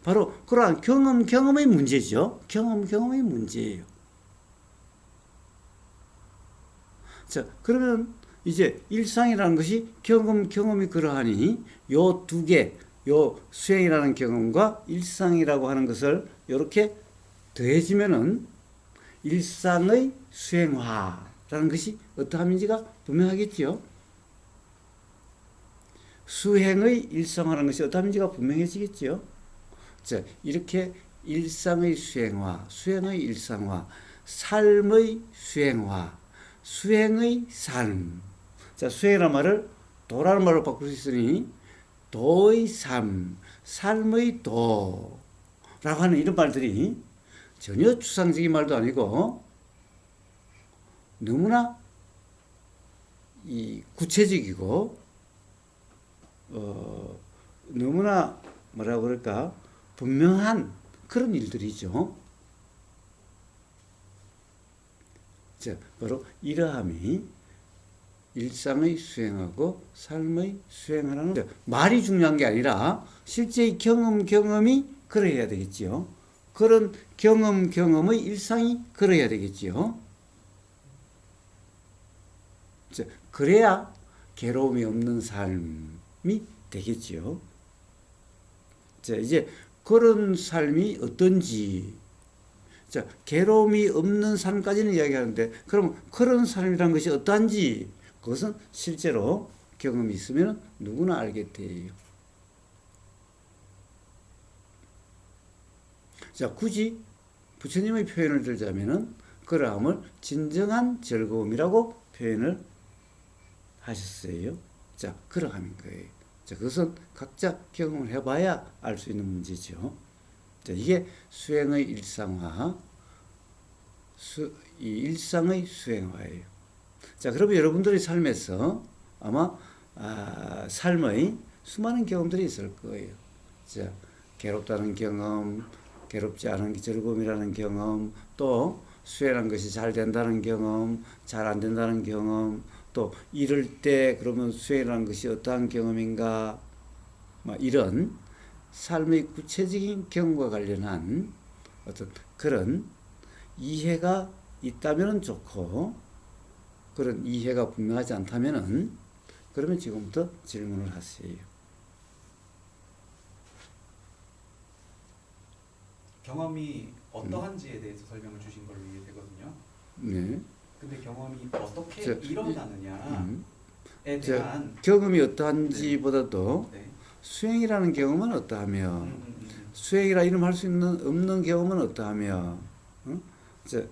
바로 그러한 경험의 문제죠. 경험의 문제예요. 자, 그러면 이제 일상이라는 것이 경험이 그러하니 요 두 개, 요 수행이라는 경험과 일상이라고 하는 것을 이렇게 더해지면은 일상의 수행화라는 것이 어떠함인지가 분명하겠지요. 수행의 일상화라는 것이 어떠함인지가 분명해지겠지요. 자, 이렇게 일상의 수행화, 수행의 일상화, 삶의 수행화, 수행의 삶. 자, 수행이라는 말을 도라는 말로 바꿀 수 있으니 도의 삶, 삶의 도라고 하는 이런 말들이 전혀 추상적인 말도 아니고 너무나 이 구체적이고 너무나 뭐라 그럴까 분명한 그런 일들이죠. 자, 바로 이러함이 일상의 수행하고 삶의 수행하라는 말이 중요한 게 아니라 실제의 경험이 그래야 되겠지요. 그런 경험의 일상이 그래야 되겠지요. 자, 그래야 괴로움이 없는 삶이 되겠지요. 자, 이제 그런 삶이 어떤지, 자, 괴로움이 없는 삶까지는 이야기하는데, 그럼 그런 삶이란 것이 어떠한지, 그것은 실제로 경험이 있으면 누구나 알게 돼요. 자, 굳이 부처님의 표현을 들자면은, 그러함을 진정한 즐거움이라고 표현을 하셨어요. 자, 그러함인 거예요. 자, 그것은 각자 경험을 해봐야 알 수 있는 문제죠. 자, 이게 수행의 일상화, 이 일상의 수행화예요. 자, 그러면 여러분들의 삶에서 아마 삶의 수많은 경험들이 있을 거예요. 자, 괴롭다는 경험, 괴롭지 않은 즐거움이라는 경험, 또 수행한 것이 잘 된다는 경험, 잘 안 된다는 경험, 또 이럴 때 그러면 수행이라는 것이 어떠한 경험인가, 이런 삶의 구체적인 경험과 관련한 어떤 그런 이해가 있다면 좋고, 그런 이해가 분명하지 않다면은 그러면 지금부터 질문을 하세요. 경험이 어떠한지에 대해서 설명을 주신 걸로 이해되거든요. 네. 근데 경험이 어떻게 자, 일어나느냐에 대한 경험이 어떠한지보다도 네. 수행이라는 경험은 어떠하며, 수행이라 이름할 수 없는 경험은 어떠하며, 자,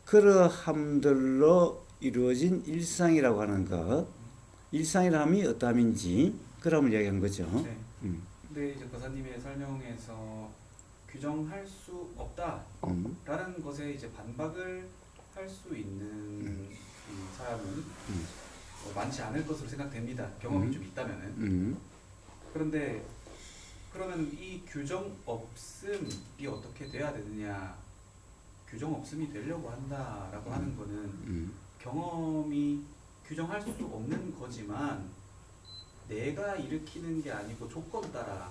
그러함들로 이루어진 일상이라고 하는 것, 일상이라함이 어떠함인지 그럼을 이야기한 거죠. 네. 근데 이제 거사님의 설명에서 규정할 수 없다라는 것에 이제 반박을 할 수 있는 이 사람은 많지 않을 것으로 생각됩니다. 경험이 좀 있다면은. 그런데 그러면 이 규정 없음이 어떻게 돼야 되느냐? 규정 없음이 되려고 한다라고 하는 거는 경험이 규정할 수 없는 거지만 내가 일으키는 게 아니고 조건 따라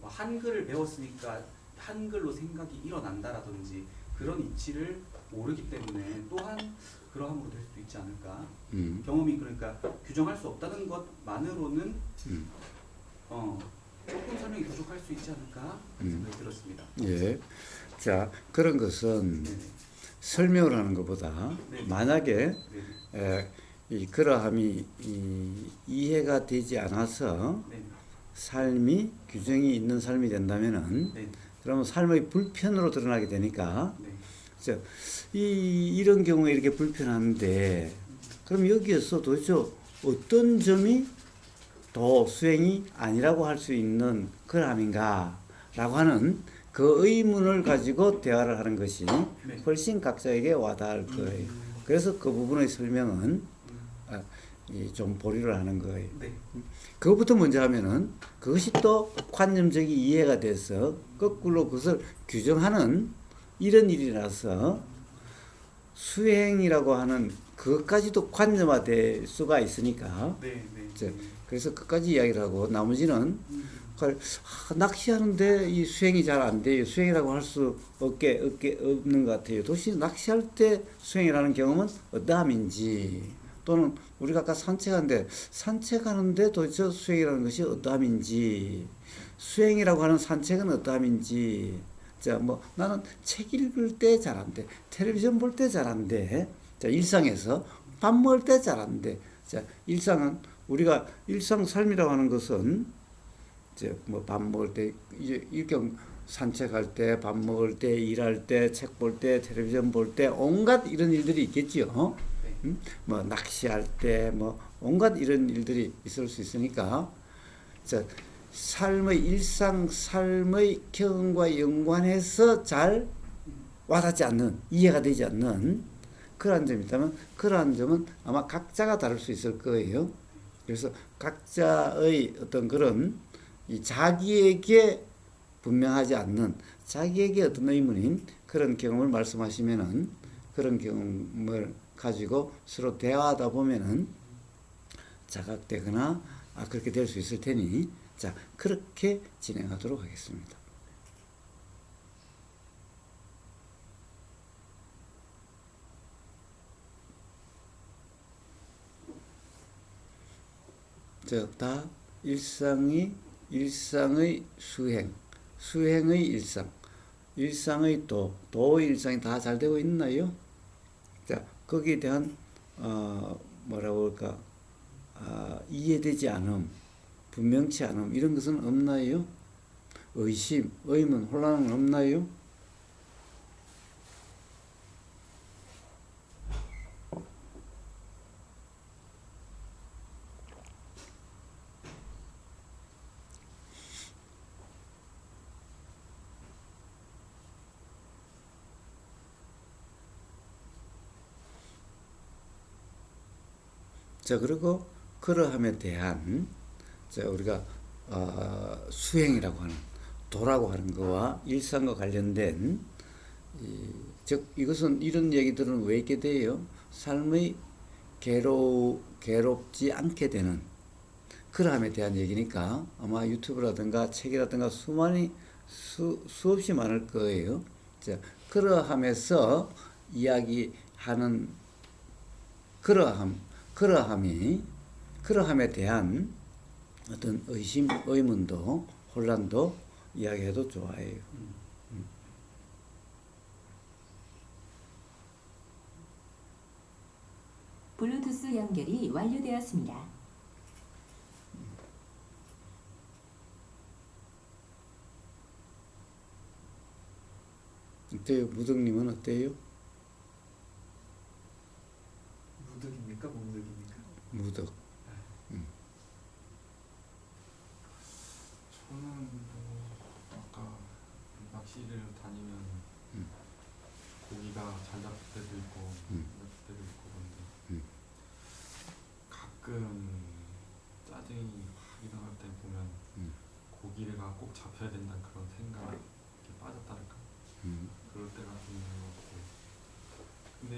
한글을 배웠으니까 한글로 생각이 일어난다라든지 그런 이치를 모르기 때문에 또한 그러함으로 될 수도 있지 않을까. 경험이 그러니까 규정할 수 없다는 것만으로는 조금 설명이 부족할 수 있지 않을까 그런 생각이 들었습니다. 예. 자, 그런 것은 네네. 설명을 하는 것보다 네네. 만약에 네네. 이 그러함이 이해가 되지 않아서 네네. 삶이 규정이 있는 삶이 된다면은 네네. 그러면 삶의 불편으로 드러나게 되니까 네. 이런 경우에 이렇게 불편한데 그럼 여기에서 도대체 어떤 점이 더 수행이 아니라고 할 수 있는 그러함인가 라고 하는 그 의문을 가지고 대화를 하는 것이 네. 훨씬 각자에게 와닿을 거예요. 그래서 그 부분의 설명은 좀 보류를 하는 거예요. 네. 그것부터 먼저 하면은 그것이 또 관념적인 이해가 돼서 거꾸로 그것을 규정하는 이런 일이라서 수행이라고 하는 그것까지도 관념화될 수가 있으니까 네. 네. 그래서 끝까지 이야기를 하고 나머지는 낚시하는데 이 수행이 잘 안 돼요. 수행이라고 할 수 없는 것 같아요. 도대체 낚시할 때 수행이라는 경험은 어떠함인지, 또는 우리가 아까 산책하는데 도대체 수행이라는 것이 어떠함인지, 수행이라고 하는 산책은 어떠함인지. 자, 뭐 나는 책 읽을 때 잘 안 돼. 텔레비전 볼 때 잘 안 돼. 자, 일상에서 밥 먹을 때 잘 안 돼. 자, 일상은 우리가 일상 삶이라고 하는 것은 이제 뭐 밥 먹을 때, 이제 일경 산책할 때, 밥 먹을 때, 일할 때, 책 볼 때, 텔레비전 볼 때, 온갖 이런 일들이 있겠죠. 네. 뭐 낚시할 때, 뭐 온갖 이런 일들이 있을 수 있으니까, 자, 일상 삶의 경험과 연관해서 잘 와닿지 않는, 이해가 되지 않는 그러한 점이 있다면, 그러한 점은 아마 각자가 다를 수 있을 거예요. 그래서 각자의 어떤 그런 이 자기에게 분명하지 않는, 자기에게 어떤 의문인 그런 경험을 말씀하시면은, 그런 경험을 가지고 서로 대화하다 보면은 자각되거나 그렇게 될 수 있을 테니, 자, 그렇게 진행하도록 하겠습니다. 다 일상의 수행의 일상의 도의 일상이 다 잘 되고 있나요? 자, 거기에 대한 뭐라고 할까, 이해되지 않음, 분명치 않음, 이런 것은 없나요? 의문, 혼란은 없나요? 자, 그리고 그러함에 대한, 자, 우리가 수행이라고 하는, 도라고 하는 거와 일상과 관련된, 즉 이것은, 이런 얘기들은 왜 있게 돼요? 삶의 괴롭지 않게 되는 그러함에 대한 얘기니까, 아마 유튜브라든가 책이라든가 수없이 많을 거예요. 자, 그러함에서 이야기하는 그러함에 대한 어떤 의심, 의문도, 혼란도 이야기해도 좋아해요. 블루투스 연결이 완료되었습니다. 어때요? 무덕님은 어때요? 무득입니까? 무득입니까? 무덕. 저는 뭐 아까 낚시를 다니면 고기가 잘 잡힐 때도 있고 못 잡힐 때도 있고 그런데 가끔 짜증이 확 일어날 때 보면 고기가 꼭 잡혀야 된다는 그런 생각에 빠졌달까 그럴 때가 좀 있는 것 같고, 근데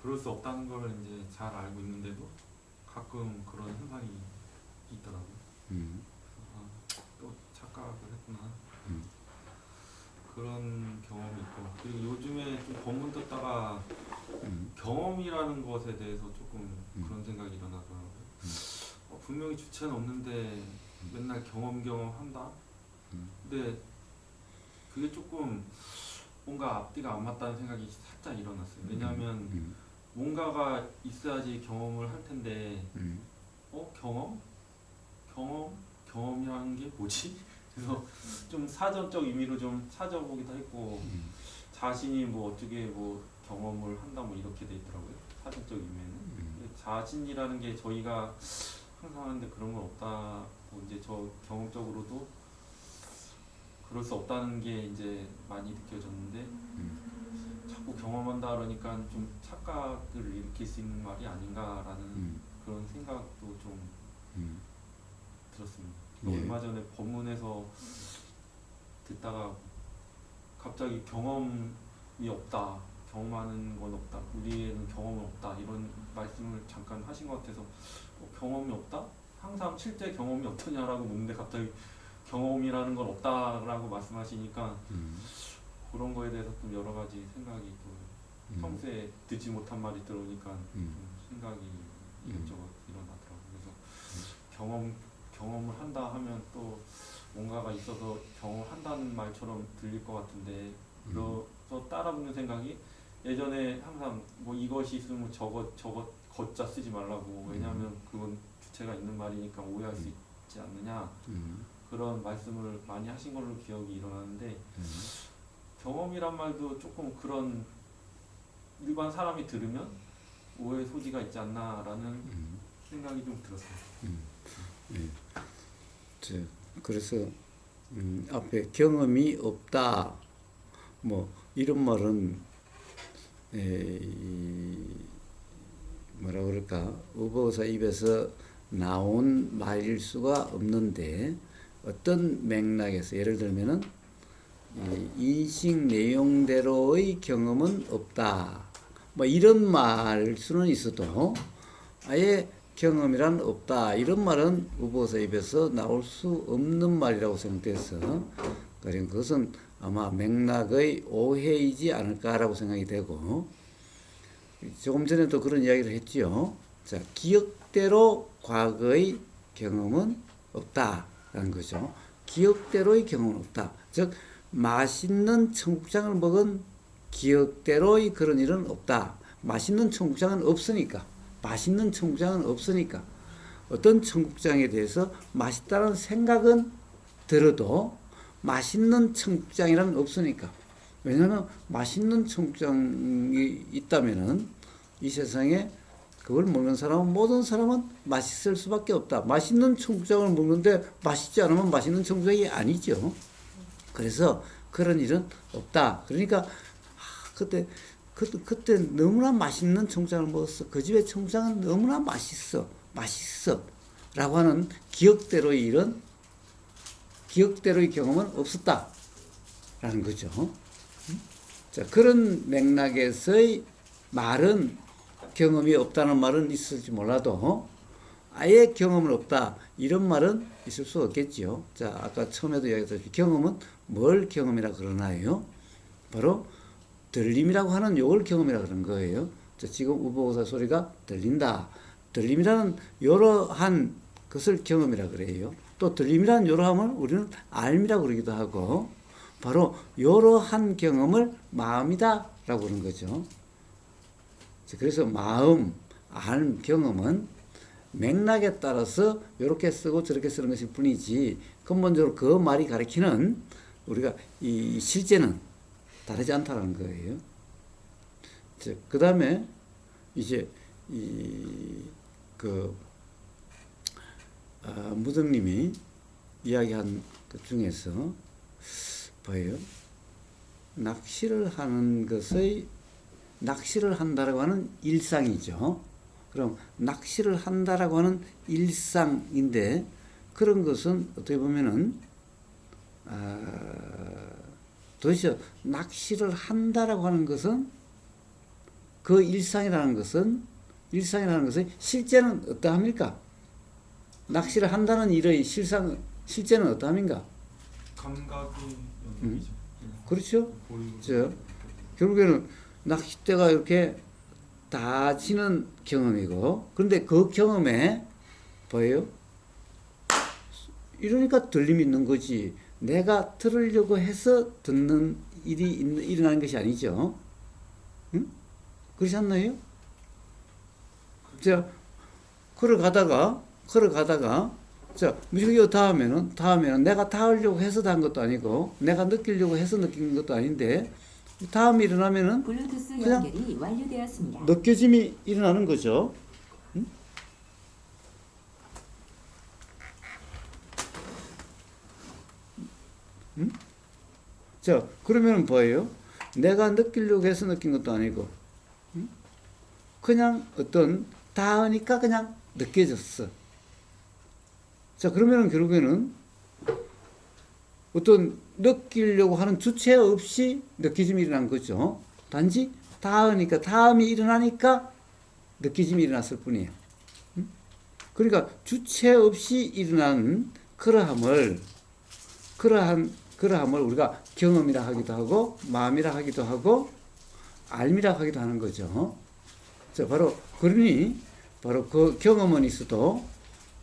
그럴 수 없다는 걸 이제 잘 알고 있는데도 가끔 그런 현상이 있더라고요. 또 착각을 했구나. 그런 경험이 있고, 그리고 요즘에 좀 법문 듣다가 경험이라는 것에 대해서 조금 그런 생각이 일어나더라고요. 분명히 주체는 없는데 맨날 경험한다? 근데 그게 조금 뭔가 앞뒤가 안 맞다는 생각이 살짝 일어났어요. 왜냐하면 뭔가가 있어야지 경험을 할 텐데 경험이라는 게 뭐지? 그래서 좀 사전적 의미로 좀 찾아보기도 했고, 자신이 뭐 어떻게 뭐 경험을 한다 뭐 이렇게 돼 있더라고요. 사전적 의미에는. 근데 자신이라는 게 저희가 항상 하는데 그런 건 없다고, 이제 저 경험적으로도 그럴 수 없다는 게 이제 많이 느껴졌는데, 자꾸 경험한다 그러니까 좀 착각을 일으킬 수 있는 말이 아닌가라는 그런 생각도 좀 들었습니다. 예. 얼마 전에 법문에서 듣다가 갑자기 경험이 없다, 경험하는 건 없다, 우리에는 경험은 없다, 이런 말씀을 잠깐 하신 것 같아서 경험이 없다? 항상 실제 경험이 어떠냐라고 묻는데 갑자기 경험이라는 건 없다라고 말씀하시니까 그런 거에 대해서 좀 여러 가지 생각이 또 평소에 듣지 못한 말이 들어오니까 좀 생각이 이것저것 일어나더라고요. 그래서 경험을 한다 하면 또 뭔가가 있어서 경험을 한다는 말처럼 들릴 것 같은데 그래서 따라붙는 생각이 예전에 항상 뭐 이것이 있으면 저것 거자 쓰지 말라고 왜냐하면 그건 주체가 있는 말이니까 오해할 수 있지 않느냐 그런 말씀을 많이 하신 걸로 기억이 일어나는데 경험이란 말도 조금 그런 일반 사람이 들으면 오해 소지가 있지 않나라는 생각이 좀 들었어요. 그래서 앞에 경험이 없다 뭐 이런 말은 뭐라 그럴까 의보사 입에서 나온 말일 수가 없는데 어떤 맥락에서 예를 들면은 인식 내용대로의 경험은 없다 뭐 이런 말일 수는 있어도 아예 경험이란 없다 이런 말은 의보사 입에서 나올 수 없는 말이라고 생각돼서 그것은 아마 맥락의 오해이지 않을까라고 생각이 되고 조금 전에도 그런 이야기를 했지요. 자, 기억대로 과거의 경험은 없다라는 거죠. 기억대로의 경험은 없다. 즉 맛있는 청국장을 먹은 기억대로의 그런 일은 없다. 맛있는 청국장은 없으니까. 맛있는 청국장은 없으니까. 어떤 청국장에 대해서 맛있다는 생각은 들어도 맛있는 청국장이란 없으니까. 왜냐하면 맛있는 청국장이 있다면은 이 세상에 그걸 먹는 사람은 모든 사람은 맛있을 수밖에 없다. 맛있는 청국장을 먹는데 맛있지 않으면 맛있는 청국장이 아니죠. 그래서 그런 일은 없다. 그러니까 그때 너무나 맛있는 청국장을 먹었어. 그 집의 청국장은 너무나 맛있어 라고 하는 기억대로의 일은 기억대로의 경험은 없었다라는 거죠. 자, 그런 맥락에서의 말은 경험이 없다는 말은 있을지 몰라도 아예 경험은 없다 이런 말은 있을 수 없겠죠. 자, 아까 처음에도 이야기했듯이 경험은 뭘 경험이라 그러나요? 바로 들림이라고 하는 요걸 경험이라 그런 거예요. 자, 지금 우보고사 소리가 들린다. 들림이라는 여러한 것을 경험이라 그래요. 또 들림이라는 여러함을 우리는 알미라고 그러기도 하고 바로 여러한 경험을 마음이다 라고 그러는 거죠. 그래서 마음, 알, 경험은 맥락에 따라서 이렇게 쓰고 저렇게 쓰는 것일 뿐이지 근본적으로 그 말이 가리키는 우리가 이 실제는 다르지 않다는 거예요. 그 다음에 이제 무등님이 이야기한 것 중에서 뭐예요? 낚시를 한다라고 하는 일상이죠. 그럼 낚시를 한다라고 하는 일상인데 그런 것은 어떻게 보면은 도대체 낚시를 한다라고 하는 것은 그 일상이라는 것은 실제는 어떠합니까? 낚시를 한다는 일의 실제는 어떠함인가? 감각의 영역이죠. 그렇죠. 결국에는 낚싯대가 이렇게 닿아지는 경험이고 그런데 그 경험에 뭐예요? 이러니까 들림이 있는 거지 내가 들으려고 해서 듣는 일이 일어나는 것이 아니죠. 응? 그렇지 않나요? 자, 걸어가다가 자, 무조건 닿으면은 내가 닿으려고 해서 닿은 것도 아니고 내가 느끼려고 해서 느낀 것도 아닌데 다음이 일어나면은 블루투스 그냥 연결이 완료되었습니다. 느껴짐이 일어나는 거죠. 응? 응? 자, 그러면 뭐예요? 내가 느끼려고 해서 느낀 것도 아니고 응? 그냥 어떤 닿으니까 그냥 느껴졌어. 자, 그러면은 결국에는 어떤 느끼려고 하는 주체 없이 느껴짐이 일어난 거죠. 단지 다음이 일어나니까 느껴짐이 일어났을 뿐이에요. 그러니까 주체 없이 일어난 그러함을 우리가 경험이라 하기도 하고 마음이라 하기도 하고 알미라 하기도 하는 거죠. 자, 그러니 바로 그 경험은 있어도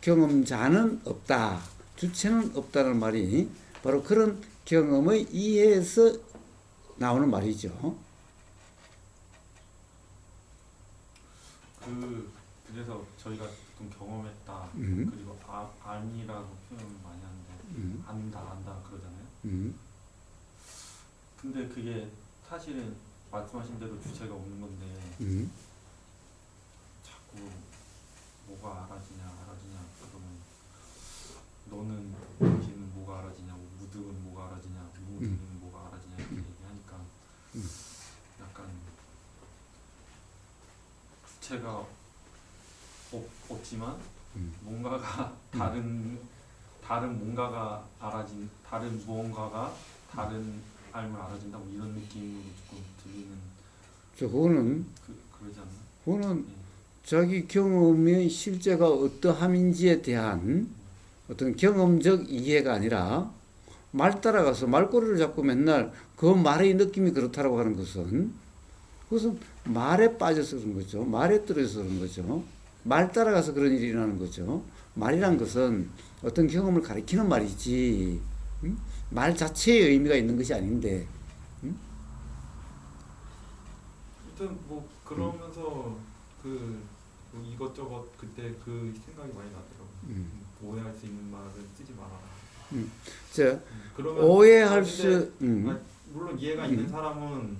경험자는 없다, 주체는 없다는 말이 바로 그런 경험의 이해에서 나오는 말이죠. 그래서 저희가 보통 경험했다 그리고 알미라고 표현을 많이 하는데 안다 그러잖아요. 근데 그게 사실은 말씀하신 대로 주체가 없는 건데 자꾸 뭐가 알아지냐 그러면 당신은 뭐가 알아지냐, 무등은 뭐가 알아지냐, 무등은 뭐가 알아지냐 이렇게 얘기하니까 약간 주체가 없지만 뭔가가 다른 뭔가가 다른 무언가가 다른 삶을 알아진다 뭐 이런 느낌으로 조금 들리는. 그거는 그러지 않나? 그거는 자기 경험의 실제가 어떠함인지에 대한 어떤 경험적 이해가 아니라 말 따라가서 말꼬리를 잡고 맨날 그 말의 느낌이 그렇다라고 하는 것은 그것은 말에 빠져서 그런 거죠. 말에 떨어져서 그런 거죠. 말 따라가서 그런 일이 일어나는 거죠. 말이란 것은 어떤 경험을 가리키는 말이지 말 자체의 의미가 있는 것이 아닌데. 일단 뭐 그러면서 뭐 이것저것 그때 그 생각이 많이 나더라고요. 오해할 수 있는 말을 쓰지 마라. 그러면 오해할 수 물론 이해가 있는 사람은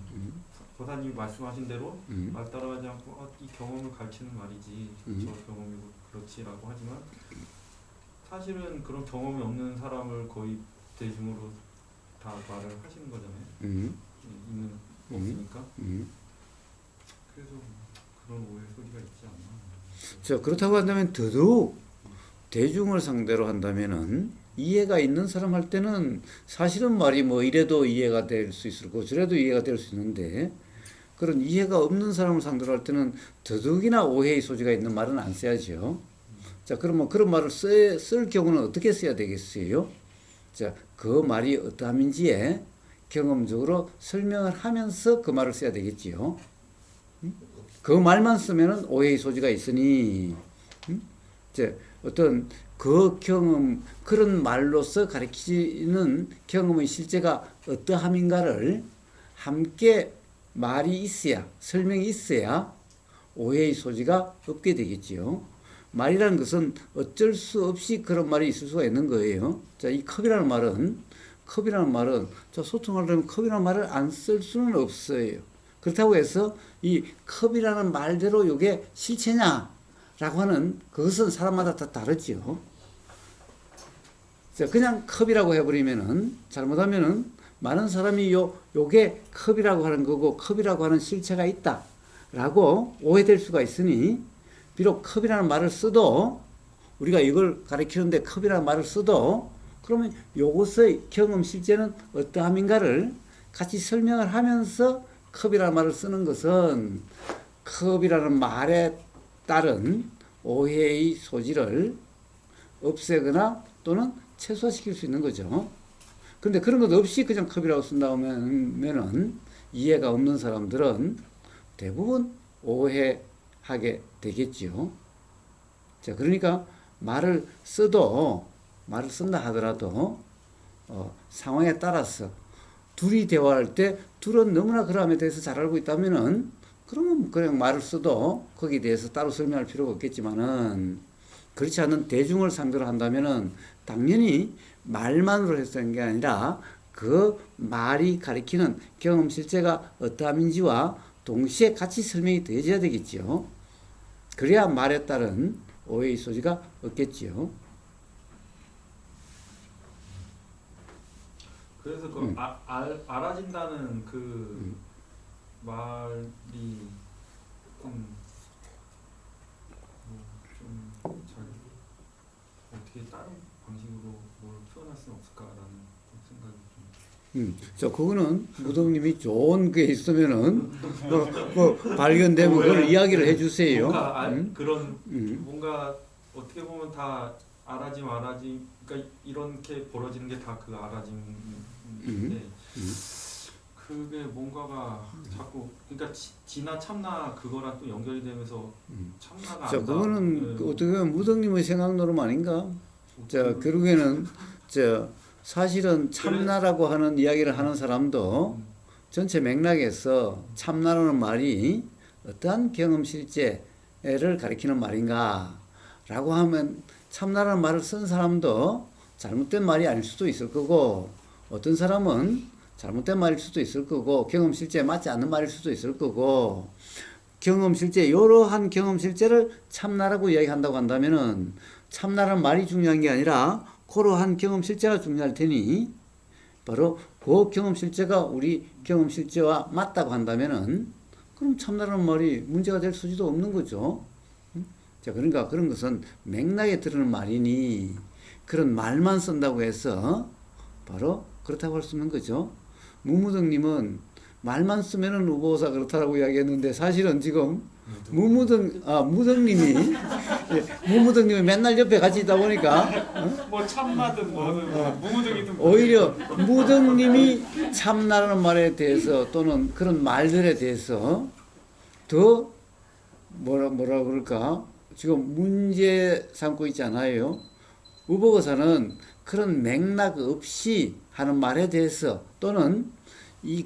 보사님이 말씀하신 대로 말 따라가지 않고 이 경험을 가르치는 말이지 저 경험이고 그렇지라고 하지만 사실은 그런 경험이 없는 사람을 거의 대중으로 다 말을 하시는 거잖아요. 있는 없으니까. 그래서 그런 오해 소리가 있지 않나. 그렇다고 한다면 더더욱 대중을 상대로 한다면은 이해가 있는 사람 할 때는 사실은 말이 뭐 이래도 이해가 될 수 있고 저래도 이해가 될 수 있는데 그런 이해가 없는 사람을 상대로 할 때는 더더욱이나 오해의 소지가 있는 말은 안 써야죠. 자, 그러면 그런 말을 쓸 경우는 어떻게 써야 되겠어요? 자, 그 말이 어떠함인지에 경험적으로 설명을 하면서 그 말을 써야 되겠지요. 그 말만 쓰면은 오해의 소지가 있으니, 이제 어떤 그 경험, 그런 말로서 가리키는 경험의 실제가 어떠함인가를 함께 말이 있어야, 설명이 있어야 오해의 소지가 없게 되겠지요. 말이라는 것은 어쩔 수 없이 그런 말이 있을 수가 있는 거예요. 자, 이 컵이라는 말은, 자, 소통하려면 컵이라는 말을 안 쓸 수는 없어요. 그렇다고 해서 이 컵이라는 말대로 이게 실체냐라고 하는 그것은 사람마다 다 다르지요. 자, 그냥 컵이라고 해버리면은, 잘못하면은 많은 사람이 요게 컵이라고 하는 거고 컵이라고 하는 실체가 있다라고 오해될 수가 있으니, 비록 컵이라는 말을 써도 우리가 이걸 가리키는데 컵이라는 말을 써도 그러면 요것의 경험 실제는 어떠함인가를 같이 설명을 하면서 컵이라는 말을 쓰는 것은 컵이라는 말에 따른 오해의 소지를 없애거나 또는 최소화시킬 수 있는 거죠. 그런데 그런 것 없이 그냥 컵이라고 쓴다고 하면은 이해가 없는 사람들은 대부분 오해하게 되겠지요. 자, 그러니까 말을 쓴다 하더라도 상황에 따라서 둘이 대화할 때 둘은 너무나 그 사람에 대해서 잘 알고 있다면은 그러면 그냥 말을 써도 거기에 대해서 따로 설명할 필요가 없겠지만은 그렇지 않은 대중을 상대로 한다면은 당연히 말만으로 해서는 게 아니라 그 말이 가리키는 경험 실제가 어떠함인지와 동시에 같이 설명이 되어져야 되겠지요. 그래야 말에 따른 오해의 소지가 없겠지요. 그래서 알아진다는 그 말이 잘 어떻게 다른 방식으로 뭘 표현할 수는 없을까라는 생각이 좀. 자, 그거는 무동님이 좋은 게 있으면은 발견되면 그걸 이야기를 해주세요. 뭔가 그런 뭔가 어떻게 보면 다 알아짐 그러니까 이렇게 벌어지는 게 다 그 알아짐인데 그게 뭔가가 자꾸 그러니까 지나 참나 그거랑 또 연결이 되면서 참나가 자, 아니다. 그거는 네. 어떻게 보면 무덕님의 생각 노름 아닌가? 자, 결국에는 사실은 참나라고 하는 이야기를 하는 사람도 전체 맥락에서 참나라는 말이 어떠한 경험 실제를 가리키는 말인가? 라고 하면 참나라는 말을 쓴 사람도 잘못된 말이 아닐 수도 있을 거고, 어떤 사람은 잘못된 말일 수도 있을 거고, 경험 실제에 맞지 않는 말일 수도 있을 거고, 경험 실제, 이러한 경험 실제를 참나라고 이야기한다고 한다면은 참나라는 말이 중요한 게 아니라 그러한 경험 실제가 중요할 테니, 바로 그 경험 실제가 우리 경험 실제와 맞다고 한다면은 그럼 참나라는 말이 문제가 될 수지도 없는 거죠. 자, 그러니까 그런 것은 맥락에 들어는 말이니 그런 말만 쓴다고 해서 바로 그렇다고 할 수 있는 거죠. 무무등님은 말만 쓰면은 우보사 그렇다라고 이야기했는데 사실은 지금 무등님이 무무등님이 맨날 옆에 같이 있다 보니까 뭐 참나든 뭐든 무무등이든 오히려 무등님이 참나라는 말에 대해서 또는 그런 말들에 대해서 더 뭐라 그럴까 지금 문제 삼고 있지 않아요. 우보거사는 그런 맥락 없이 하는 말에 대해서 또는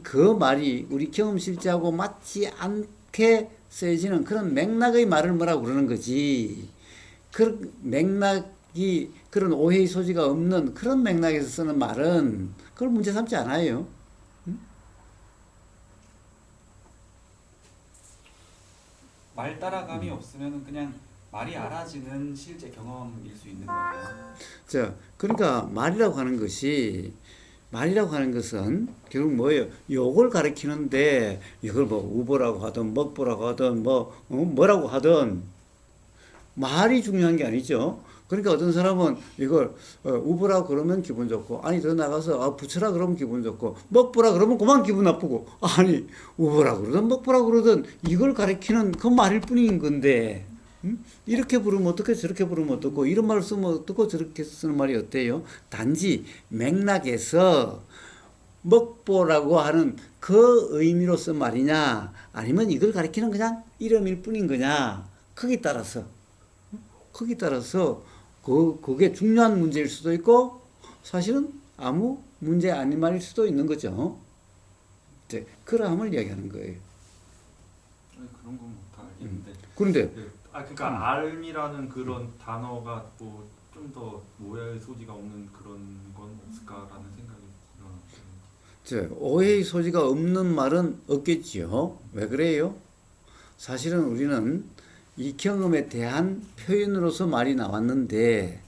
그 말이 우리 경험 실제하고 맞지 않게 쓰여지는 그런 맥락의 말을 뭐라고 그러는 거지. 그런 맥락이 그런 오해의 소지가 없는 그런 맥락에서 쓰는 말은 그걸 문제 삼지 않아요. 말 따라감이 없으면 그냥 말이 알아지는 실제 경험일 수 있는 거예요. 자, 그러니까 말이라고 하는 것은 결국 뭐예요? 요걸 가리키는데 이걸 뭐 우보라고 하든 먹보라고 하든 뭐라고 하든 말이 중요한 게 아니죠. 그러니까 어떤 사람은 이걸 우보라고 그러면 기분 좋고, 아니 더 나가서 부처라 그러면 기분 좋고, 먹보라 그러면 그만 기분 나쁘고, 아니 우보라 그러든 먹보라 그러든 이걸 가리키는 그 말일 뿐인 건데 이렇게 부르면 어떻고 저렇게 부르면 어떻고 이런 말을 쓰면 어떻고 저렇게 쓰는 말이 어때요? 단지 맥락에서 먹보라고 하는 그 의미로 쓴 말이냐 아니면 이걸 가리키는 그냥 이름일 뿐인 거냐 거기에 따라서 그게 중요한 문제일 수도 있고 사실은 아무 문제 아닌 말일 수도 있는 거죠. 이제 그러함을 이야기하는 거예요. 그런 건 다 알겠는데. 그런데 그러니까 알미라는 그런 단어가 뭐 좀 더 오해의 소지가 없는 그런 건 없을까라는 생각이 들어요. 오해의 소지가 없는 말은 없겠지요. 왜 그래요? 사실은 우리는 이 경험에 대한 표현으로서 말이 나왔는데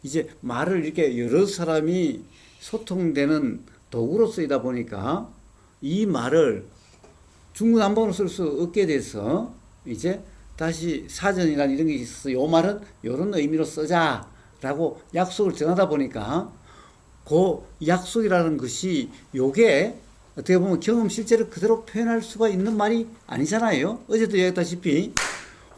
이제 말을 이렇게 여러 사람이 소통되는 도구로 쓰이다 보니까 이 말을 중구난방으로 쓸 수 없게 돼서 이제 다시 사전이란 이런 게 있어서 요 말은 요런 의미로 쓰자라고 약속을 정하다 보니까 그 약속이라는 것이 요게 어떻게 보면 경험 실제를 그대로 표현할 수가 있는 말이 아니잖아요. 어제도 얘기했다시피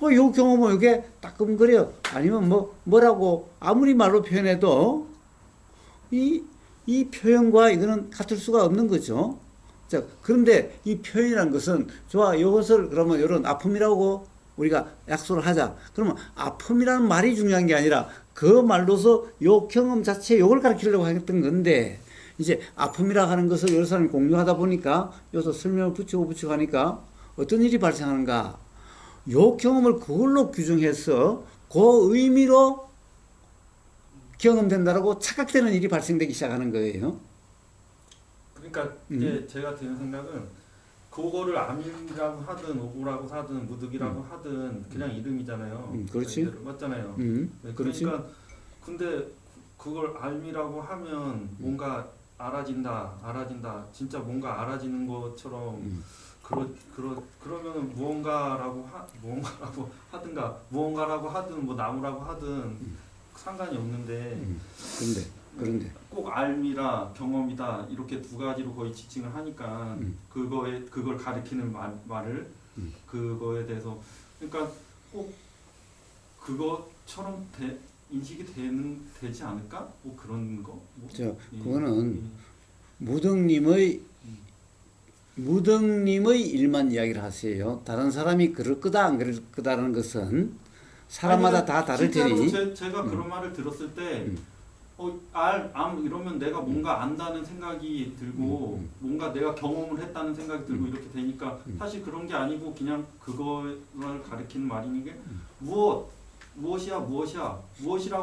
요 경험은 요게 따끔거려 아니면 뭐라고 아무리 말로 표현해도 이 표현과 이거는 같을 수가 없는 거죠. 자, 그런데 이 표현이라는 것은 좋아 이것을 그러면 이런 아픔이라고 우리가 약속을 하자. 그러면 아픔이라는 말이 중요한 게 아니라 그 말로서 요 경험 자체 요걸 가르치려고 했던 건데 이제 아픔이라 하는 것을 여러 사람이 공유하다 보니까 여기서 설명을 붙이고 하니까 어떤 일이 발생하는가? 요 경험을 그걸로 규정해서 그 의미로 경험된다라고 착각되는 일이 발생되기 시작하는 거예요. 그러니까 이제 제가 드는 생각은 그거를 암이라고 하든 오보라고 하든 무득이라고 하든 그냥 이름이잖아요. 그렇지. 맞잖아요. 네, 그렇지. 그러니까 근데 그걸 알미라고 하면 뭔가 알아진다. 진짜 뭔가 알아지는 것처럼 그러면은 무언가라고 하든가 무언가라고 하든 뭐 나무라고 하든 상관이 없는데. 그런데 꼭 알미라 경험이다 이렇게 두 가지로 거의 지칭을 하니까 그걸 가리키는 말을 그거에 대해서 그러니까 꼭 그거 인식이 되지 않을까? 뭐 그런 거? 뭐? 저 예. 그거는 예. 무등님의 일만 이야기를 하세요. 다른 사람이 그럴 거다 안 그럴 거다라는 것은 사람마다 다 다를 테니. 제가 그런 말을 들었을 때 음. 이러면 내가 뭔가 안다는 생각이 들고 뭔가 내가 경험을 했다는 생각이 들고 이렇게 되니까 사실 그런 게 아니고 그냥 그거를 가리키는 말이니 게 무엇이라고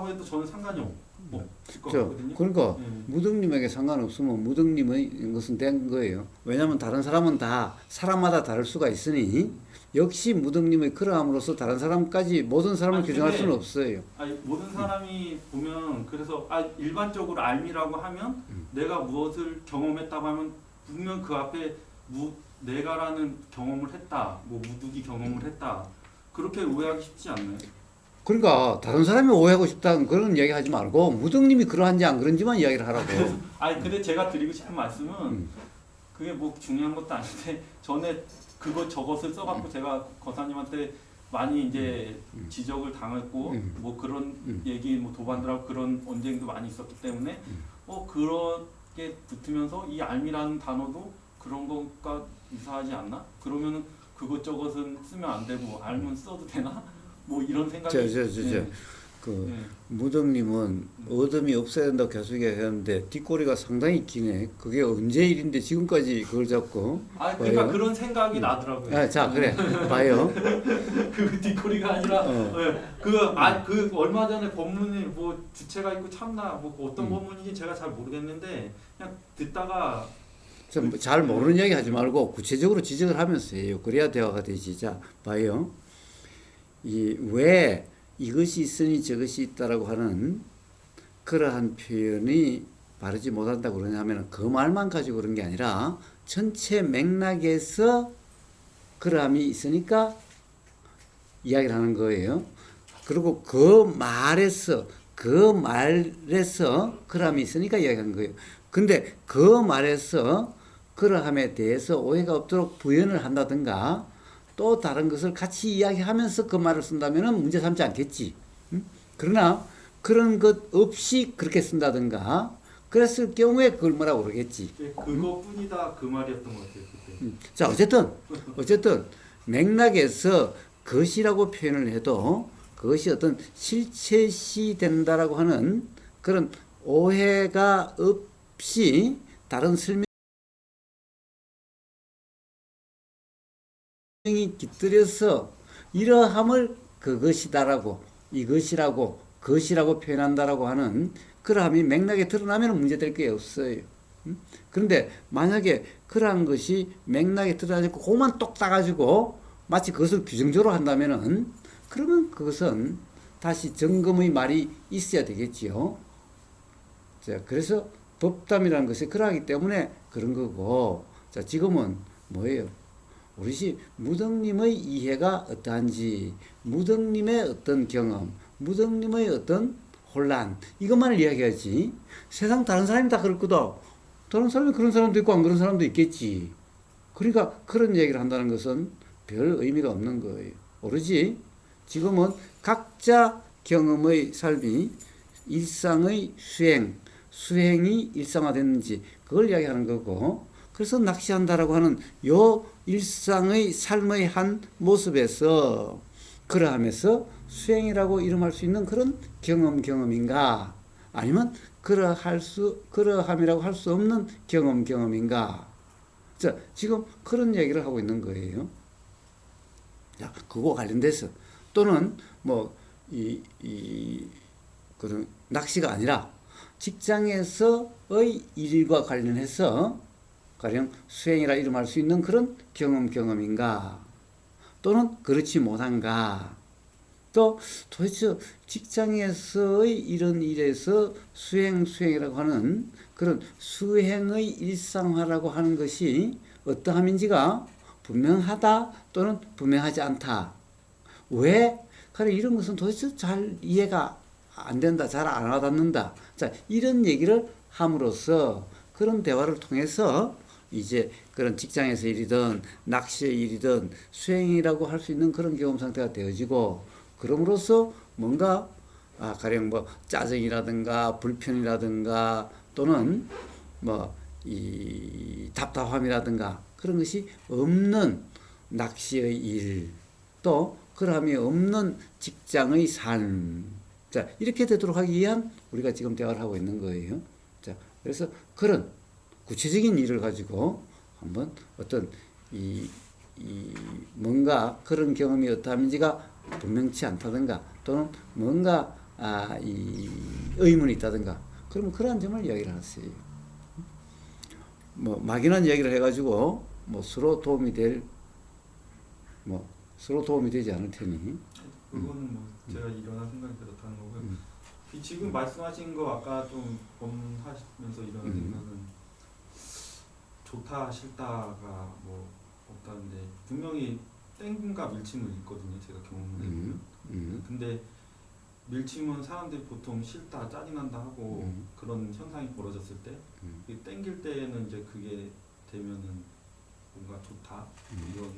해도 저는 상관이 없을 것 같거든요. 그러니까 예. 무등님에게 상관없으면 무등님의 것은 된 거예요. 왜냐하면 다른 사람은 다 사람마다 다를 수가 있으니 역시 무등님의 그러함으로써 다른 사람까지 모든 사람을 아니, 규정할 근데 수는 없어요. 모든 사람이 보면 그래서 일반적으로 알미라고 하면 내가 무엇을 경험했다고 하면 분명 그 앞에 내가라는 경험을 했다, 뭐 무득이 경험을 했다 그렇게 오해하기 쉽지 않나요? 그러니까 다른 사람이 오해하고 싶다는 그런 이야기 하지 말고 무등님이 그러한지 안 그런지만 이야기를 하라고. 근데 제가 드리고 싶은 말씀은 그게 뭐 중요한 것도 아닌데 전에 저것을 써갖고 제가 거사님한테 많이 이제 지적을 당했고 뭐 그런 얘기 뭐 도반들하고 그런 언쟁도 많이 있었기 때문에 그렇게 붙으면서 이 알미라는 단어도 그런 것과 유사하지 않나? 그러면은 그것저것은 쓰면 안 되고 알면 써도 되나? 뭐 이런 생각이 무등님은 어둠이 없어야 된다고 계속 얘기하는데 뒷꼬리가 상당히 기네. 그게 언제 일인데 지금까지 그걸 잡고. 그러니까 봐요. 그런 생각이 나더라고요. 자 그래 봐요. 그 뒷꼬리가 아니라 그 얼마 전에 법문이 뭐 주체가 있고 참나 뭐 어떤 법문인지 제가 잘 모르겠는데 그냥 듣다가 잘 모르는 이야기 하지 말고 구체적으로 지적을 하면서 해요. 그래야 대화가 되지. 자 봐요. 왜 이것이 있으니 저것이 있다라고 하는 그러한 표현이 바르지 못한다고 그러냐면 그 말만 가지고 그런 게 아니라 전체 맥락에서 그러함이 있으니까 이야기를 하는 거예요. 그리고 그 말에서 그러함이 있으니까 이야기하는 거예요. 근데 그 말에서 그러함에 대해서 오해가 없도록 부연을 한다든가 또 다른 것을 같이 이야기하면서 그 말을 쓴다면 문제 삼지 않겠지. 그러나 그런 것 없이 그렇게 쓴다든가 그랬을 경우에 그걸 뭐라고 그러겠지. 그것뿐이다 그 말이었던 것 같아요. 그때. 자 어쨌든 맥락에서 것이라고 표현을 해도 그것이 어떤 실체시 된다라고 하는 그런 오해가 없이 다른 설명이 깃들여서 이러함을 그것이다라고 이것이라고 것이라고 표현한다라고 하는 그러함이 맥락에 드러나면 문제될 게 없어요. 그런데 만약에 그러한 것이 맥락에 드러나지 않고 그것만 똑 따가지고 마치 그것을 규정적으로 한다면은 그러면 그것은 다시 점검의 말이 있어야 되겠지요. 자, 그래서 법담이라는 것이 그러하기 때문에 그런 거고, 자, 지금은 뭐예요? 우리 무등님의 이해가 어떠한지, 무등님의 어떤 경험, 무등님의 어떤 혼란, 이것만을 이야기하지. 세상 다른 사람이 다 그럴 거다. 다른 사람이 그런 사람도 있고 안 그런 사람도 있겠지. 그러니까 그런 얘기를 한다는 것은 별 의미가 없는 거예요. 오로지 지금은 각자 경험의 삶이 일상의 수행이 일상화됐는지 그걸 이야기하는 거고, 그래서 낚시한다라고 하는 요 일상의 삶의 한 모습에서 그러하면서 수행이라고 이름할 수 있는 그런 경험인가, 아니면 그러함이라고 할 수 없는 경험인가. 자, 지금 그런 얘기를 하고 있는 거예요. 자, 그거 관련돼서 또는 그런 낚시가 아니라 직장에서의 일과 관련해서 가령 수행이라 이름할 수 있는 그런 경험인가, 또는 그렇지 못한가, 또 도대체 직장에서의 이런 일에서 수행이라고 하는 그런 수행의 일상화라고 하는 것이 어떠함인지가 분명하다 또는 분명하지 않다. 왜? 그래, 이런 것은 도대체 잘 이해가 안 된다, 잘 안 와닿는다. 자, 이런 얘기를 함으로써 그런 대화를 통해서 이제 그런 직장에서 일이든 낚시의 일이든 수행이라고 할 수 있는 그런 경험 상태가 되어지고, 그럼으로써 뭔가 가령 뭐 짜증이라든가 불편이라든가 또는 뭐 이 답답함이라든가 그런 것이 없는 낚시의 일, 또 그러함이 없는 직장의 삶. 자, 이렇게 되도록 하기 위한 우리가 지금 대화를 하고 있는 거예요. 자, 그래서 그런 구체적인 일을 가지고 한번 어떤 이 뭔가 그런 경험이 어떠한지가 분명치 않다든가 또는 뭔가 이 의문이 있다든가 그러면 그러한 점을 이야기를 하세요. 뭐 막연한 이야기를 해가지고 뭐 서로 도움이 되지 않을 테니. 그거는 뭐 제가 일어난 생각이 그렇다는 거고요. 지금 말씀하신 거 아까 좀 검하시면서 일어난 생각은 좋다 싫다가 뭐 없다는데 분명히 땡김과 밀침은 있거든요. 제가 경험을 해보면. 근데 밀침은 사람들이 보통 싫다 짜증난다 하고 그런 현상이 벌어졌을 때 땡길 때는 이제 그게 되면은 뭔가 좋다 이런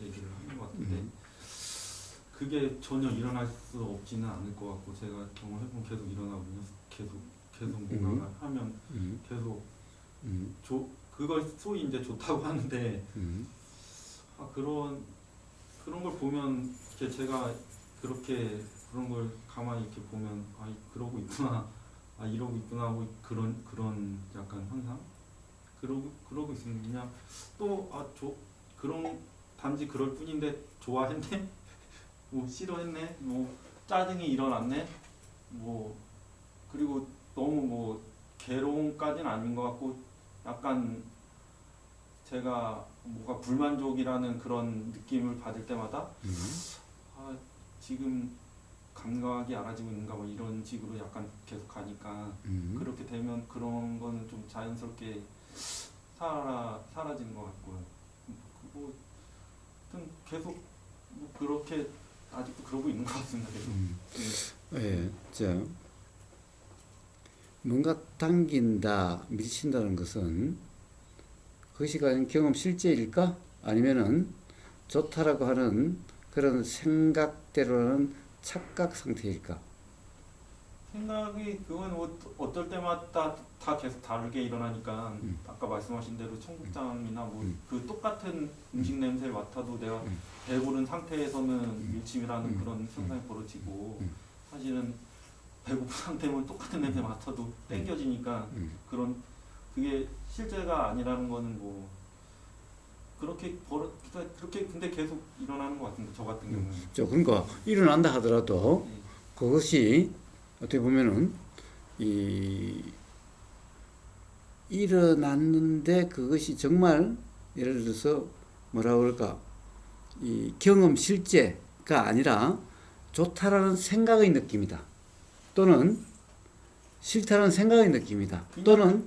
얘기를 하는 것 같은데 그게 전혀 일어날 수 없지는 않을 것 같고 제가 경험해보면 계속 일어나거든요. 계속 뭔가 하면 계속 그걸 소위 이제 좋다고 하는데 그런 걸 보면 제가 그렇게 그런 걸 가만히 이렇게 보면 그러고 있구나 이러고 있구나 하고 그런 약간 현상 그러고 있습니다. 그냥 또 그런 단지 그럴 뿐인데 좋아했네 뭐 싫어했네 뭐 짜증이 일어났네 뭐 그리고 너무 뭐 괴로움까지는 아닌 것 같고 약간 제가 뭐가 불만족이라는 그런 느낌을 받을 때마다 지금 감각이 알아지고 있는가 뭐 이런 식으로 약간 계속 가니까 그렇게 되면 그런 거는 좀 자연스럽게 사라지는 것 같고요. 뭐 하여튼 계속 뭐 그렇게 아직도 그러고 있는 것 같습니다. 계속. 예, 자, 뭔가 당긴다, 밀친다는 것은 그것이 과연 경험 실제일까? 아니면은 좋다라고 하는 그런 생각대로는 착각 상태일까? 생각이 그건 어떨 때마다 다 계속 다르게 일어나니까 아까 말씀하신 대로 청국장이나 뭐 그 똑같은 음식 냄새를 맡아도 내가 배부른 상태에서는 밀침이라는 그런 현상이 벌어지고 사실은 배고픈 상태면 똑같은 냄새 맡아도 땡겨지니까 그게 실제가 아니라는 거는 뭐 그렇게 근데 계속 일어나는 것 같은데 저 같은 경우는. 그러니까 일어난다 하더라도 그것이 어떻게 보면은 일어났는데 그것이 정말 예를 들어서 뭐라 그럴까 이 경험 실제가 아니라 좋다라는 생각의 느낌이다. 또는 싫다는 생각의 느낌이다. 또는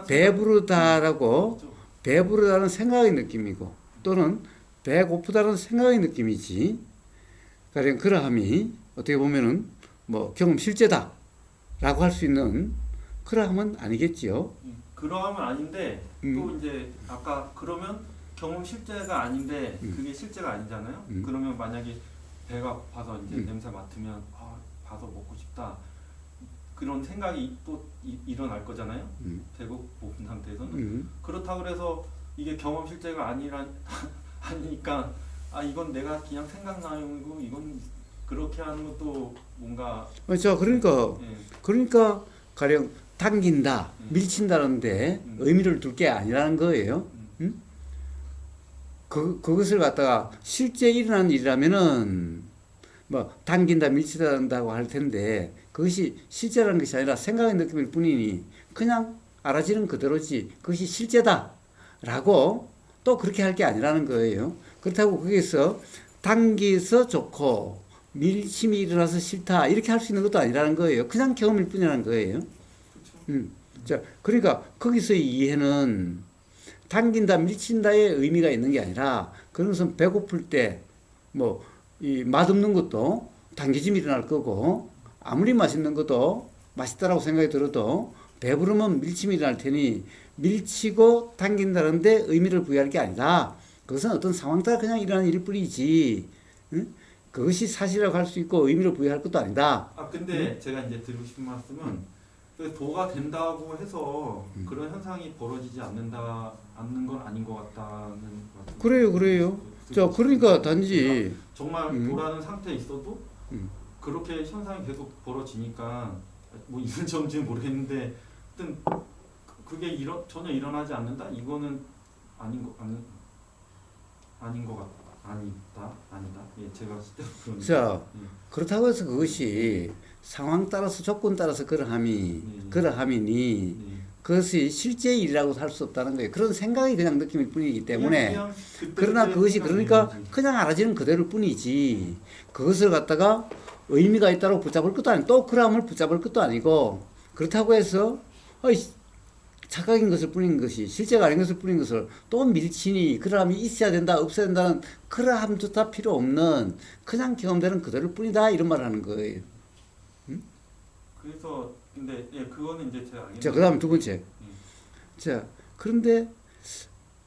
배부르다라고 배부르다는 생각의 느낌이고 또는 배고프다는 생각의 느낌이지. 가령 그러함이 어떻게 보면은 뭐 경험 실제다라고 할 수 있는 그러함은 아니겠지요. 그러함은 아닌데 또 이제 아까 그러면 경험 실제가 아닌데 그게 실제가 아니잖아요. 그러면 만약에 배가 고파서 이제 냄새 맡으면 봐서 먹고 싶다. 그런 생각이 또 일어날 거잖아요. 배고픈 상태에서는. 그렇다고 해서 이게 경험 실제가 아니니까 이건 내가 그냥 생각나용이고 이건 그렇게 하는 것도 뭔가 그러니까 가령 당긴다, 밀친다는데 의미를 둘 게 아니라는 거예요. 그것을 갖다가 실제 일어난 일이라면은 뭐 당긴다, 밀친다고 할 텐데 그것이 실제라는 것이 아니라 생각의 느낌일 뿐이니 그냥 알아지는 그대로지 그것이 실제다라고 또 그렇게 할 게 아니라는 거예요. 그렇다고 거기서 당기서 좋고 밀심이 일어나서 싫다 이렇게 할 수 있는 것도 아니라는 거예요. 그냥 경험일 뿐이라는 거예요. 자, 그러니까 거기서의 이해는 당긴다, 밀친다의 의미가 있는 게 아니라 그런 것은 배고플 때 뭐 이 맛없는 것도 당기짐이 일어날 거고 아무리 맛있는 것도 맛있다라고 생각이 들어도 배부르면 밀침이 일어날 테니 밀치고 당긴다는데 의미를 부여할 게 아니라 그것은 어떤 상황 따라 그냥 일어나는 일일 뿐이지. 응? 그것이 사실이라고 할 수 있고 의미를 부여할 것도 아니다. 근데 제가 이제 드리고 싶은 말씀은 그 도가 된다고 해서 그런 현상이 벌어지지 않는 건 아닌 것 같다는 말씀. 그래요. 자, 그러니까 단지 정말 도라는 상태에 있어도 음. 그렇게 현상이 계속 벌어지니까 뭐 있는 점지는 모르겠는데 하여튼 그게 전혀 일어나지 않는다? 이거는 아닌 것 아니다. 예, 제가 실제로 그런. 자, 예. 그렇다고 해서 그것이 상황 따라서 조건 따라서 그러함이니 예. 그것이 실제 일이라고 할 수 없다는 거예요. 그런 생각이 그냥 느낌일 뿐이기 때문에 그냥 그러나 그것이 생각이 그러니까 있는 거지. 그냥 알아지는 그대로일 뿐이지 그것을 갖다가 의미가 있다고 붙잡을 것도 아니고 또 그람을 붙잡을 것도 아니고 그렇다고 해서 착각인 것을 뿐인 것이 실제가 아닌 것을 뿐인 것을 또 밀치니 그러함이 있어야 된다 없어야 된다는 그러함조차 필요 없는 그냥 경험되는 그대로일 뿐이다 이런 말을 하는 거예요. 그래서 근데 예, 그거는 이제 제가 알겠는데. 자, 그 다음 두 번째. 자, 그런데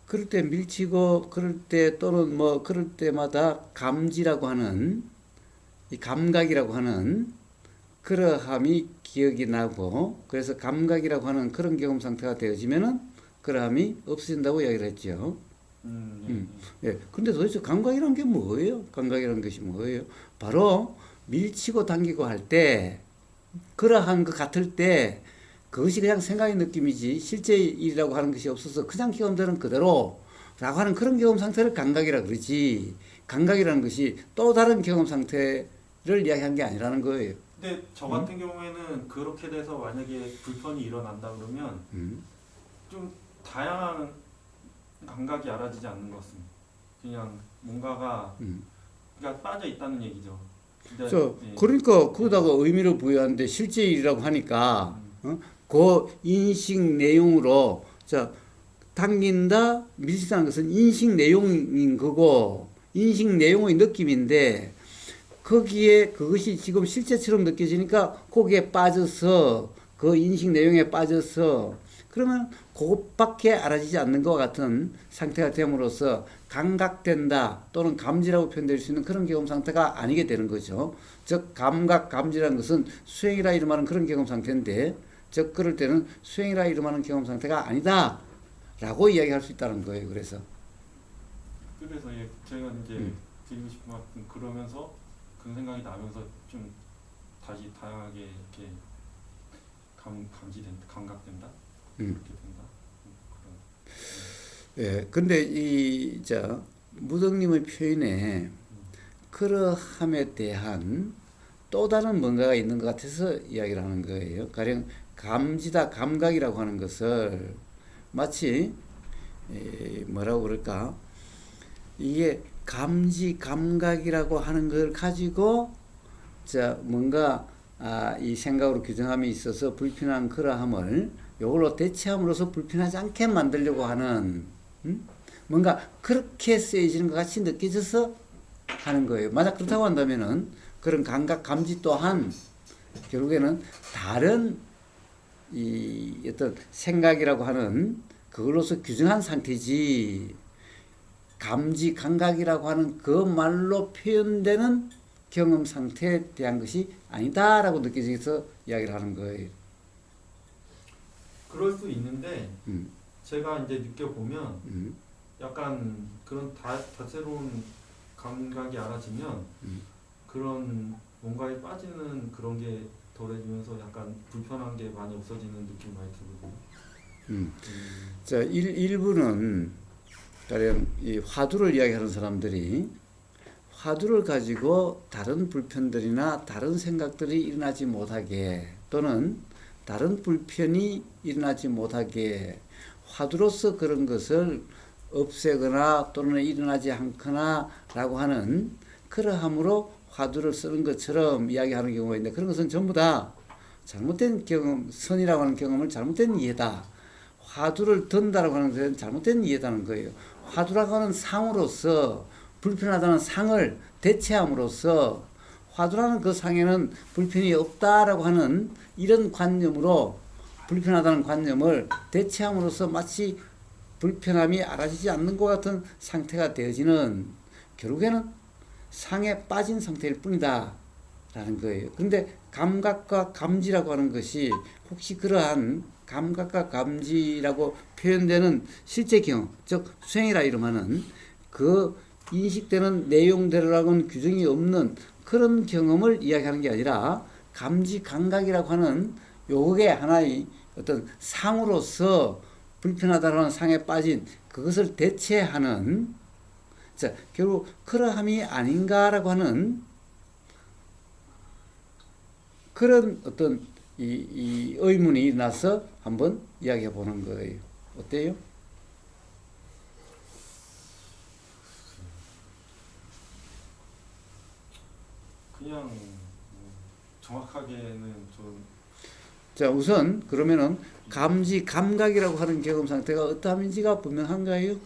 그럴 때 밀치고 그럴 때 또는 뭐 그럴 때마다 감지라고 하는 이 감각이라고 하는 그러함이 기억이 나고 그래서 감각이라고 하는 그런 경험 상태가 되어지면은 그러함이 없어진다고 이야기를 했죠. 예. 근데 도대체 감각이라는 게 뭐예요? 감각이라는 것이 뭐예요? 바로 밀치고 당기고 할 때 그러한 것 같을 때 그것이 그냥 생각의 느낌이지 실제 일이라고 하는 것이 없어서 그냥 경험되는 그대로 라고 하는 그런 경험 상태를 감각이라 그러지 감각이라는 것이 또 다른 경험 상태를 이야기한 게 아니라는 거예요. 근데 저 같은 경우에는 그렇게 돼서 만약에 불편이 일어난다 그러면 좀 다양한 감각이 알아지지 않는 것 같습니다. 그냥 뭔가가 그러니까 빠져 있다는 얘기죠. 근데, 예. 그러니까 거기다가 의미를 부여하는데 실제 일이라고 하니까 그 인식 내용으로 자 당긴다 밀치다는 것은 인식 내용인 거고 인식 내용의 느낌인데 거기에 그것이 지금 실제처럼 느껴지니까 거기에 빠져서 그 인식 내용에 빠져서 그러면 그것밖에 알아지지 않는 것 같은 상태가 됨으로써 감각된다 또는 감지라고 표현될 수 있는 그런 경험 상태가 아니게 되는 거죠. 즉 감각, 감지라는 것은 수행이라 이름하는 그런 경험 상태인데 즉 그럴 때는 수행이라 이름하는 경험 상태가 아니다 라고 이야기할 수 있다는 거예요. 그래서 예, 제가 이제 드리고 싶은 말씀 그러면서 그런 생각이 나면서 좀 다시 다양하게 이렇게 감각된다 이렇게 된다 예, 근데 무덕님의 표현에 그러함에 대한 또 다른 뭔가가 있는 것 같아서 이야기를 하는 거예요. 가령 감지다, 감각이라고 하는 것을 마치 뭐라고 그럴까? 이게 감지, 감각이라고 하는 걸 가지고 뭔가 이 생각으로 규정함이 있어서 불편한 그러함을 이걸로 대체함으로써 불편하지 않게 만들려고 하는 뭔가 그렇게 쓰여지는 것 같이 느껴져서 하는 거예요. 만약 그렇다고 한다면은 그런 감각, 감지 또한 결국에는 다른 이 어떤 생각이라고 하는 그걸로서 규정한 상태지 감지, 감각이라고 하는 그 말로 표현되는 경험 상태에 대한 것이 아니다라고 느껴져서 이야기를 하는 거예요. 그럴 수 있는데 제가 이제 느껴보면 약간 그런 다채로운 감각이 알아지면 그런 뭔가에 빠지는 그런 게 덜해지면서 약간 불편한 게 많이 없어지는 느낌이 많이 들거든요. 자, 일부는 가령 이 화두를 이야기하는 사람들이 화두를 가지고 다른 불편들이나 다른 생각들이 일어나지 못하게 또는 다른 불편이 일어나지 못하게 화두로서 그런 것을 없애거나 또는 일어나지 않거나 라고 하는 그러함으로 화두를 쓰는 것처럼 이야기하는 경우가 있는데 그런 것은 전부 다 잘못된 경험, 선이라고 하는 경험을 잘못된 이해다. 화두를 든다라고 하는 것은 잘못된 이해다는 거예요. 화두라고 하는 상으로서 불편하다는 상을 대체함으로써 화두라는 그 상에는 불편이 없다라고 하는 이런 관념으로 불편하다는 관념을 대체함으로써 마치 불편함이 알아지지 않는 것 같은 상태가 되어지는 결국에는 상에 빠진 상태일 뿐이다 라는 거예요. 근데 감각과 감지라고 하는 것이 혹시 그러한 감각과 감지라고 표현되는 실제 경험, 즉 수행이라 이름하는 그 인식되는 내용대로라고는 규정이 없는 그런 경험을 이야기하는 게 아니라 감지 감각이라고 하는 요게 하나의 어떤 상으로서 불편하다라는 상에 빠진 그것을 대체하는, 자, 결국 그러함이 아닌가라고 하는 그런 어떤 이 의문이 일어나서 한번 이야기해 보는 거예요. 어때요? 그냥 정확하게는 좀 자, 우선 그러면은 감지 감각이라고 하는 경험 상태가 어떠함인지가 분명한가요?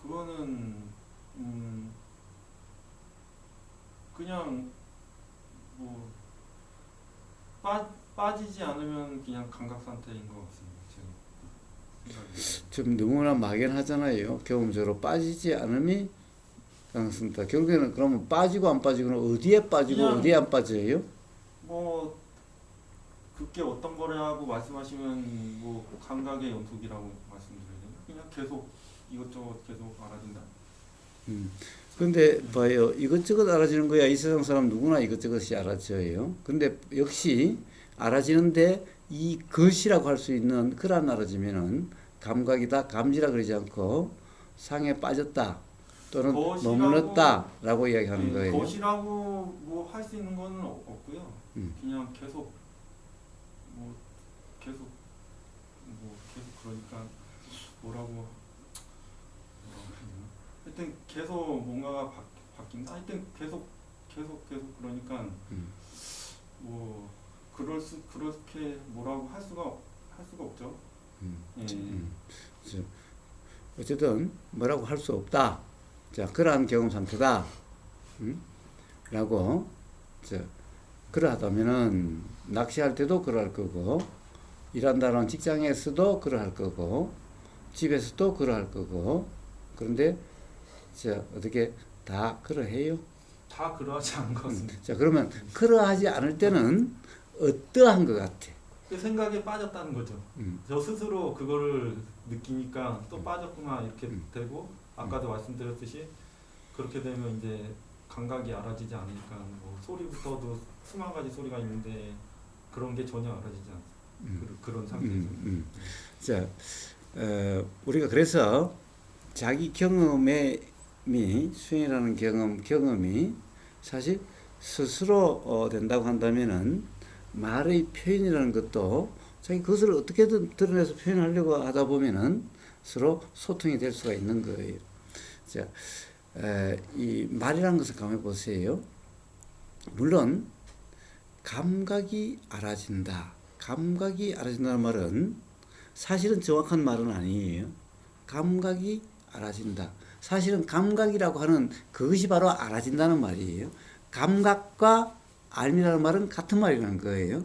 그거는 그냥 뭐 빠지지 않으면 그냥 감각 상태인 것 같습니다. 제 생각에. 좀 너무나 막연하잖아요. 경험적으로 빠지지 않음이 가능성이다. 결국에는 그러면 빠지고 안 빠지고는 어디에 빠지고 그냥 어디에 안 빠져요? 뭐 그게 어떤 거라고 말씀하시면 뭐 감각의 연속이라고 말씀드려야 되나? 그냥 계속 이것저것 계속 알아진다. 근데 봐요. 이것저것 알아지는 거야. 이 세상 사람 누구나 이것저것이 알아져요. 근데 역시 알아지는데 이 것이라고 할 수 있는 그런 알아지면은 감각이다, 감지라 그러지 않고 상에 빠졌다 또는 것이라고- 머물렀다라고 이야기하는 거예요. 것이라고 뭐 할 수 있는 거는 없고요. 그냥 계속 계속 그러니까 뭐라고 해야 되나? 하여튼 계속 뭔가가 바뀐다. 하여튼 계속 그러니까 뭐 그렇게 뭐라고 할 수가 없죠. 예. 그래서 어쨌든 뭐라고 할 수 없다. 자, 그러한 경험 상태다. 라고. 자, 그러하다면은 낚시할 때도 그러할 거고, 일한다는 직장에서도 그러할 거고, 집에서도 그러할 거고. 그런데 자, 어떻게 다 그러해요? 다 그러하지 않은 것 같습니다. 자, 그러면 그러하지 않을 때는 어떠한 것 같아? 그 생각에 빠졌다는 거죠. 저 스스로 그거를 느끼니까 또 빠졌구나 이렇게 되고, 아까도 말씀드렸듯이 그렇게 되면 이제 감각이 알아지지 않으니까 뭐 소리부터도 수만 가지 소리가 있는데 그런 게 전혀 알아지지 않습니다. 그런 상태죠. 자, 우리가 그래서 자기 경험이 수행이라는 경험이 사실 스스로 된다고 한다면은 말의 표현이라는 것도 자기 그것을 어떻게든 드러내서 표현하려고 하다 보면은 서로 소통이 될 수가 있는 거예요. 자, 이 말이라는 것을 가만히 보세요. 물론 감각이 알아진다. 감각이 알아진다는 말은 사실은 정확한 말은 아니에요. 감각이 알아진다. 사실은 감각이라고 하는 그것이 바로 알아진다는 말이에요. 감각과 알미라는 말은 같은 말이라는 거예요.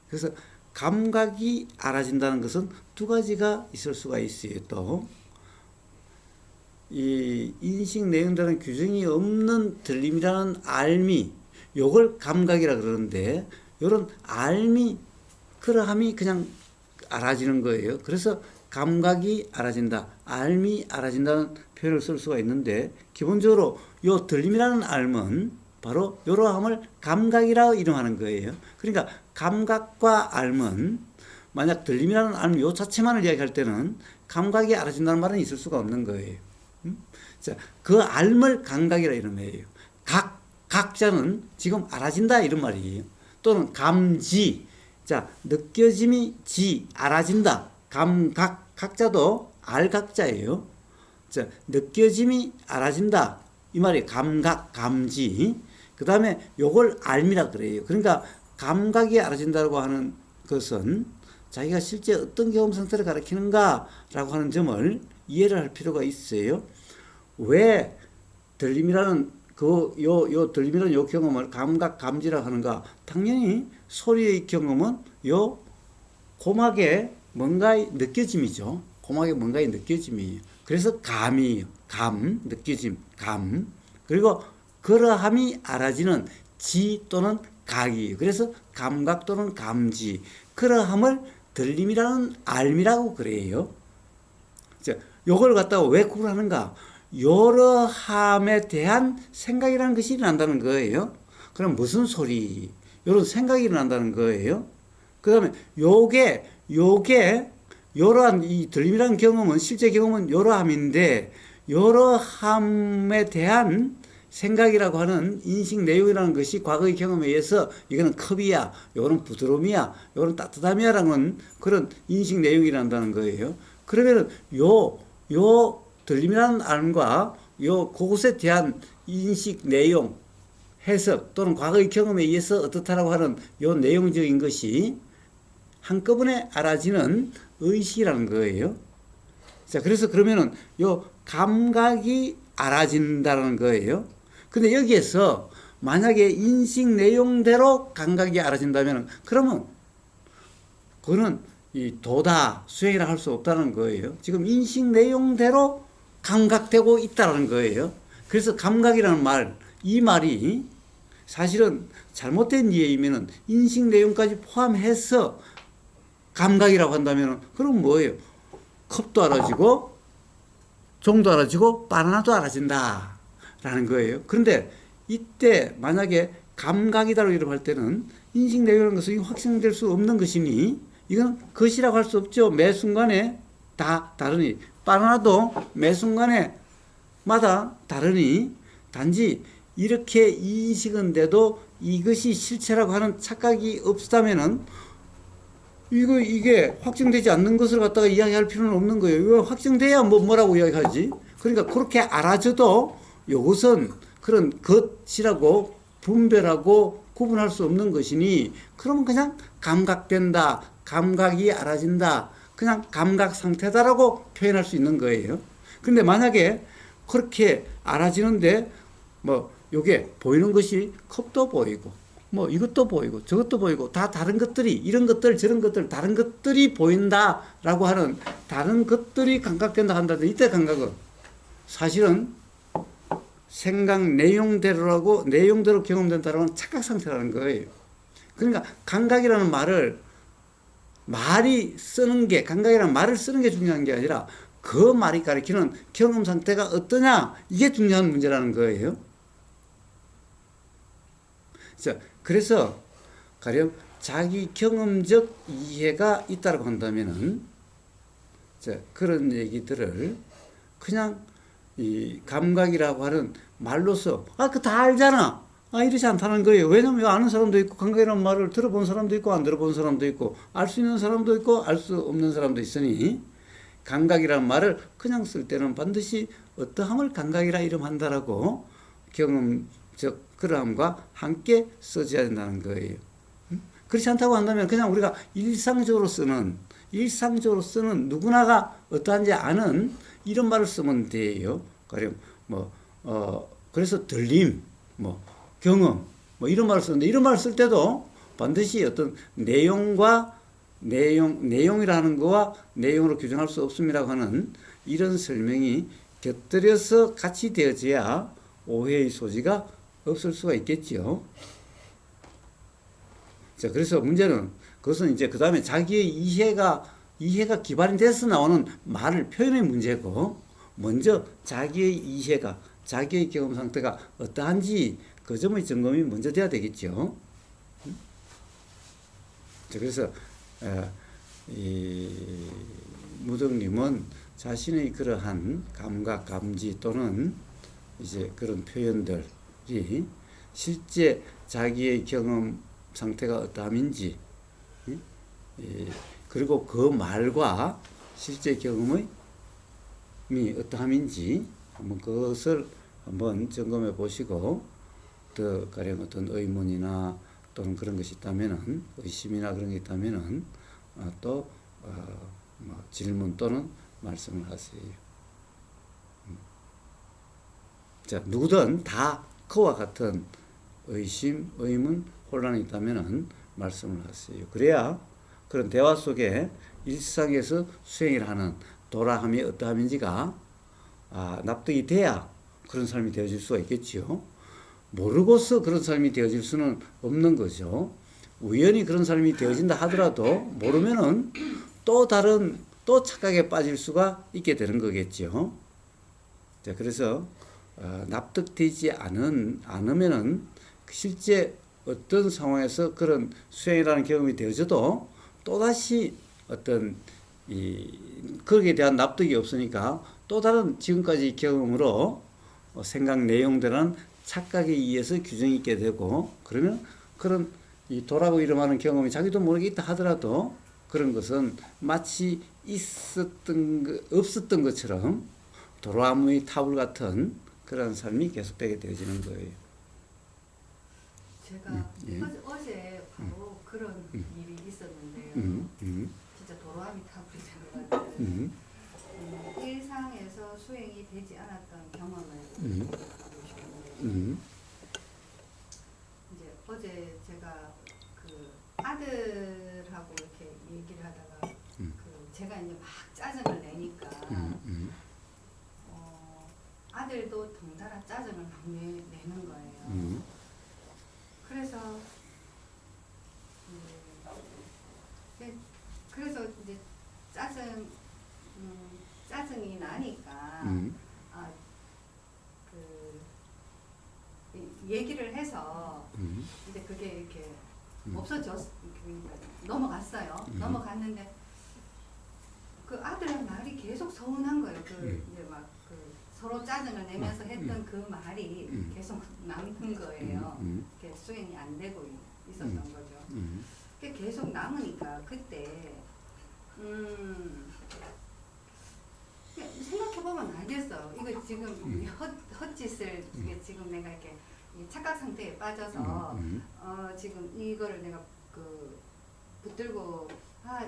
그래서 감각이 알아진다는 것은 두 가지가 있을 수가 있어요. 또 이 인식 내용이라는 규정이 없는 들림이라는 알미, 요걸 감각이라 그러는데 요런 알미, 그러함이 그냥 알아지는 거예요. 그래서 감각이 알아진다, 알미 알아진다는 표현을 쓸 수가 있는데, 기본적으로 요 들림이라는 알은 바로 요러함을 감각이라고 이름하는 거예요. 그러니까 감각과 알은, 만약 들림이라는 알 요 자체만을 이야기할 때는 감각이 알아진다는 말은 있을 수가 없는 거예요. 자, 그 알을 감각이라 이런 거예요. 각자는 지금 알아진다 이런 말이에요. 또는 감지, 자, 느껴짐이 알아진다. 각자도 알각자예요. 자, 느껴짐이 알아진다. 이 말이 감각, 감지. 그 다음에 요걸 알미라 그래요. 그러니까 감각이 알아진다고 하는 것은 자기가 실제 어떤 경험 상태를 가리키는가라고 하는 점을 이해를 할 필요가 있어요. 왜 들림이라는 요 들림이라는 요 경험을 감각, 감지라고 하는가? 당연히 소리의 경험은 요 고막에 뭔가 느껴짐이죠. 꼼꼼하게 뭔가의 느껴짐이에요. 그래서 감이에요. 감, 느껴짐, 감. 그리고 그러함이 알아지는 지 또는 각이에요. 그래서 감각 또는 감지. 그러함을 들림이라는 알미라고 그래요. 자, 요걸 갖다가 왜 구분하는가? 여러함에 대한 생각이라는 것이 일어난다는 거예요. 그럼 무슨 소리? 이런 생각이 일어난다는 거예요. 그 다음에 요게 여러한 이 들림이라는 경험은 실제 경험은 여러함인데 여러함에 대한 생각이라고 하는 인식 내용이라는 것이 과거의 경험에 의해서 이거는 컵이야, 요거는 부드러움이야, 요거는 따뜻함이야라는 그런 인식 내용이란다는 거예요. 그러면은 요 들림이라는 알과 요 그것에 대한 인식 내용, 해석 또는 과거의 경험에 의해서 어떻다라고 하는 요 내용적인 것이 한꺼번에 알아지는 의식이라는 거예요. 자, 그래서 그러면은 요 감각이 알아진다는 거예요. 근데 여기에서 만약에 인식 내용대로 감각이 알아진다면 그러면 그거는 이 도다 수행이라 할 수 없다는 거예요. 지금 인식 내용대로 감각되고 있다는 거예요. 그래서 감각이라는 말, 이 말이 사실은 잘못된 이해이면은 인식 내용까지 포함해서 감각이라고 한다면 그럼 뭐예요? 컵도 알아지고 종도 알아지고 바나나도 알아진다 라는 거예요. 그런데 이때 만약에 감각이다라고 이렇게 할 때는 인식 내용이라는 것은 확정될 수 없는 것이니 이건 것이라고 할 수 없죠. 매 순간에 다 다르니 바나나도 매 순간에 마다 다르니 단지 이렇게 인식은 돼도 이것이 실체라고 하는 착각이 없다면은 이게 확정되지 않는 것을 갖다가 이야기할 필요는 없는 거예요. 이거 확정돼야 뭐라고 이야기하지? 그러니까 그렇게 알아져도 이것은 그런 것이라고 분별하고 구분할 수 없는 것이니 그러면 그냥 감각된다, 감각이 알아진다, 그냥 감각 상태다라고 표현할 수 있는 거예요. 근데 만약에 그렇게 알아지는데 뭐 요게 보이는 것이 컵도 보이고 뭐 이것도 보이고 저것도 보이고 다 다른 것들이 이런 것들 저런 것들 다른 것들이 보인다라고 하는 다른 것들이 감각된다 한다는데 이때 감각은 사실은 생각 내용대로라고 내용대로 경험된다라는 착각 상태라는 거예요. 그러니까 감각이라는 말이 쓰는 게 감각이라는 말을 쓰는 게 중요한 게 아니라 그 말이 가리키는 경험 상태가 어떠냐 이게 중요한 문제라는 거예요. 자, 그래서 가령 자기 경험적 이해가 있다고 한다면은 자, 그런 얘기들을 그냥 이 감각이라고 하는 말로서 그거 다 알잖아. 이러지 않다는 거예요. 왜냐면 아는 사람도 있고 감각이라는 말을 들어본 사람도 있고 안 들어본 사람도 있고 알 수 있는 사람도 있고 알 수 없는 사람도 있으니 감각이라는 말을 그냥 쓸 때는 반드시 어떠함을 감각이라 이름한다라고 경험적 그러함과 함께 써줘야 된다는 거예요. 그렇지 않다고 한다면 그냥 우리가 일상적으로 쓰는 누구나가 어떠한지 아는 이런 말을 쓰면 돼요. 가령 그래서 들림, 경험, 이런 말을 쓰는데 이런 말을 쓸 때도 반드시 어떤 내용이라는 거와 내용으로 규정할 수 없음이라고 하는 이런 설명이 곁들여서 같이 되어져야 오해의 소지가 없을 수가 있겠죠. 자, 그래서 문제는 그것은 이제 그 다음에 자기의 이해가 기반이 돼서 나오는 말을 표현의 문제고 먼저 자기의 이해가 자기의 경험 상태가 어떠한지 그 점의 점검이 먼저 돼야 되겠죠. 자, 그래서 이 무덕님은 자신의 그러한 감각, 감지 또는 이제 그런 표현들이 실제 자기의 경험 상태가 어떠함인지 그리고 그 말과 실제 경험이 어떠함인지 한번 그것을 한번 점검해 보시고 더 가령 어떤 의문이나 또는 그런 것이 있다면은 의심이나 그런 게 있다면은 또 질문 또는 말씀을 하세요. 자, 누구든 다 그와 같은 의심, 의문, 혼란이 있다면은 말씀을 하세요. 그래야 그런 대화 속에 일상에서 수행을 하는 도라함이 어떠함인지가 납득이 돼야 그런 삶이 되어질 수가 있겠지요. 모르고서 그런 삶이 되어질 수는 없는 거죠. 우연히 그런 삶이 되어진다 하더라도 모르면은 또 다른 또 착각에 빠질 수가 있게 되는 거겠죠. 자, 그래서 납득되지 않으면은 실제 어떤 상황에서 그런 수행이라는 경험이 되어져도 또다시 어떤 거기에 대한 납득이 없으니까 또 다른 지금까지 경험으로 생각 내용들은 착각에 의해서 규정이 있게 되고, 그러면 그런 이 도라고 이름하는 경험이 자기도 모르게 있다 하더라도 그런 것은 마치 없었던 것처럼 도라무의 타불 같은 그런 삶이 계속되게 되어지는 거예요. 제가 예. 어제 바로 그런 일이 있었는데요. 진짜 도로함이 타불이 된 것 같은 일상에서 수행이 되지 않았던 경험을 하고 싶은데요. 이제 어제 제가 그 아들하고 이렇게 얘기를 하다가 그 제가 이제 막 짜증을 내니까 아들도 덩달아 짜증을 막 내는 거예요. 그래서 이제 짜증이 나니까 얘기를 해서 이제 그게 이렇게 없어졌, 그러니까 넘어갔어요. 넘어갔는데 그 아들의 말이 계속 서운한 거예요. 이제 막 서로 짜증을 내면서 했던 그 말이 계속 남는 거예요. 수행이 안 되고 있었던 거죠. 그게 계속 남으니까 그때 생각해보면 알겠어요. 이거 지금 헛짓을 이게 지금 내가 이렇게 착각 상태에 빠져서 지금 이거를 내가 붙들고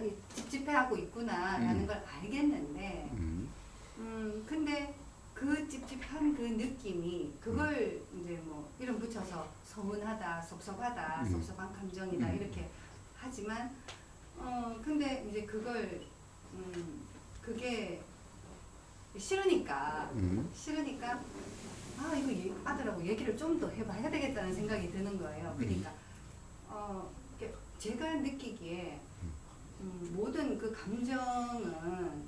이 찝찝해하고 있구나라는 걸 알겠는데 근데 그 찝찝한 그 느낌이 그걸 이제 뭐 이름 붙여서 서운하다, 섭섭하다, 섭섭한 감정이다 이렇게 하지만 근데 이제 그걸 그게 싫으니까 이거 아들하고 얘기를 좀 더 해봐야 되겠다는 생각이 드는 거예요. 그러니까 제가 느끼기에 모든 그 감정은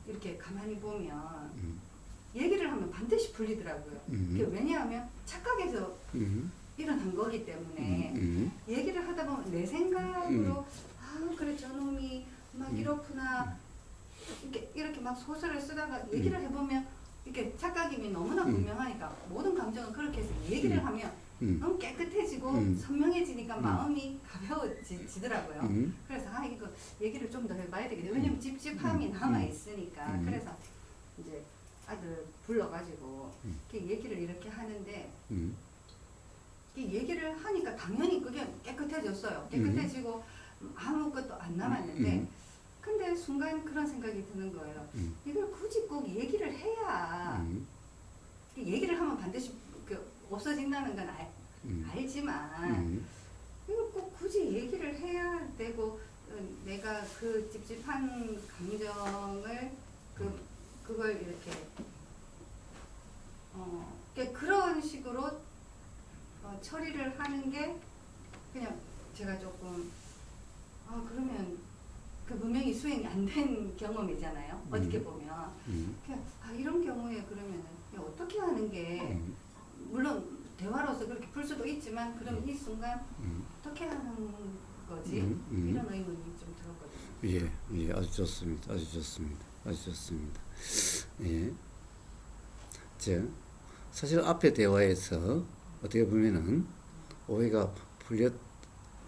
이렇게 가만히 보면 얘기를 하면 반드시 풀리더라고요. 왜냐하면 착각에서 일어난 거기 때문에 얘기를 하다 보면 내 생각으로 그래 저놈이 막 이렇구나 이렇게 막 소설을 쓰다가 얘기를 해보면 이렇게 착각임이 너무나 분명하니까 모든 감정은 그렇게 해서 얘기를 하면 너무 깨끗해지고 선명해지니까 마음이 가벼워지더라고요. 그래서 이거 얘기를 좀 더 해봐야 되겠다. 왜냐면 찝찝함이 남아있으니까. 그래서 이제 아들 불러가지고 얘기를 이렇게 하는데 얘기를 하니까 당연히 그게 깨끗해졌어요. 깨끗해지고 아무것도 안 남았는데 근데 순간 그런 생각이 드는 거예요. 이걸 굳이 꼭 얘기를 해야 얘기를 하면 반드시 없어진다는 건 알지만 이걸 꼭 굳이 얘기를 해야 되고 내가 그 찝찝한 감정을 그걸 이렇게 그런 식으로 처리를 하는 게 그냥 제가 조금 그러면 그 분명히 수행이 안 된 경험이잖아요. 어떻게 보면 그냥 이런 경우에 그러면은 어떻게 하는 게 물론 대화로서 그렇게 풀 수도 있지만 그럼 이 순간 어떻게 하는 거지? 이런 의문이 좀 들었거든요. 예, 아주 좋습니다. 아주 좋습니다. 예. 사실 앞에 대화에서 어떻게 보면은 오해가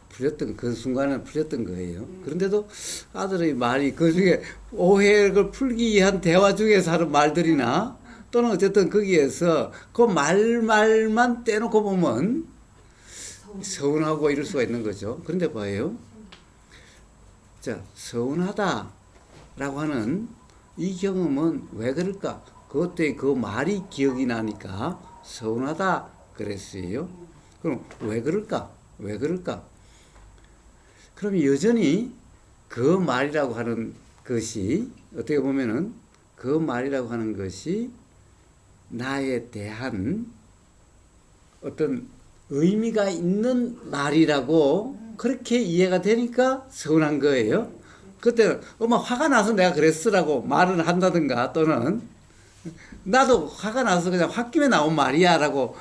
풀렸던 그 순간에 풀렸던 거예요. 그런데도 아들의 말이 그 중에 오해를 풀기 위한 대화 중에서 하는 말들이나 또는 어쨌든 거기에서 그 말만 떼놓고 보면 서운하고 이럴 수가 있는 거죠. 그런데 봐요. 서운하다라고 하는 이 경험은 왜 그럴까? 그것도 그 말이 기억이 나니까 서운하다 그랬어요. 그럼 왜 그럴까? 그럼 여전히 그 말이라고 하는 것이 어떻게 보면은 그 말이라고 하는 것이 나에 대한 어떤 의미가 있는 말이라고 그렇게 이해가 되니까 서운한 거예요. 그때는 엄마 화가 나서 내가 그랬으라고 말을 한다든가, 또는 나도 화가 나서 그냥 홧김에 나온 말이야 라고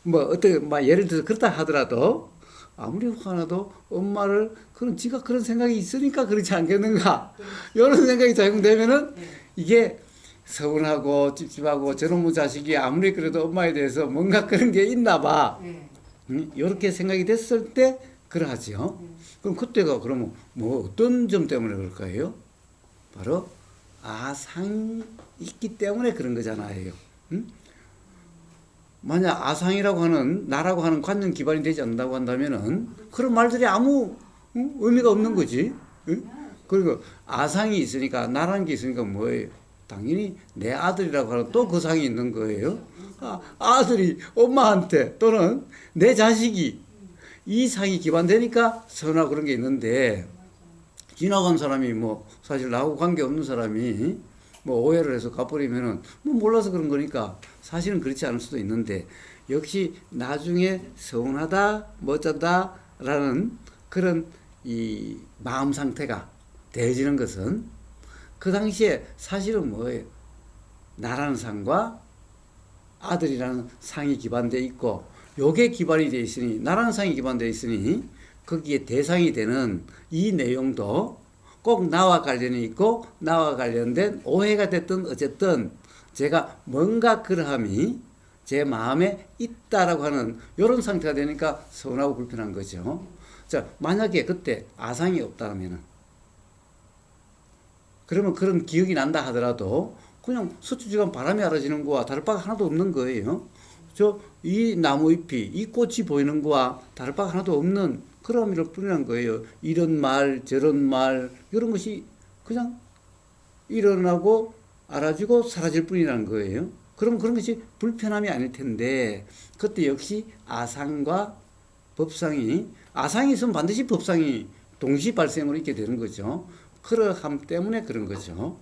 뭐 어떻게 막 예를 들어서 그렇다 하더라도 아무리 화가 나도 엄마를 그런 지가 그런 생각이 있으니까 그렇지 않겠는가, 이런 생각이 작용되면은 이게 서운하고 찝찝하고 저놈의 자식이 아무리 그래도 엄마에 대해서 뭔가 그런 게 있나 봐, 네. 이렇게 생각이 됐을 때 그러하죠. 그럼 그때가 그러면 뭐 어떤 점 때문에 그럴까요? 바로 아상이 있기 때문에 그런 거잖아요. 응? 만약 아상이라고 하는 나라고 하는 관념 기반이 되지 않는다고 한다면은 그런 말들이 아무 의미가 없는 거지. 응? 그리고 아상이 있으니까, 나라는 게 있으니까 뭐예요? 당연히 내 아들이라고 하는 또 그 상이 있는 거예요. 아들이 엄마한테 또는 내 자식이 이 상이 기반되니까 서운하고 그런 게 있는데, 지나간 사람이 뭐 사실 나하고 관계없는 사람이 뭐 오해를 해서 가버리면은 뭐 몰라서 그런 거니까 사실은 그렇지 않을 수도 있는데, 역시 나중에 서운하다 뭐 어쩌다라는 그런 이 마음 상태가 되어지는 것은 그 당시에 사실은 뭐예요? 나라는 상과 아들이라는 상이 기반되어 있고, 요게 기반이 되어 있으니, 나라는 상이 기반되어 있으니 거기에 대상이 되는 이 내용도 꼭 나와 관련이 있고, 나와 관련된 오해가 됐든 어쨌든 제가 뭔가 그러함이 제 마음에 있다라고 하는 이런 상태가 되니까 서운하고 불편한 거죠. 자, 만약에 그때 아상이 없다면은, 그러면 그런 기억이 난다 하더라도 그냥 수초지간 바람이 알아지는 거와 다를 바가 하나도 없는 거예요. 이 나무 잎이, 이 꽃이 보이는 거와 다를 바가 하나도 없는 그러함일 뿐이란 거예요. 이런 말, 저런 말, 이런 것이 그냥 일어나고 알아지고 사라질 뿐이라는 거예요. 그럼 그런 것이 불편함이 아닐 텐데, 그때 역시 아상과 법상이, 아상이 있으면 반드시 법상이 동시 발생으로 있게 되는 거죠. 그러함 때문에 그런 거죠.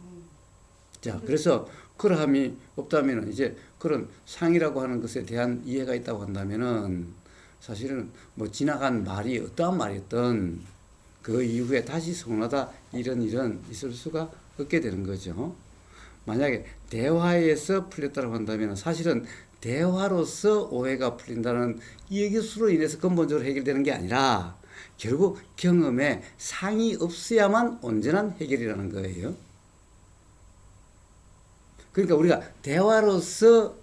자, 그래서 그러함이 없다면 이제 그런 상이라고 하는 것에 대한 이해가 있다고 한다면은 사실은 뭐 지나간 말이 어떠한 말이었던 그 이후에 다시 서운하다 이런 있을 수가 없게 되는 거죠. 만약에 대화에서 풀렸다고 한다면 사실은 대화로서 오해가 풀린다는 이것으로 인해서 근본적으로 해결되는 게 아니라 결국 경험에 상이 없어야만 온전한 해결이라는 거예요. 그러니까 우리가 대화로서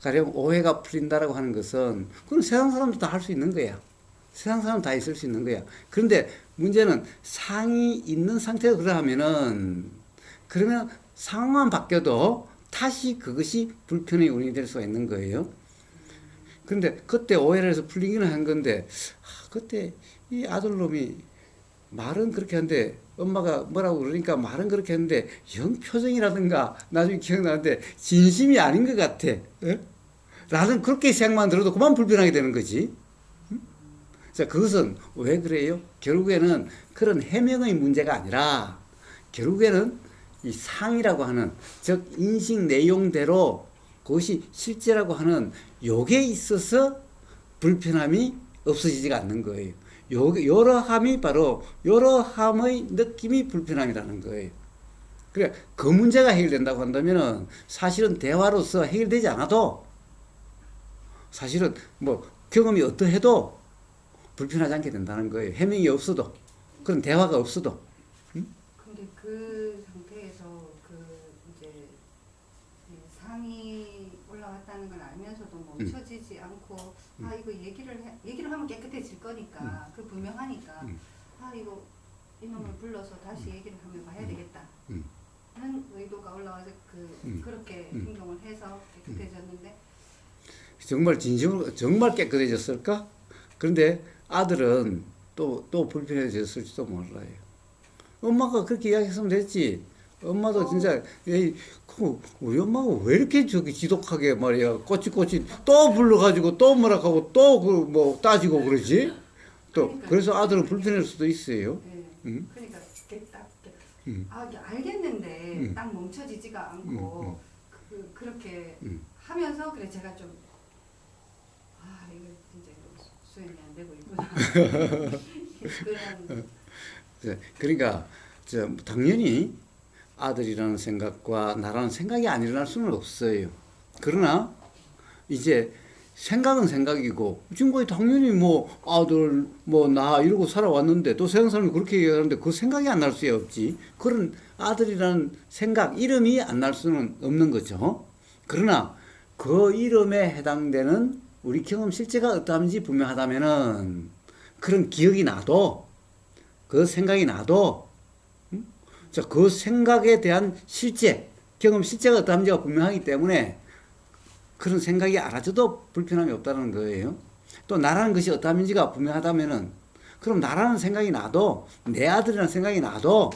가령 오해가 풀린다라고 하는 것은 그건 세상 사람도 다 할 수 있는 거야. 세상 사람 다 있을 수 있는 거야. 그런데 문제는 상이 있는 상태가 그러하면은, 그러면 상황만 바뀌어도 다시 그것이 불편의 원인이 될 수가 있는 거예요. 그런데 그때 오해를 해서 풀리기는 한 건데, 그때 이 아들놈이 말은 그렇게 하는데 엄마가 뭐라고 그러니까 말은 그렇게 했는데 영 표정이라든가 나중에 기억나는데 진심이 아닌 것 같아. 에? 라는 그렇게 생각만 들어도 그만 불편하게 되는 거지. 자, 그것은 왜 그래요? 결국에는 그런 해명의 문제가 아니라 결국에는 이 상이라고 하는, 즉 인식 내용대로 그것이 실제라고 하는 요게 있어서 불편함이 없어지지가 않는 거예요. 여러함이 바로 여러함의 느낌이 불편함이라는 거예요. 그래, 그 문제가 해결된다고 한다면은 사실은 대화로서 해결되지 않아도 사실은 뭐 경험이 어떠해도 불편하지 않게 된다는 거예요. 해명이 없어도, 그런 대화가 없어도. 근데 그 상태에서 이제 상이 올라왔다는 걸 알면서도 멈춰지지 않고, 이거 얘기를 하면 깨끗해질 거니까, 그 분명하니까, 이거 이놈을 불러서 다시 얘기를 하면 봐야 되겠다. 는 의도가 올라와서 그렇게 행동을 해서 깨끗해졌는데, 정말 진심으로 정말 깨끗해졌을까? 그런데 아들은 또 불편해졌을지도 몰라요. 엄마가 그렇게 이야기했으면 됐지. 엄마도 진짜 우리 엄마가 왜 이렇게 지독하게 말이야, 꼬치꼬치 또 불러가지고 또 뭐라 하고 또 뭐 따지고 그러지. 또 그래서 아들은 불편할 수도 있어요. 네. 응? 그러니까 이게 알겠는데 음. 딱 멈춰지지가 않고 그렇게 하면서 그래 제가 좀 이거 진짜 이거 수행이 안 되고 있구나. 그런 네, 그러니까 당연히 아들이라는 생각과 나라는 생각이 안 일어날 수는 없어요. 그러나 이제 생각은 생각이고 지금 거의 당연히 뭐 아들 뭐 나 이러고 살아왔는데 또 세상 사람이 그렇게 얘기하는데 그 생각이 안 날 수 없지. 그런 아들이라는 생각 이름이 안 날 수는 없는 거죠. 그러나 그 이름에 해당되는 우리 경험 실제가 어떠한지 분명하다면은 그런 기억이 나도 그 생각이 나도 자, 그 생각에 대한 실제 경험 실제가 어떠한지가 분명하기 때문에 그런 생각이 알아져도 불편함이 없다는 거예요. 또 나라는 것이 어떠한지가 분명하다면은 그럼 나라는 생각이 나도 내 아들이라는 생각이 나도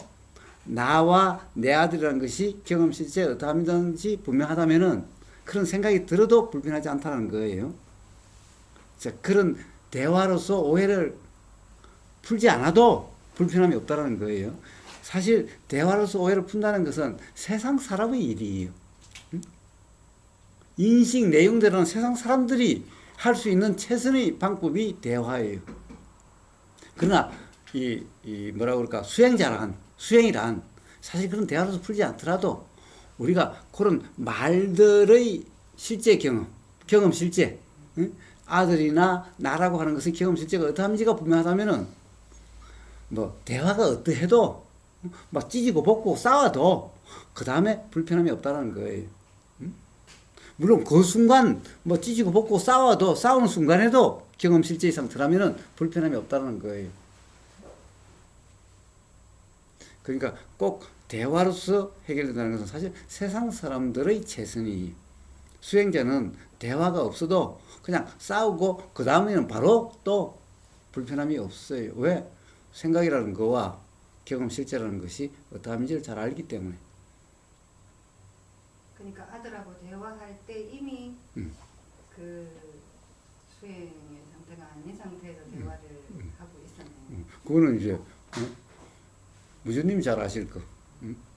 나와 내 아들이라는 것이 경험 실제 어떠한지 분명하다면은 그런 생각이 들어도 불편하지 않다는 거예요. 자, 그런 대화로서 오해를 풀지 않아도 불편함이 없다는 거예요. 사실 대화로서 오해를 푼다는 것은 세상 사람의 일이에요. 인식 내용대로는 세상 사람들이 할 수 있는 최선의 방법이 대화예요. 그러나 이 뭐라 그럴까 수행이란 사실 그런 대화로서 풀지 않더라도 우리가 그런 말들의 실제 경험 실제 아들이나 나라고 하는 것의 경험 실제가 어떠한지가 분명하다면은 뭐 대화가 어떠해도 막 찢고 볶고 싸워도 그 다음에 불편함이 없다는 거예요. 물론 그 순간 뭐 찢고 볶고 싸워도 싸우는 순간에도 경험 실제 이상 들어가면은 불편함이 없다는 거예요. 그러니까 꼭 대화로서 해결된다는 것은 사실 세상 사람들의 최선이에요. 수행자는 대화가 없어도 그냥 싸우고 그 다음에는 바로 또 불편함이 없어요. 왜? 생각이라는 거와 경험 실제라는 것이 어떠한지를 잘 알기 때문에. 그러니까 아들하고 대화할 때 이미 그 수행의 상태가 아닌 상태에서 대화를 하고 있었네요. 그거는 이제 무주님이 잘 아실 거.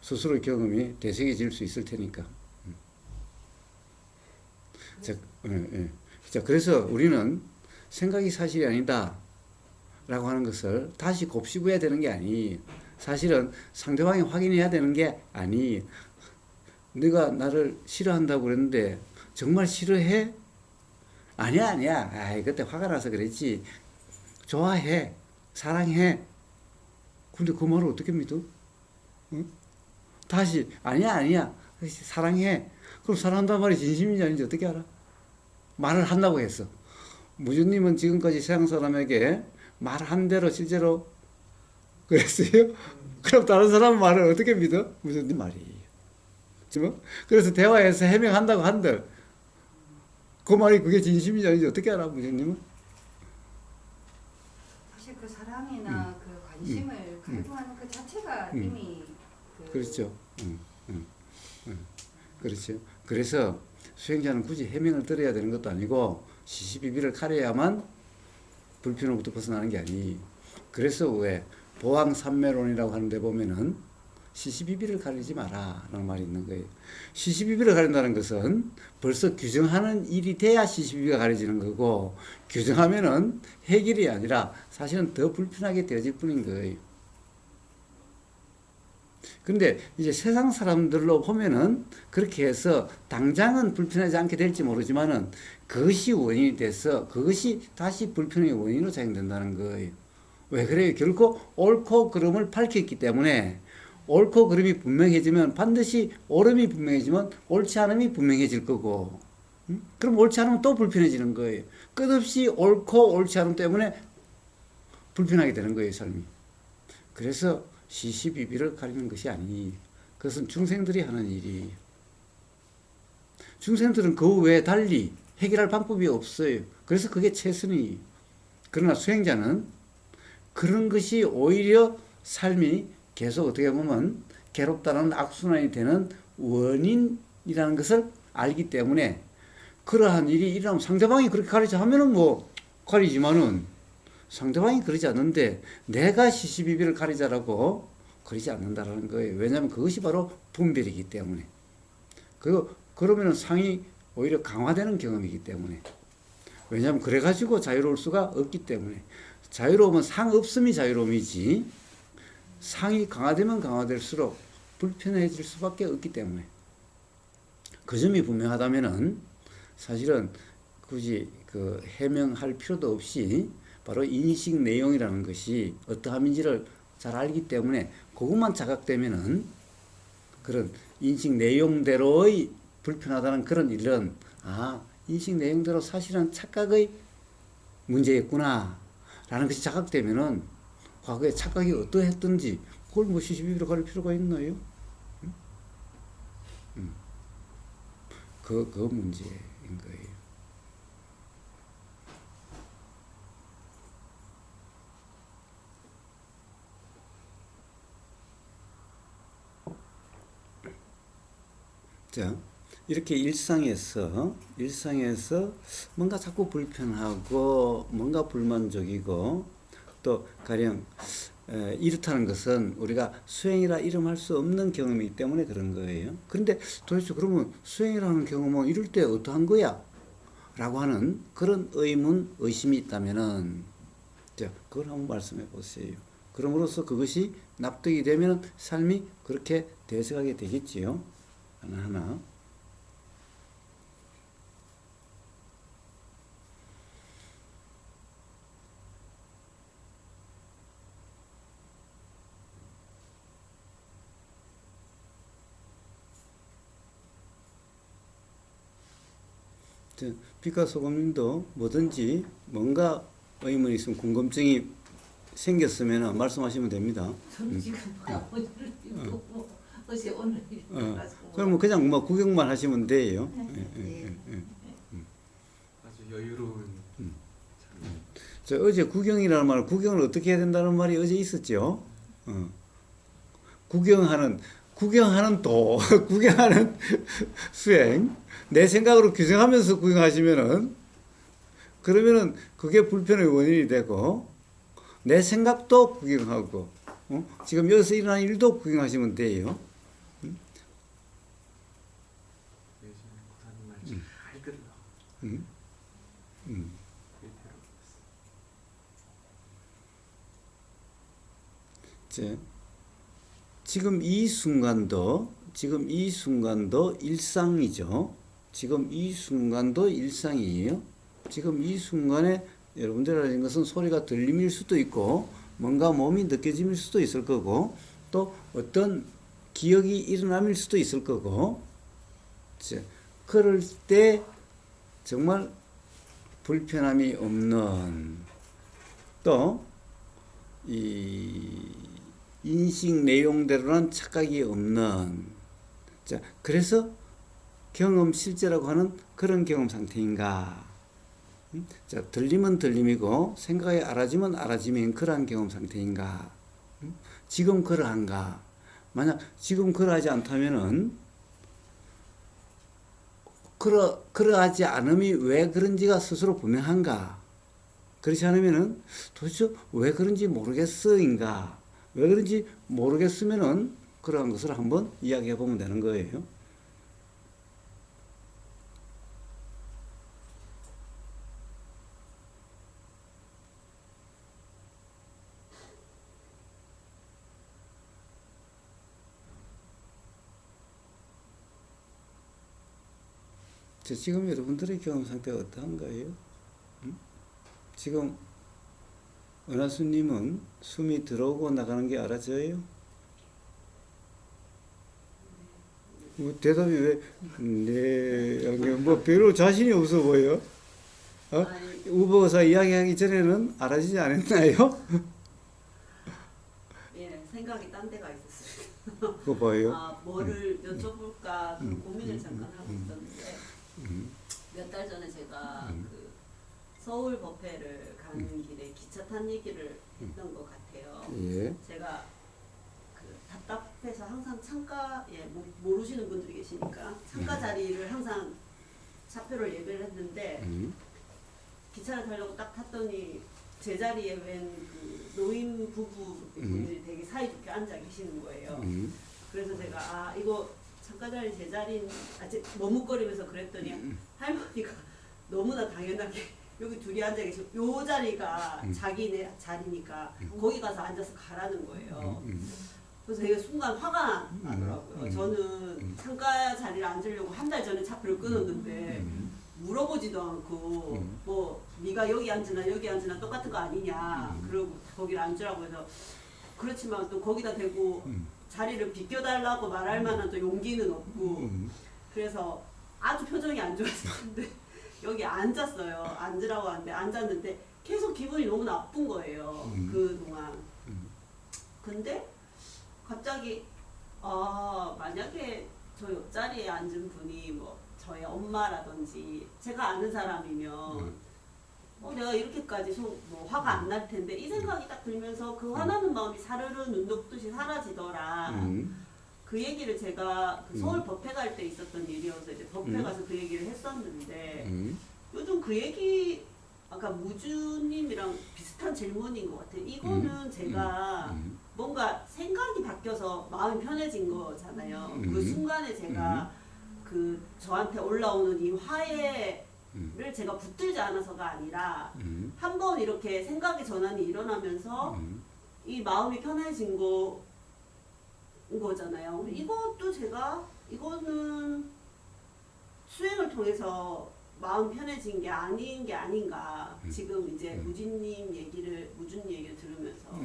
스스로의 경험이 되새겨질 수 있을 테니까. 자, 그래서 우리는 생각이 사실이 아니다 라고 하는 것을 다시 곱씹어야 되는 게 아니, 사실은 상대방이 확인해야 되는 게 아니, 네가 나를 싫어한다고 그랬는데 정말 싫어해? 아니야. 그때 화가 나서 그랬지. 좋아해. 사랑해. 근데 그 말을 어떻게 믿어? 응? 다시 아니야. 사랑해. 그럼 사랑한다는 말이 진심인지 아닌지 어떻게 알아? 말을 한다고 했어. 무주님은 지금까지 세상 사람에게 말한 대로 실제로 그랬어요? 그럼 다른 사람 말을 어떻게 믿어? 무주님 말이에요. 그래서 대화에서 해명한다고 한들 그 말이 그게 진심인지 아닌지 어떻게 알아, 무주님은? 사실 그 사랑이나 그 관심을 갈구하는 그 자체가 이미 그렇죠. 그렇죠. 그래서 수행자는 굳이 해명을 들어야 되는 것도 아니고 시시비비를 가려야만 불편으로부터 벗어나는 게 아니. 그래서 왜 보왕삼매론이라고 하는데 보면은 시시비비를 가리지 마라 라는 말이 있는 거예요. 시시비비를 가린다는 것은 벌써 규정하는 일이 돼야 시시비비가 가려지는 거고, 규정하면은 해결이 아니라 사실은 더 불편하게 되어질 뿐인 거예요. 근데 이제 세상 사람들로 보면은 그렇게 해서 당장은 불편하지 않게 될지 모르지만은 그것이 원인이 돼서 그것이 다시 불편의 원인으로 작용된다는 거예요. 왜 그래요? 결코 옳고 그름을 밝혔기 때문에, 옳고 그름이 분명해지면 반드시 옳음이 분명해지면 옳지 않음이 분명해질 거고, 그럼 옳지 않으면 또 불편해지는 거예요. 끝없이 옳고 옳지 않음 때문에 불편하게 되는 거예요, 삶이. 그래서 시시비비를 가리는 것이 아니, 그것은 중생들이 하는 일이에요. 중생들은 그 외에 달리 해결할 방법이 없어요. 그래서 그게 최선이에요. 그러나 수행자는 그런 것이 오히려 삶이 계속 어떻게 보면 괴롭다는 악순환이 되는 원인이라는 것을 알기 때문에, 그러한 일이 일어나면 상대방이 그렇게 가르쳐 하면은 뭐 가리지만은 상대방이 그러지 않는데 내가 시시비비를 가리자라고 그러지 않는다라는 거예요. 왜냐하면 그것이 바로 분별이기 때문에. 그리고 그러면은 상이 오히려 강화되는 경험이기 때문에. 왜냐하면 그래가지고 자유로울 수가 없기 때문에. 자유로우면 상 없음이 자유로움이지, 상이 강화되면 강화될수록 불편해질 수밖에 없기 때문에. 그 점이 분명하다면은 사실은 굳이 그 해명할 필요도 없이 바로 인식 내용이라는 것이 어떠함인지를 잘 알기 때문에 그것만 자각되면은 그런 인식 내용대로의 불편하다는 그런 일은 인식 내용대로 사실은 착각의 문제였구나 라는 것이 자각되면은 과거에 착각이 어떠했든지 그걸 뭐 시시비비로 가릴 필요가 있나요? 그 문제인 거예요. 자, 이렇게 일상에서 뭔가 자꾸 불편하고 뭔가 불만족이고 또 가령 이렇다는 것은 우리가 수행이라 이름할 수 없는 경험이기 때문에 그런 거예요. 그런데 도대체 그러면 수행이라는 경험은 이럴 때 어떠한 거야? 라고 하는 그런 의문, 의심이 있다면은 자, 그걸 한번 말씀해 보세요. 그럼으로써 그것이 납득이 되면 삶이 그렇게 되어가게 되겠지요. 하나하나. 빛과 소금님도 뭐든지 뭔가 의문이 있으면 궁금증이 생겼으면 말씀하시면 됩니다. 저는 지금 어제를 읽고 어제 오늘 읽어가지고 그러면 그냥 뭐 구경만 하시면 돼요. 아주 여유로운 저 어제 구경이라는 말, 구경을 어떻게 해야 된다는 말이 어제 있었죠. 구경하는 구경하는 수행, 내 생각으로 규정하면서 구경하시면은 그러면은 그게 불편의 원인이 되고 내 생각도 구경하고 지금 여기서 일어난 일도 구경하시면 돼요. 요즘 고사님 말 잘 들어. 자, 지금 이 순간도 일상이죠. 지금 이 순간도 일상이에요. 지금 이 순간에 여러분들 하는 것은 소리가 들림일 수도 있고 뭔가 몸이 느껴짐일 수도 있을 거고 또 어떤 기억이 일어남일 수도 있을 거고 자, 그럴 때 정말 불편함이 없는 또 이 인식 내용대로는 착각이 없는 자 그래서 경험 실제라고 하는 그런 경험 상태인가 자 들림은 들림이고 생각이 알아지면 알아짐인 그러한 경험 상태인가 지금 그러한가 만약 지금 그러하지 않다면은 그러하지 않음이 왜 그런지가 스스로 분명한가 그렇지 않으면은 도대체 왜 그런지 모르겠어인가 왜 그런지 모르겠으면은 그러한 것을 한번 이야기해 보면 되는 거예요. 지금 여러분들의 경험 상태가 어떠한가요? 지금 은하수님은 숨이 들어오고 나가는 게 알아져요? 대답이 뭐 별로 자신이 없어 보여? 우보사 이야기하기 전에는 알아지지 않았나요? 예, 생각이 딴 데가 있었어요. 그거 봐요. 뭐를 여쭤볼까 고민을 잠깐 하고 있었는데 몇 달 전에 제가 그 서울 법회를 가는 길에 기차 탄 얘기를 했던 것 같아요. 예. 제가 그 답답해서 항상 창가에 모르시는 분들이 계시니까 창가 자리를 항상 차표를 예배를 했는데 기차를 타려고 딱 탔더니 제자리에 웬그 노인 부부분이 되게 사이좋게 앉아 계시는 거예요. 그래서 제가 아 이거 창가자리 제자리인 머뭇거리면서 그랬더니 할머니가 너무나 당연하게 여기 둘이 앉아 계시고 요 자리가 자기네 자리니까 거기 가서 앉아서 가라는 거예요. 그래서 되게 순간 화가 나더라고요. 저는 창가 자리를 앉으려고 한 달 전에 차표를 끊었는데 물어보지도 않고 뭐 네가 여기 앉으나 똑같은 거 아니냐 그러고 거기를 앉으라고 해서 그렇지만 또 거기다 대고 자리를 비껴달라고 말할 만한 또 용기는 없고 그래서 아주 표정이 안 좋았는데 여기 앉았어요. 앉으라고 하는데 앉았는데 계속 기분이 너무 나쁜 거예요. 그동안. 근데 갑자기 만약에 저 옆자리에 앉은 분이 뭐 저의 엄마라든지 제가 아는 사람이면 내가 이렇게까지 뭐 화가 안 날 텐데 이 생각이 딱 들면서 그 화나는 마음이 사르르 눈 녹듯이 사라지더라. 그 얘기를 제가 그 서울 법회 갈 때 있었던 일이어서 이제 법회 가서 그 얘기를 했었는데 요즘 그 얘기 아까 무주님이랑 비슷한 질문인 것 같아요. 이거는 제가 뭔가 생각이 바뀌어서 마음이 편해진 거잖아요. 그 순간에 제가 그 저한테 올라오는 이 화해를 제가 붙들지 않아서가 아니라 한번 이렇게 생각의 전환이 일어나면서 이 마음이 편해진 거잖아요. 이것도 제가 이거는 수행을 통해서 마음 편해진 게 아닌 게 아닌가. 지금 이제 무준 얘기를 들으면서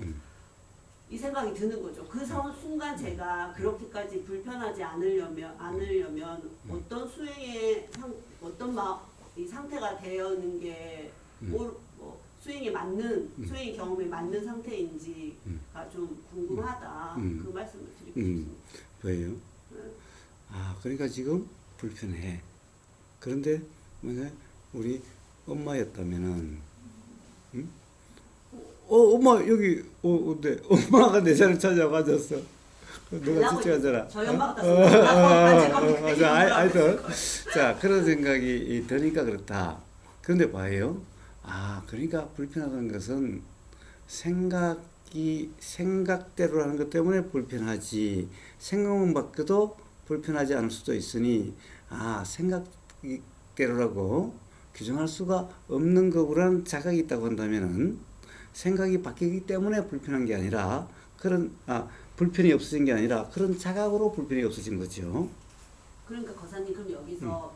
이 생각이 드는 거죠. 그 순간 제가 그렇게까지 불편하지 않으려면 어떤 수행의 어떤 이 상태가 되어는 게 뭐 수행에 맞는 수행 경험에 맞는 상태인지가 좀 궁금하다. 그 말씀을 드리고 싶습니다. 왜요? 그러니까 지금 불편해. 그런데 만약 우리 엄마였다면은, 엄마 여기 네. 엄마가 내 자리를 찾아가졌어. 내가 지쳐가잖아. 저희 엄마가 땄습니다. 하여튼 자 그런 생각이 드니까 그렇다. 그런데 봐요. 그러니까 불편하다는 것은 생각대로 하는 것 때문에 불편하지. 생각만 바뀌어도 불편하지 않을 수도 있으니 생각대로라고 규정할 수가 없는 거라는 자각이 있다고 한다면은 생각이 바뀌기 때문에 불편한 게 아니라 불편이 없어진 게 아니라 그런 자각으로 불편이 없어진 거죠. 그러니까 거사님 그럼 여기서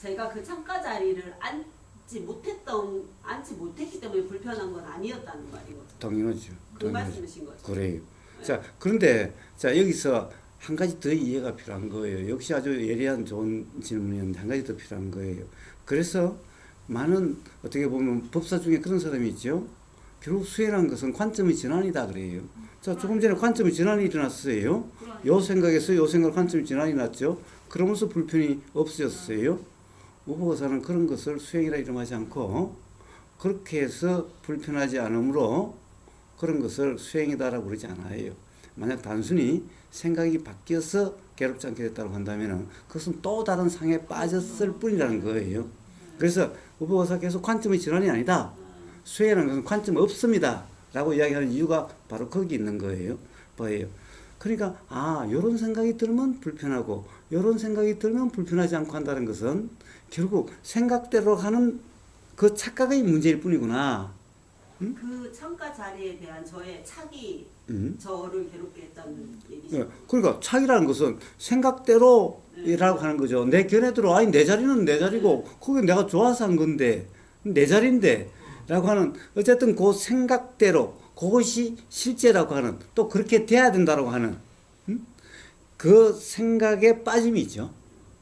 제가 그 창가 자리를 앉지 못했기 때문에 불편한 건 아니었다는 말이거든요. 당연하죠. 그 말씀이신 거죠. 그래요. 자 그런데 여기서 한 가지 더 이해가 필요한 거예요. 역시 아주 예리한 좋은 질문이었는데 한 가지 더 필요한 거예요. 그래서 많은 어떻게 보면 법사 중에 그런 사람이 있죠. 결국 수행한 것은 관점의 전환이다 그래요. 자 조금 전에 관점의 전환이 일어났어요. 요 생각에서 요 생각 관점의 전환이 났죠. 그러면서 불편이 없어졌어요. 우보거사는 그런 것을 수행이라 이름하지 않고 그렇게 해서 불편하지 않으므로 그런 것을 수행이다라고 그러지 않아요. 만약 단순히 생각이 바뀌어서 괴롭지 않게 됐다고 한다면 그것은 또 다른 상에 빠졌을 뿐이라는 거예요. 그래서 우보거사 계속 관점의 전환이 아니다. 수행이라는 것은 관점 없습니다. 라고 이야기하는 이유가 바로 거기 있는 거예요. 뭐예요? 그러니까 이런 생각이 들면 불편하고 이런 생각이 들면 불편하지 않고 한다는 것은 결국 생각대로 하는 그 착각의 문제일 뿐이구나. 그 창가 자리에 대한 저의 착이 저를 괴롭게 했다는 얘기죠. 그러니까 착이라는 것은 생각대로라고 하는 거죠. 내 견해대로 내 자리는 내 자리고 거기 내가 좋아서 한 건데 내 자리인데 라고 하는 어쨌든 그 생각대로 그것이 실제라고 하는 또 그렇게 돼야 된다라고 하는 그 생각에 빠짐이 있죠.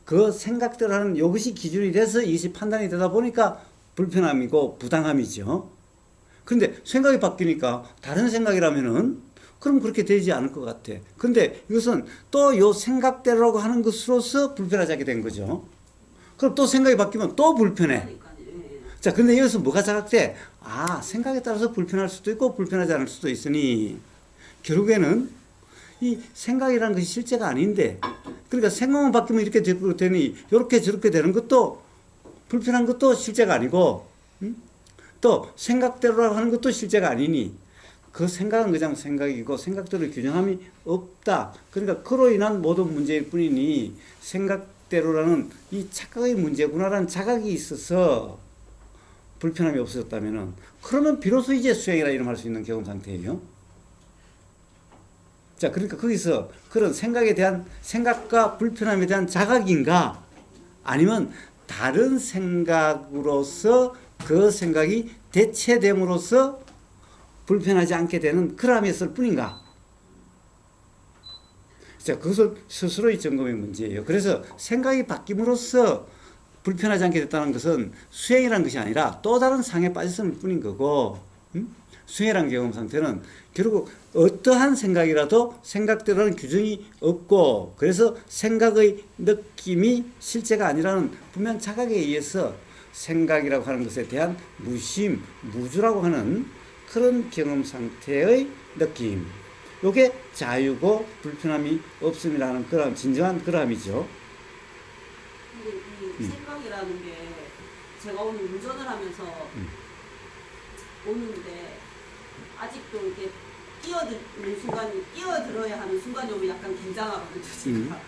그 생각대로 하는 이것이 기준이 돼서 이것이 판단이 되다 보니까 불편함이고 부당함이죠. 그런데 생각이 바뀌니까 다른 생각이라면은 그럼 그렇게 되지 않을 것 같아. 근데 이것은 또 요 생각대로라고 하는 것으로서 불편하지 않게 된 거죠. 그럼 또 생각이 바뀌면 또 불편해. 자, 근데 여기서 뭐가 자각돼? 생각에 따라서 불편할 수도 있고 불편하지 않을 수도 있으니 결국에는 이 생각이라는 것이 실제가 아닌데 그러니까 생각만 바뀌면 이렇게 되니 이렇게 저렇게 되는 것도 불편한 것도 실제가 아니고 또 생각대로라고 하는 것도 실제가 아니니 그 생각은 그냥 생각이고 생각대로 균형함이 없다. 그러니까 그로 인한 모든 문제일 뿐이니 생각대로라는 이 착각의 문제구나라는 자각이 있어서 불편함이 없어졌다면은 그러면 비로소 이제 수행이라 이름할 수 있는 경험 상태예요. 자, 그러니까 거기서 그런 생각에 대한 생각과 불편함에 대한 자각인가 아니면 다른 생각으로서 그 생각이 대체됨으로써 불편하지 않게 되는 그러함이었을 뿐인가? 자, 그것은 스스로의 점검의 문제예요. 그래서 생각이 바뀜으로써 불편하지 않게 됐다는 것은 수행이라는 것이 아니라 또 다른 상에 빠졌을 뿐인 거고, 수행이라는 경험 상태는 결국 어떠한 생각이라도 생각대로는 규정이 없고, 그래서 생각의 느낌이 실제가 아니라는 분명 자각에 의해서 생각이라고 하는 것에 대한 무심, 무주라고 하는 그런 경험 상태의 느낌. 요게 자유고 불편함이 없음이라는 그런 진정한 그람이죠. 근데 이 생각이라는 게 제가 오늘 운전을 하면서 오는데 아직도 이렇게 끼어드는 순간이 끼어들어야 하는 순간이 오면 약간 긴장하거든요, 제가.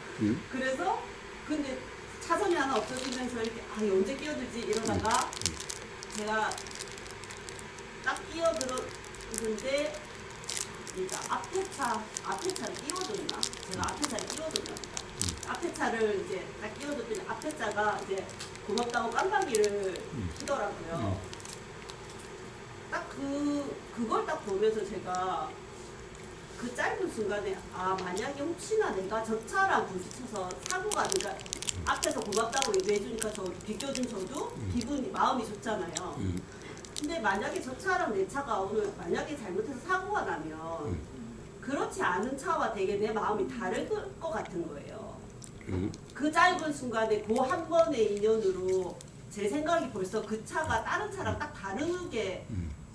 그래서 근데 차선이 하나 없어지면서 이렇게 언제 끼어들지 이러다가 제가 딱 끼어들었는데 그러니까 앞에 차를 끼워줬나? 제가 앞에 차를 끼워줬나 보다. 앞에 차를 이제 딱 끼워줬더니 앞에 차가 이제 고맙다고 깜빡이를 켜더라고요. 딱 그걸 딱 보면서 제가 그 짧은 순간에 만약에 혹시나 내가 저 차랑 부딪혀서 사고가 그러니까 앞에서 고맙다고 얘기해주니까 저 비껴준 저도 마음이 좋잖아요. 근데 만약에 저 차랑 내 차가 오늘 만약에 잘못해서 사고가 나면 그렇지 않은 차와 되게 내 마음이 다를 것 같은 거예요. 그 짧은 순간에 그 한 번의 인연으로 제 생각이 벌써 그 차가 다른 차랑 딱 다르게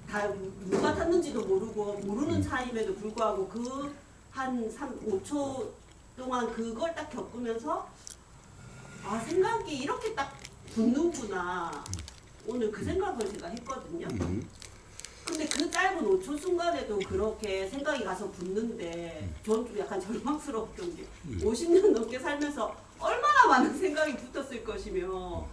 다 누가 탔는지도 모르고 모르는 차임에도 불구하고 그 한 5초 동안 그걸 딱 겪으면서 생각이 이렇게 딱 붙는구나. 오늘 그 생각을 제가 했거든요. 근데 그 짧은 5초 순간에도 그렇게 생각이 가서 붙는데 저는 좀 약간 절망스러웠던 게 50년 넘게 살면서 얼마나 많은 생각이 붙었을 것이며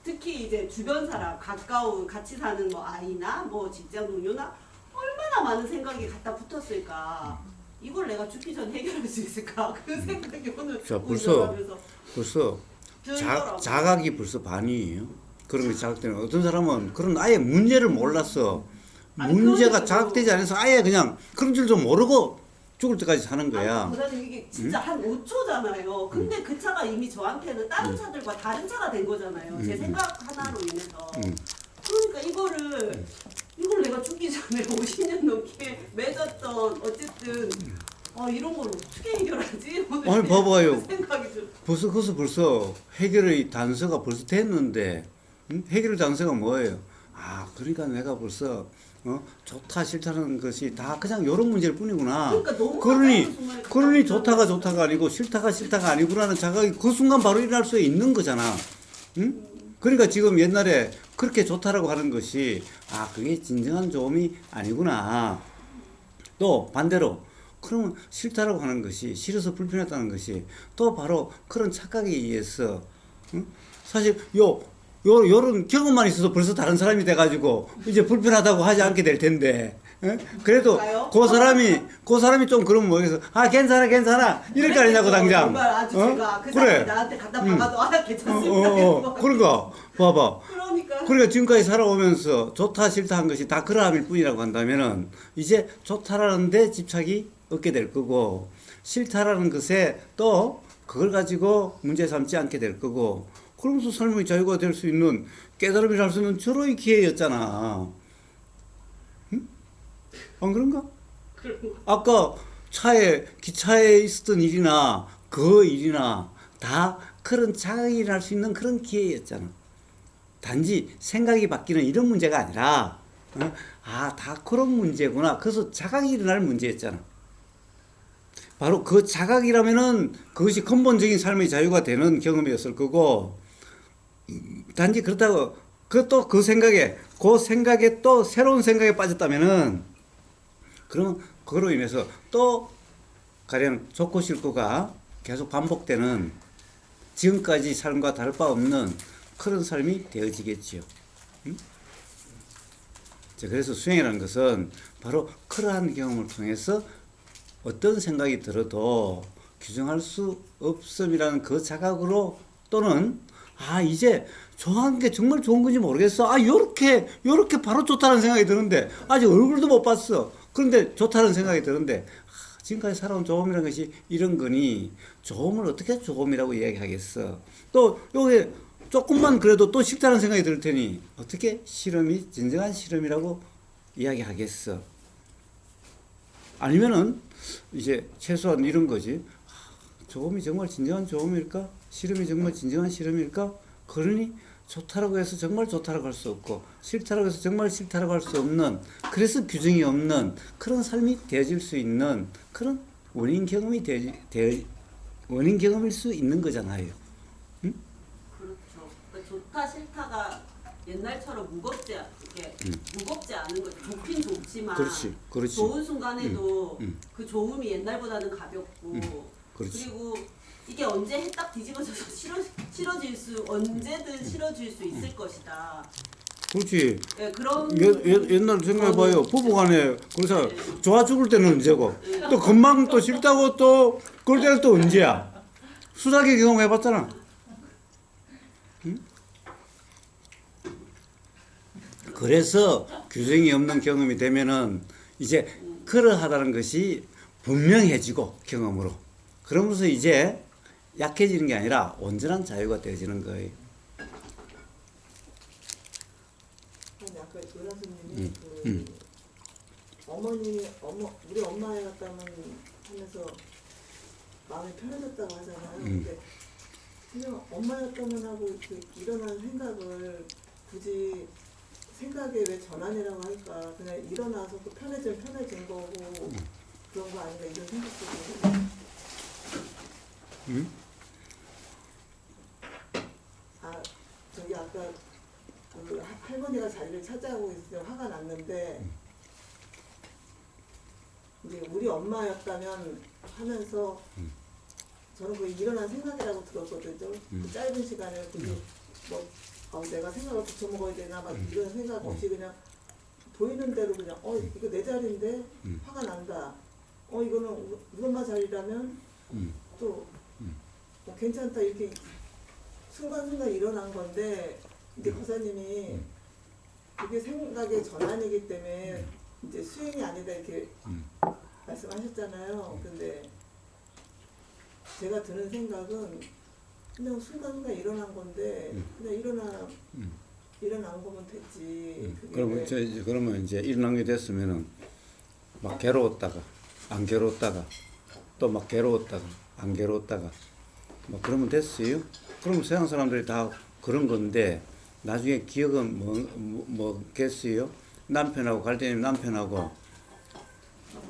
특히 이제 주변 사람, 가까운 같이 사는 뭐 아이나 뭐 직장 동료나 얼마나 많은 생각이 갖다 붙었을까. 이걸 내가 죽기 전 해결할 수 있을까. 그 생각이 오늘 자, 운전하면서 벌써 들더라고요. 자각이 벌써 반이에요. 그런 게 자각되는 어떤 사람은 그런 아예 문제를 몰랐어. 문제가 자각되지 않아서 아예 그냥 그런 줄도 모르고 죽을 때까지 사는 거야. 보다는 이게 진짜 한 5초잖아요. 근데 그 차가 이미 저한테는 다른 차들과 다른 차가 된 거잖아요. 제 생각 하나로 인해서. 그러니까 이걸 내가 죽기 전에 50년 넘게 맺었던 어쨌든 이런 걸 어떻게 해결하지? 오늘 아니 봐봐요. 생각이 좀. 벌써 해결의 단서가 벌써 됐는데 해결의 단서가 뭐예요? 그러니까 내가 벌써 좋다 싫다는 것이 다 그냥 이런 문제일 뿐이구나. 그러니까 너무 그러니 좋다가 아니고 싫다가 아니구나는 자각이 그 순간 바로 일어날 수 있는 거잖아. 응? 그러니까 지금 옛날에 그렇게 좋다라고 하는 것이 그게 진정한 좋음이 아니구나. 또 반대로 그러면 싫다라고 하는 것이 싫어서 불편했다는 것이 또 바로 그런 착각에 의해서 사실 요런 경험만 있어서 벌써 다른 사람이 돼가지고 이제 불편하다고 하지 않게 될 텐데. 그래도 그 사람이 좀 그러면 뭐겠어? 괜찮아 이럴 거 아니냐고 당장. 정말 아주 제가 그 그래. 사람이 나한테 갖다 박아도 괜찮습니다. 그러니까 봐봐. 그러니까 지금까지 살아오면서 좋다 싫다 한 것이 다 그러함일 뿐이라고 한다면은 이제 좋다라는 데 집착이 없게 될 거고 싫다라는 것에 또 그걸 가지고 문제 삼지 않게 될 거고 그러면서 삶의 자유가 될 수 있는 깨달음이 할 수 있는 절호의 기회였잖아. 응? 안 그런가? 아까 기차에 있었던 일이나 그 일이나 다 그런 자각이 일어날 수 있는 그런 기회였잖아. 단지 생각이 바뀌는 이런 문제가 아니라 다 그런 문제구나. 그래서 자각이 일어날 문제였잖아. 바로 그 자각이라면은 그것이 근본적인 삶의 자유가 되는 경험이었을 거고 단지 그렇다고 그 생각에 또 새로운 생각에 빠졌다면은, 그러면 그로 인해서 또 가령 좋고 싫고가 계속 반복되는 지금까지 삶과 다를 바 없는 그런 삶이 되어지겠지요. 응? 자, 그래서 수행이라는 것은 바로 그러한 경험을 통해서 어떤 생각이 들어도 규정할 수 없음이라는 그 자각으로, 또는 이제 좋아하는 게 정말 좋은 건지 모르겠어. 요렇게 바로 좋다는 생각이 드는데 아직 얼굴도 못 봤어. 그런데 좋다는 생각이 드는데 지금까지 살아온 조음이라는 것이 이런 거니 조음을 어떻게 조음이라고 이야기하겠어. 또 요게 조금만 그래도 또 싫다는 생각이 들 테니 어떻게 실험이 진정한 실험이라고 이야기하겠어. 아니면은 이제 최소한 이런 거지. 조음이 정말 진정한 조음일까? 실험이 정말 진정한 실험일까? 그러니 좋다라고 해서 정말 좋다라고 할 수 없고 싫다라고 해서 정말 싫다라고 할 수 없는, 그래서 규정이 없는 그런 삶이 되어질 수 있는 그런 원인 경험일 수 있는 거잖아요. 응? 그렇죠. 그러니까 좋다 싫다가 옛날처럼 무겁지 않은 거죠. 좋긴 좋지만 그렇지. 좋은 순간에도 그 좋음이 옛날보다는 가볍고 그렇지. 그리고 이게 언제 딱 뒤집어져서 언제든 싫어질 수 있을 것이다. 그렇지. 네, 그런 옛날 생각해봐요. 부부간에 그래서 좋아 죽을 때는 언제고 또 금방 또 싫다고 또 그럴 때는 또 언제야. 수사기 경험해봤잖아. 응? 그래서 규정이 없는 경험이 되면은 이제 그러하다는 것이 분명해지고 경험으로, 그러면서 이제 약해지는 게 아니라 온전한 자유가 되어지는 거예요. 아니 아까 의원수님이 우리 엄마였다면 하면서 마음이 편해졌다고 하잖아요. 근데 그냥 엄마였다면 하고 일어난 생각을 굳이 생각에 왜 전환이라고 할까? 그냥 일어나서 또 편해진 거고 그런 거 아닌가 이런 생각도 들어요. 저기 아까 그 할머니가 자리를 차지하고 있을 때 화가 났는데 이제 우리 엄마였다면 하면서 저는 그 일어난 생각이라고 들었거든요. 그 짧은 시간에 내가 생각을 붙여 먹어야 되나 막 이런 생각 없이 그냥 보이는 대로 그냥 이거 내 자리인데 화가 난다. 이거는 우리 엄마 자리라면 또 괜찮다 이렇게 순간순간 일어난 건데 이제 거사님이 그게 생각의 전환이기 때문에 이제 수행이 아니다 이렇게 말씀하셨잖아요. 근데 제가 드는 생각은 그냥 순간순간 일어난 건데 그냥 일어난 거면 됐지. 그러면 이제 일어난 게 됐으면은 막 괴로웠다가 안 괴로웠다가 또 막 괴로웠다가 안 괴로웠다가 뭐 그러면 됐어요. 그럼 세상 사람들이 다 그런 건데 나중에 기억은 뭐겠어요? 남편하고 갈 때는 남편하고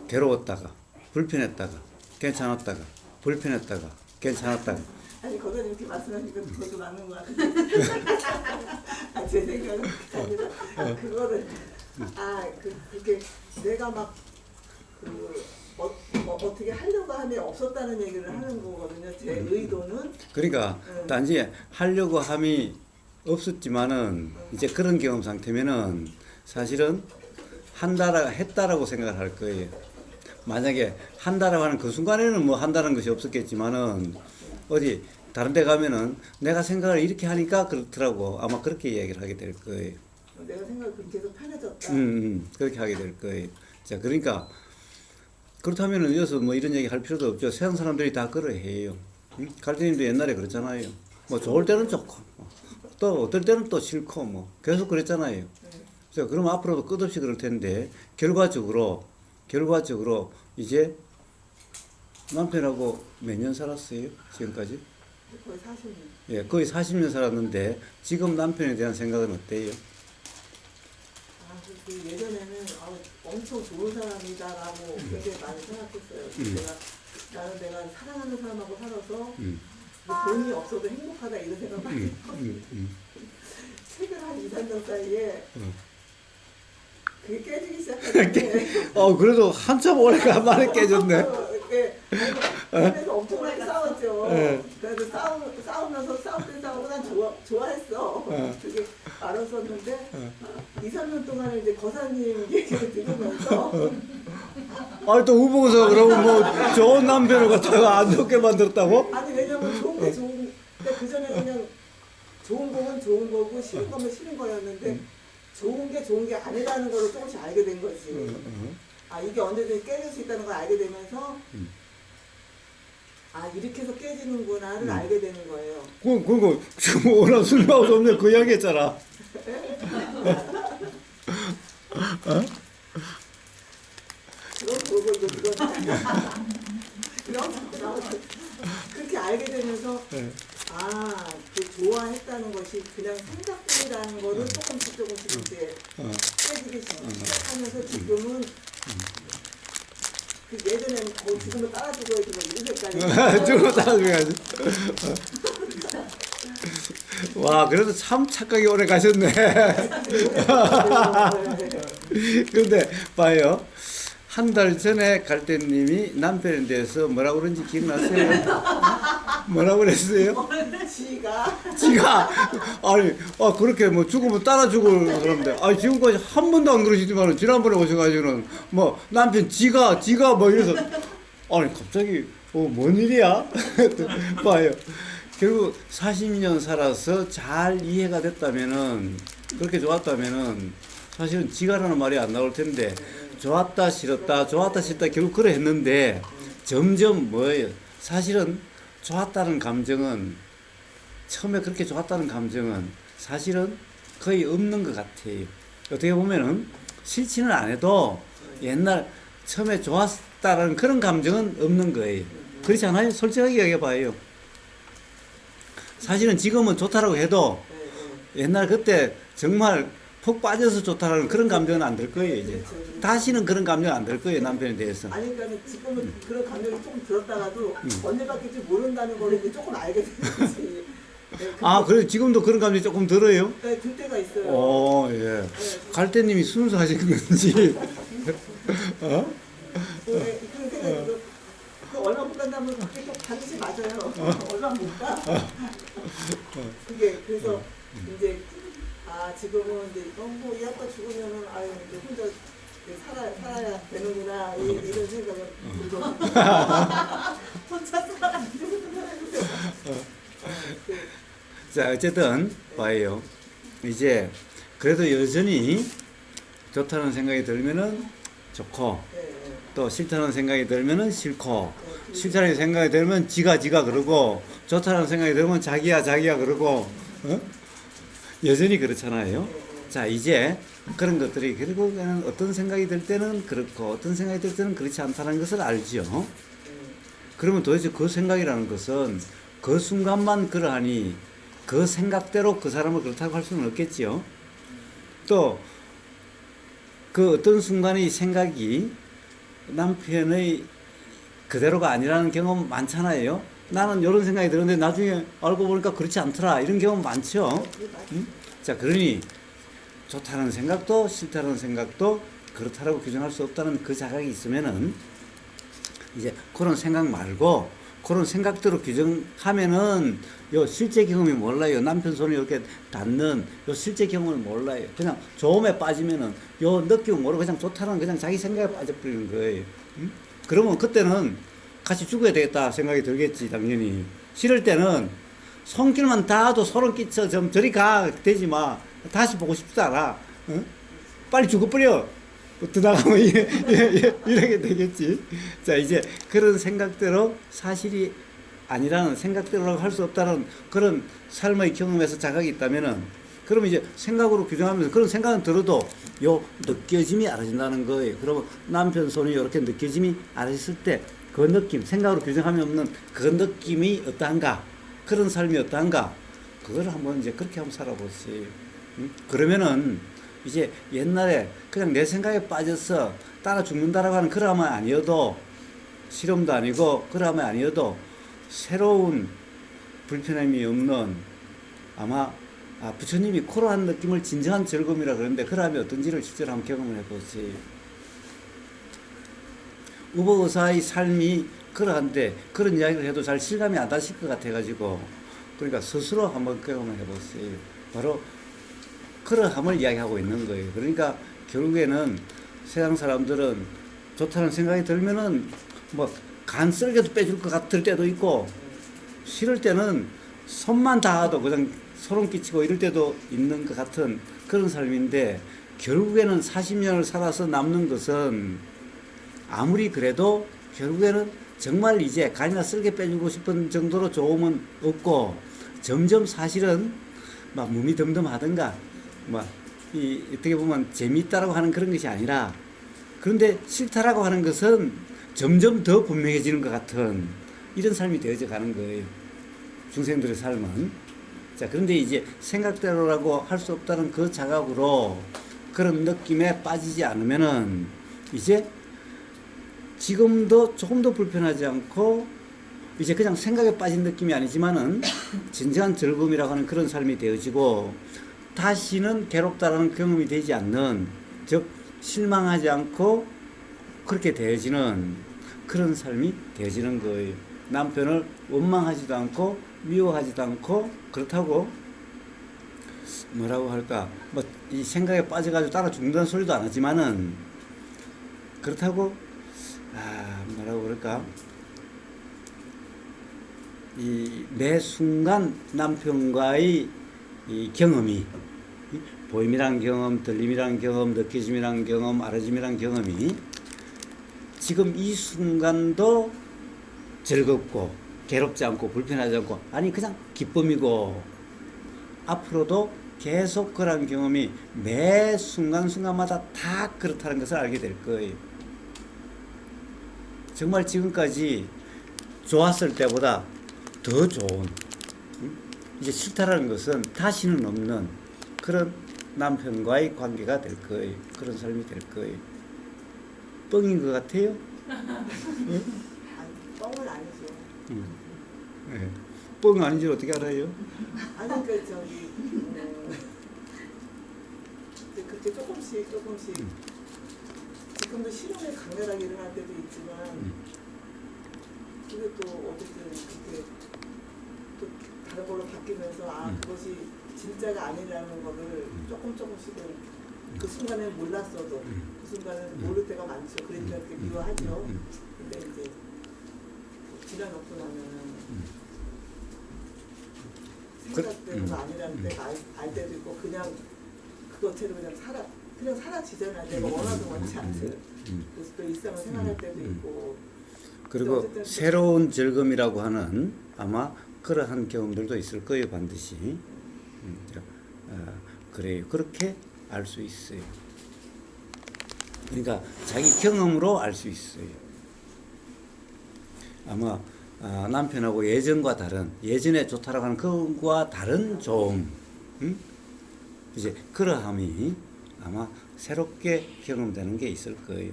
괴로웠다가 불편했다가 괜찮았다가 불편했다가 괜찮았다가. 아니 거기는 이렇게 말씀하시니까 그것도 맞는 것 같은데 제 생각은 아니라 그거를 그게 내가 막 어떻게 하려고 함이 없었다는 얘기를 하는 거거든요. 제 의도는. 그러니까 단지 하려고 함이 없었지만은 이제 그런 경험 상태면은 사실은 했다라고 생각을 할 거예요. 만약에 한다라고 하는 그 순간에는 뭐 한다는 것이 없었겠지만은 어디 다른 데 가면은 내가 생각을 이렇게 하니까 그렇더라고. 아마 그렇게 이야기를 하게 될 거예요. 내가 생각이 그렇게 해서 편해졌다. 그렇게 하게 될 거예요. 자, 그러니까 그렇다면은 여기서 뭐 이런 얘기 할 필요도 없죠. 세상 사람들이 다 그러해요. 갈대님도 옛날에 그랬잖아요. 뭐 좋을 때는 좋고 또 어떨 때는 또 싫고 뭐 계속 그랬잖아요. 자, 그럼 앞으로도 끝없이 그럴 텐데 결과적으로 이제 남편하고 몇 년 살았어요? 지금까지? 거의 40년. 예, 거의 40년 살았는데 지금 남편에 대한 생각은 어때요? 예전에는 엄청 좋은 사람이다라고 굉장히 많이 생각했어요. 나는 내가 사랑하는 사람하고 살아서 돈이 없어도 행복하다 이런 생각 많이 했거든요. 최근 한 2, 3년 사이에 그게 깨지기 시작했는데 그래도 한참 오래간만에 깨졌네. 네. 그래서 엄청나게 싸웠죠. 네. 그래서 싸우면서 싸울 때 싸우고 난 좋아했어. 그게 알았었는데 2, 3년 동안에 이제 거사님 얘기를 들으면서 또 우보고서 그러면 뭐 좋은 남편을 갖다가 안 좋게 만들었다고? 아니 왜냐면 좋은 게 좋은 그 전에 그냥 좋은 거면 좋은 거고 싫은 거면 싫은 거였는데 좋은 게 아니라는 걸 조금씩 알게 된 거지. 아 이게 언제든지 깨질 수 있다는 걸 알게 되면서 아 이렇게 해서 깨지는구나를 알게 되는 거예요. 그거 지금 워낙 술 마고 없네 그 이야기 했잖아. 그럼 그렇게 알게 되면서 그 좋아했다는 것이 그냥 생각뿐이라는 거를 조금씩 이제 깨지기 시작하면서 지금은 그 예전에는 지금은 따라주고 해도 이렇게까지 지금 따라줘야지. 와 그래도 참 착하게 오래 가셨네. 근데 봐요. 한 달 전에 갈대님이 남편에 대해서 뭐라고 그런지 기억나세요? 뭐라고 그랬어요? 지가 그렇게 뭐 죽으면 따라 죽을 그런데 지금까지 한 번도 안 그러시지만 지난번에 오셔가지고는 뭐 남편 지가 뭐 이래서 갑자기 뭔 일이야? 봐요. 결국 40년 살아서 잘 이해가 됐다면은 그렇게 좋았다면은 사실은 지가라는 말이 안 나올 텐데 좋았다 싫었다 결국 그래 했는데 점점 뭐예요? 사실은 좋았다는 감정은 처음에 그렇게 좋았다는 감정은 사실은 거의 없는 것 같아요. 어떻게 보면은 싫지는 안 해도 옛날 처음에 좋았다는 그런 감정은 없는 거예요. 그렇지 않아요? 솔직하게 이야기해 봐요. 사실은 지금은 좋다라고 해도 옛날 그때 정말 푹 빠져서 좋다라는 그런 감정은 안 들 거예요, 이제. 다시는 그런 감정 안 들 거예요, 남편에 대해서. 아니, 그러니까 지금은 그런 감정이 조금 들었다가도 언제 바뀔지 모른다는 걸 이제 조금 알게 되지. 네, 그래 지금도 그런 감정이 조금 들어요? 네, 들 때가 있어요. 예. 네. 갈대님이 순수하신 건지. 네, 그런 생각이 들어. 얼마 못 간다면 그게 또 반드시 맞아요. 얼마 못 가. 그게 그래서 이제 지금은 이제 이 아빠 죽으면은 이제 혼자 살아야 되는구나 이런 생각을 들고 혼자 살아야 자 어쨌든 봐요. 이제 그래도 여전히 좋다는 생각이 들면은 좋고 또 싫다는 생각이 들면은 싫고 싫다는 생각이 들면 지가 그러고 좋다는 생각이 들면 자기야 그러고 여전히 그렇잖아요. 자 이제 그런 것들이 결국에는 어떤 생각이 들 때는 그렇고 어떤 생각이 들 때는 그렇지 않다는 것을 알죠. 그러면 도대체 그 생각이라는 것은 그 순간만 그러하니 그 생각대로 그 사람을 그렇다고 할 수는 없겠지요. 또 그 어떤 순간의 생각이 남편의 그대로가 아니라는 경험 많잖아요. 나는 이런 생각이 들었는데 나중에 알고 보니까 그렇지 않더라 이런 경험 많죠. 자 그러니 좋다는 생각도 싫다는 생각도 그렇다라고 규정할 수 없다는 그 자각이 있으면은 이제 그런 생각 말고 그런 생각대로 규정하면은 요 실제 경험이 몰라요. 남편 손이 이렇게 닿는 요 실제 경험을 몰라요. 그냥 좋음에 빠지면은 요 느낌 모르고 그냥 좋다는 그냥 자기 생각에 빠져버리는 거예요. 그러면 그때는 같이 죽어야 되겠다 생각이 들겠지 당연히. 싫을 때는 손길만 닿아도 소름 끼쳐 좀 저리 가 되지 마. 다시 보고 싶지 않아. 빨리 죽어버려. 들어가면 이렇게 되겠지. 자 이제 그런 생각대로 사실이 아니라는 생각대로 할 수 없다는 그런 삶의 경험에서 자각이 있다면은 그러면 이제 생각으로 규정하면서 그런 생각은 들어도 요 느껴짐이 알아진다는 거예요. 그러면 남편 손이 이렇게 느껴짐이 알아졌을 때 그 느낌 생각으로 규정하면 없는 그 느낌이 어떠한가 그런 삶이 어떠한가 그걸 한번 이제 그렇게 한번 살아보세요. 그러면은 이제 옛날에 그냥 내 생각에 빠져서 따라 죽는다라고 하는 그러함은 아니어도 실험도 아니고 그러함이 아니어도 새로운 불편함이 없는 아마 부처님이 코로 한 느낌을 진정한 즐거움이라 그러는데 그러면 어떤지를 실제로 한번 경험을 해보세요. 우보의사의 삶이 그러한데 그런 이야기를 해도 잘 실감이 안 다실 것 같아가지고 그러니까 스스로 한번 경험을 해보세요. 바로 그러함을 이야기하고 있는 거예요. 그러니까 결국에는 세상 사람들은 좋다는 생각이 들면은 뭐 간 쓸개도 빼줄 것 같을 때도 있고 싫을 때는 손만 닿아도 그냥 소름 끼치고 이럴 때도 있는 것 같은 그런 삶인데 결국에는 40년을 살아서 남는 것은 아무리 그래도 결국에는 정말 이제 간이나 쓸개 빼주고 싶은 정도로 좋음은 없고 점점 사실은 막 몸이 덤덤하든가 어떻게 보면 재미있다라고 하는 그런 것이 아니라 그런데 싫다라고 하는 것은 점점 더 분명해지는 것 같은 이런 삶이 되어져 가는 거예요. 중생들의 삶은. 자, 그런데 이제 생각대로라고 할 수 없다는 그 자각으로 그런 느낌에 빠지지 않으면은 이제 지금도 조금도 불편하지 않고 이제 그냥 생각에 빠진 느낌이 아니지만은 진정한 즐거움이라고 하는 그런 삶이 되어지고 다시는 괴롭다라는 경험이 되지 않는, 즉 실망하지 않고 그렇게 되어지는 그런 삶이 되어지는 거예요. 남편을 원망하지도 않고 미워하지도 않고 그렇다고 뭐라고 할까 뭐 이 생각에 빠져가지고 따라 죽는다는 소리도 안 하지만은 그렇다고 뭐라고 그럴까 이 매 순간 남편과의 이 경험이 보임이란 경험, 들림이란 경험, 느껴짐이란 경험, 알아짐이란 경험이 지금 이 순간도 즐겁고 괴롭지 않고 불편하지 않고 아니 그냥 기쁨이고 앞으로도 계속 그런 경험이 매 순간순간마다 다 그렇다는 것을 알게 될 거예요. 정말 지금까지 좋았을 때보다 더 좋은 이제 싫다라는 것은 다시는 없는 그런 남편과의 관계가 될 거예요. 그런 삶이 될 거예요. 뻥인 것 같아요? 응? 아니, 뻥은 아니죠. 네. 뻥 아닌지 어떻게 알아요? 아니 그 저기 그렇게 조금씩 지금도 실험이 강렬하게 일어날 때도 있지만 그게 또 어쨌든 그렇게 또 다른 걸로 바뀌면서 그것이 진짜가 아니라는 거를 조금씩은 그 순간에는 몰랐어도 그 순간에는 모를 때가 많죠. 그러니까 이렇게 미워하죠. 근데 이제 지나놓고 나면은 생각대로가 아니라는 때가 알 때도 있고 그냥 그것처럼 그냥 사라지잖아요. 내가 원하든 원치 않든. 그래서 또 일상을 생활할 때도 있고. 그리고 새로운 즐거움이라고 하는 아마 그러한 경험들도 있을 거예요. 반드시. 그래요. 그렇게 알 수 있어요. 그러니까 자기 경험으로 알 수 있어요. 아마 남편하고 예전과 다른 예전에 좋다라고 하는 그것과 다른 좋음 이제 그러함이 아마 새롭게 경험되는 게 있을 거예요.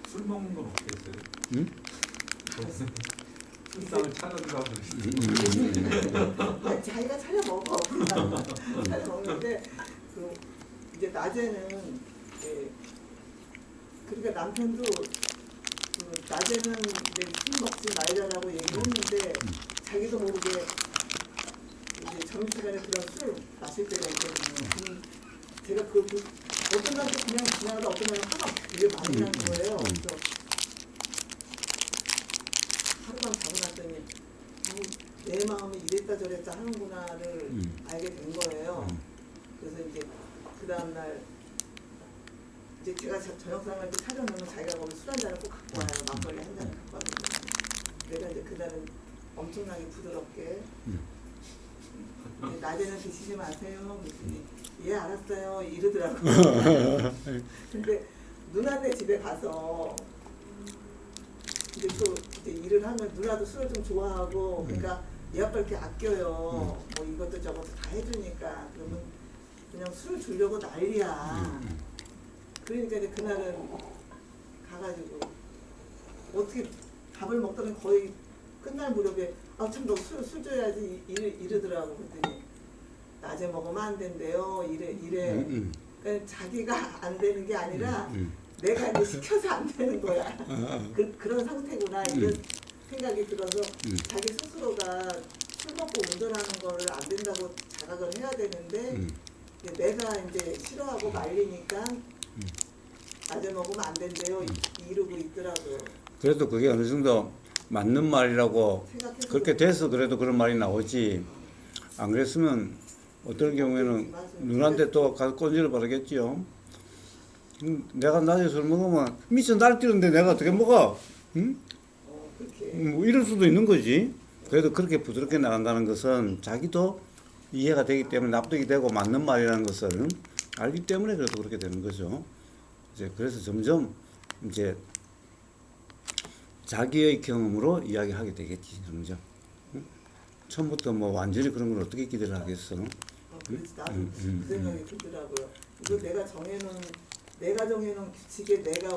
술 먹는 건 어땠어요? 응? 술상을 차려주라고 그러시죠. 자기가 차려 먹어. 차려 먹는데 그 이제 낮에는 그러니까 남편도 그 낮에는 이제 술 먹지 말자라고 얘기했는데 자기도 모르게 이제 점심시간에 그런 술을 마실 때가 있거든요. 제가 어떤 날도 그냥 지나가다 어떤 날은 화가 되게 많이 나는 거예요. 그래서 하루만 자고 났더니 내 마음이 이랬다 저랬다 하는구나를 알게 된 거예요. 그래서 이제 그 다음날 이제 제가 저녁상을 차려놓으면 자기가 거기 술 한 잔을 꼭 갖고 와요. 막걸리 한 잔을 갖고 와서 내가 이제 그날은 엄청나게 부드럽게 낮에는 드시지 마세요. 그랬더니 예 알았어요 이러더라고요. 근데 누나네 집에 가서 이제 또 이제 일을 하면 누나도 술을 좀 좋아하고 그러니까 얘 아빠 이렇게 아껴요. 뭐 이것도 저것도 다 해주니까 그러면 그냥 술 주려고 난리야. 그러니까 이제 그날은 가가지고 어떻게 밥을 먹더니 거의 끝날 무렵에 참 너 술 줘야지 이러더라고. 그랬더니 낮에 먹으면 안 된대요. 이래. 그러니까 자기가 안 되는 게 아니라 내가 이제 시켜서 안 되는 거야. 그런 상태구나 이런 생각이 들어서 자기 스스로가 술 먹고 운전하는 거를 안 된다고 자각을 해야 되는데 이제 내가 이제 싫어하고 말리니까 낮에 먹으면 안 된대요 이러고 있더라고요. 그래도 그게 어느 정도 맞는 말이라고 생각해서 그렇게 돼서 그래도 그런 말이 나오지. 안 그랬으면 어떨 경우에는 맞아요. 누나한테 또 가서 꼰지를 바르겠지요. 내가 낮에 술 먹으면 미쳐 날뛰는데 내가 어떻게 먹어? 응? 그렇게 뭐 이럴 수도 있는 거지. 그래도 그렇게 부드럽게 나간다는 것은 자기도 이해가 되기 때문에 납득이 되고 맞는 말이라는 것을 알기 때문에 그래도 그렇게 되는 거죠. 이제 그래서 점점 이제 자기의 경험으로 이야기하게 되겠지, 점점. 응? 처음부터 뭐 완전히 그런 걸 어떻게 기대를 하겠어? 그렇지 나도 그 생각이 들더라고요. 이거 내가 정해놓은 규칙에 내가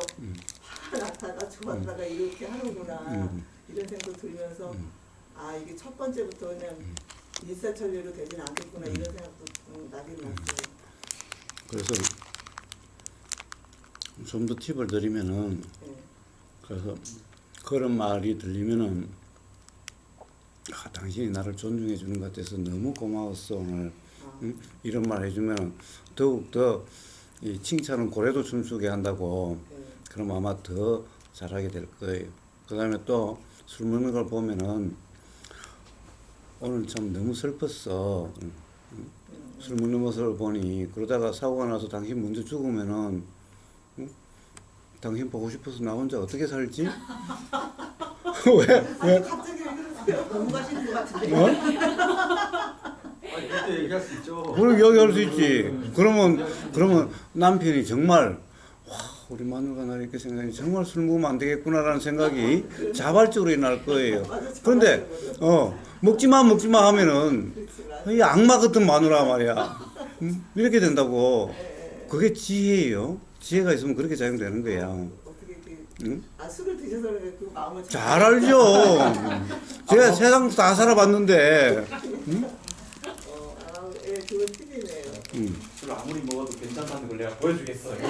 화가 났다가 좋았다가 이렇게 하는구나 이런 생각도 들면서 아 이게 첫 번째부터 그냥 일사천리로 되진 않겠구나 이런 생각도 나긴 났어요. 그래서 좀 더 팁을 드리면은, 네. 그래서 그런 말이 들리면은, 당신이 나를 존중해 주는 것 같아서 너무 고마웠어 오늘. 응? 이런 말 해주면 더욱 더 이 칭찬은 고래도 춤추게 한다고. 그럼 아마 더 잘하게 될 거예요. 그 다음에 또 술 먹는 걸 보면은 오늘 참 너무 슬펐어. 술 먹는 모습을 보니 그러다가 사고가 나서 당신 먼저 죽으면은 당신 보고 싶어서 나 혼자 어떻게 살지? 왜? 갑자기 왜 그러세요? 넘어가시는 것 같은데. 어? 아니 그때 얘기할 수 있죠. 그럼 얘기할 수 있지. 그러면 남편이 정말 와 우리 마누라가 나를 이렇게 생각하니 정말 술 먹으면 안 되겠구나라는 생각이 자발적으로 일어날 거예요. 그런데 먹지 마 하면은 이 악마 같은 마누라 말이야. 이렇게 된다고. 그게 지혜예요. 지혜가 있으면 그렇게 작용되는 거야. 어떻게 응? 술을 드셔서 그 마음을 잘 알죠. 제가 세상 다 살아봤는데. 그건 팁이네요. 술 아무리 먹어도 괜찮다는 걸 내가 보여주겠어. 아니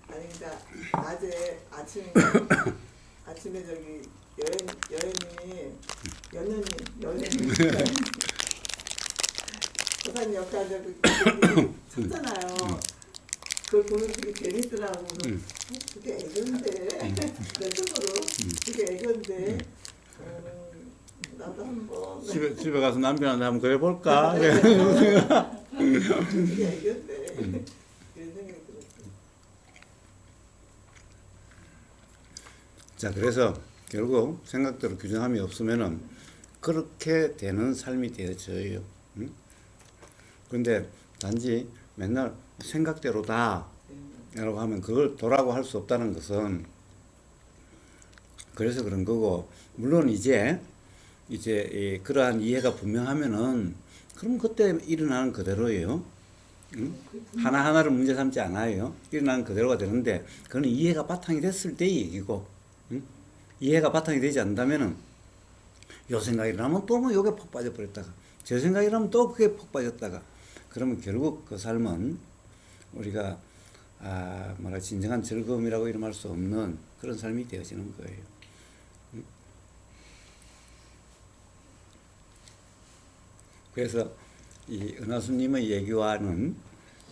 그러니까 낮에 아침에 저기 연예님 고사님 역할을 쳤잖아요. 그걸 보면 되게 재밌더라고. 그게 애견데 내 스스로 그게 애견데 나도 한번 집에 가서 남편한테 한번 그래볼까? 그게 애견데 이런 생각이 들었어요. 자, 그래서 결국 생각대로 규정함이 없으면은 그렇게 되는 삶이 되어져요. 응? 근데 단지 맨날 생각대로다 라고 하면 그걸 도라고 할 수 없다는 것은 그래서 그런 거고, 물론 이제 그러한 이해가 분명하면은 그럼 그때 일어나는 그대로예요. 응? 하나하나를 문제 삼지 않아요. 일어나는 그대로가 되는데 그건 이해가 바탕이 됐을 때의 얘기고, 응? 이해가 바탕이 되지 않는다면은 요 생각이 나면 또 뭐 요게 폭 빠져버렸다가 저 생각이 나면 또 그게 폭 빠졌다가 그러면 결국 그 삶은 우리가 진정한 즐거움이라고 이름할 수 없는 그런 삶이 되어지는 거예요. 그래서 이 은하수님의 얘기와는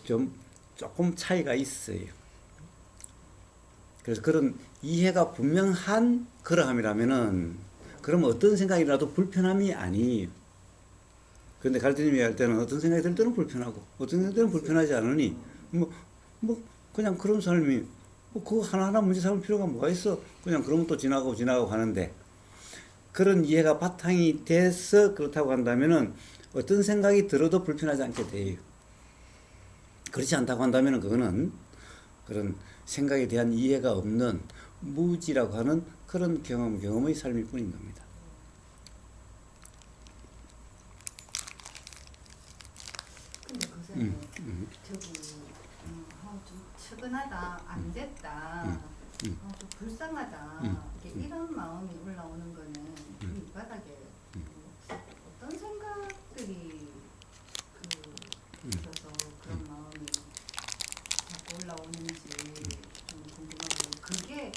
조금 차이가 있어요. 그래서 그런 이해가 분명한 그러함이라면은 그럼 어떤 생각이 나도 불편함이 아니에요. 그런데 갈대님이 할 때는 어떤 생각이 들 때는 불편하고 어떤 생각이 들 때는 불편하지 않으니 그냥 그런 삶이 그거 하나하나 문제 삼을 필요가 뭐가 있어. 그냥 그러면 또 지나가고 가는데 그런 이해가 바탕이 돼서 그렇다고 한다면은 어떤 생각이 들어도 불편하지 않게 돼요. 그렇지 않다고 한다면은 그거는 그런 생각에 대한 이해가 없는 무지라고 하는 그런 경험의 삶일 뿐인 겁니다. 불편하다, 안 됐다, 또 불쌍하다, 이렇게 이런 마음이 올라오는 거는 이 바닥에 어떤 생각들이 있어서 그런 마음이 자꾸 올라오는지 좀 궁금하고, 그게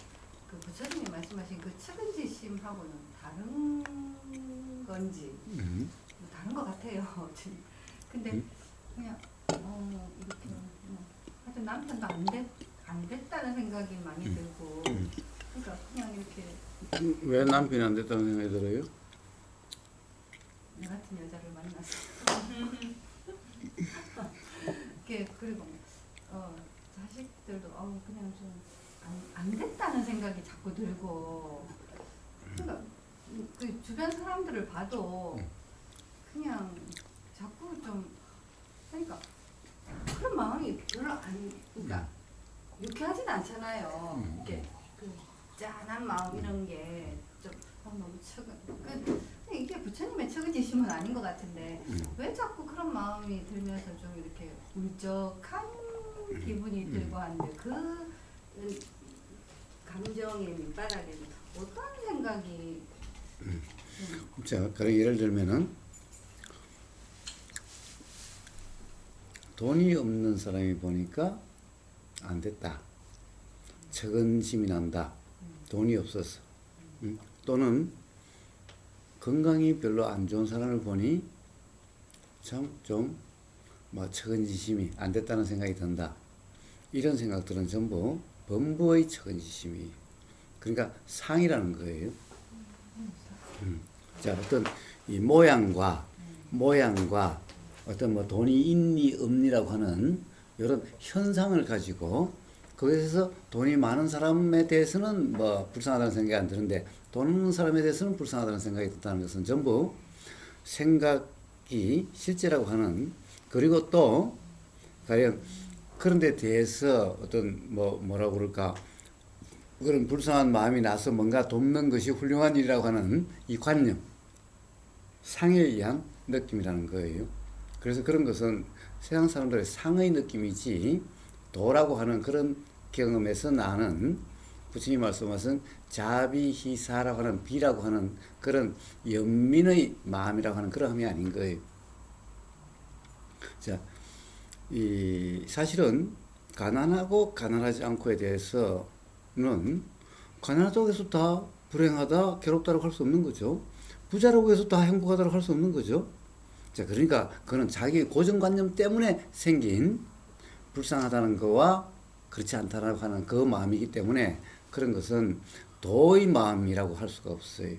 그 부처님이 말씀하신 그 측은지심하고는 다른 건지 다른 것 같아요. 근데 그냥 이렇게 하여튼 남편도 안 됐다는 생각이 많이 들고, 그러니까 그냥 이렇게 왜 남편이 안 됐다는 생각이 들어요? 내 같은 여자를 만나서 이렇게, 그리고 자식들도 그냥 좀 안 됐다는 생각이 자꾸 들고, 그러니까 그 주변 사람들을 봐도 그냥 자꾸 좀, 그러니까 그런 마음이 별로 그러니까 유쾌하진 않잖아요. 이렇게 그 짠한 마음 이런 게 좀 너무 이게 부처님의 측은지심은 아닌 것 같은데 왜 자꾸 그런 마음이 들면서 좀 이렇게 울적한 기분이 들고 하는데, 그 감정의 밑바닥에는 어떤 생각이 자, 그런 예를 들면은 돈이 없는 사람이 보니까 안 됐다. 측은심이 난다. 돈이 없어서. 또는 건강이 별로 안 좋은 사람을 보니 참 좀 뭐 측은지심이 안 됐다는 생각이 든다. 이런 생각들은 전부 범부의 측은지심이, 그러니까 상이라는 거예요. 자, 어떤 이 모양과 어떤 뭐 돈이 있니 없니라고 하는 이런 현상을 가지고, 거기서 돈이 많은 사람에 대해서는 뭐 불쌍하다는 생각이 안 드는데 돈 없는 사람에 대해서는 불쌍하다는 생각이 든다는 것은 전부 생각이 실제라고 하는, 그리고 또 가령 그런 데 대해서 어떤 뭐라고 그럴까, 그런 불쌍한 마음이 나서 뭔가 돕는 것이 훌륭한 일이라고 하는 이 관념, 상에 의한 느낌이라는 거예요. 그래서 그런 것은 세상 사람들의 상의 느낌이지 도라고 하는 그런 경험에서 나는, 부처님 말씀하신 자비희사라고 하는 비라고 하는 그런 연민의 마음이라고 하는 그런 함이 아닌 거예요. 자, 사실은 가난하고 가난하지 않고에 대해서는 가난하다고 해서 다 불행하다, 괴롭다라고 할 수 없는 거죠. 부자라고 해서 다 행복하다고 할 수 없는 거죠. 자, 그러니까 그는 자기의 고정관념 때문에 생긴 불쌍하다는 거와 그렇지 않다라고 하는 그 마음이기 때문에 그런 것은 도의 마음이라고 할 수가 없어요.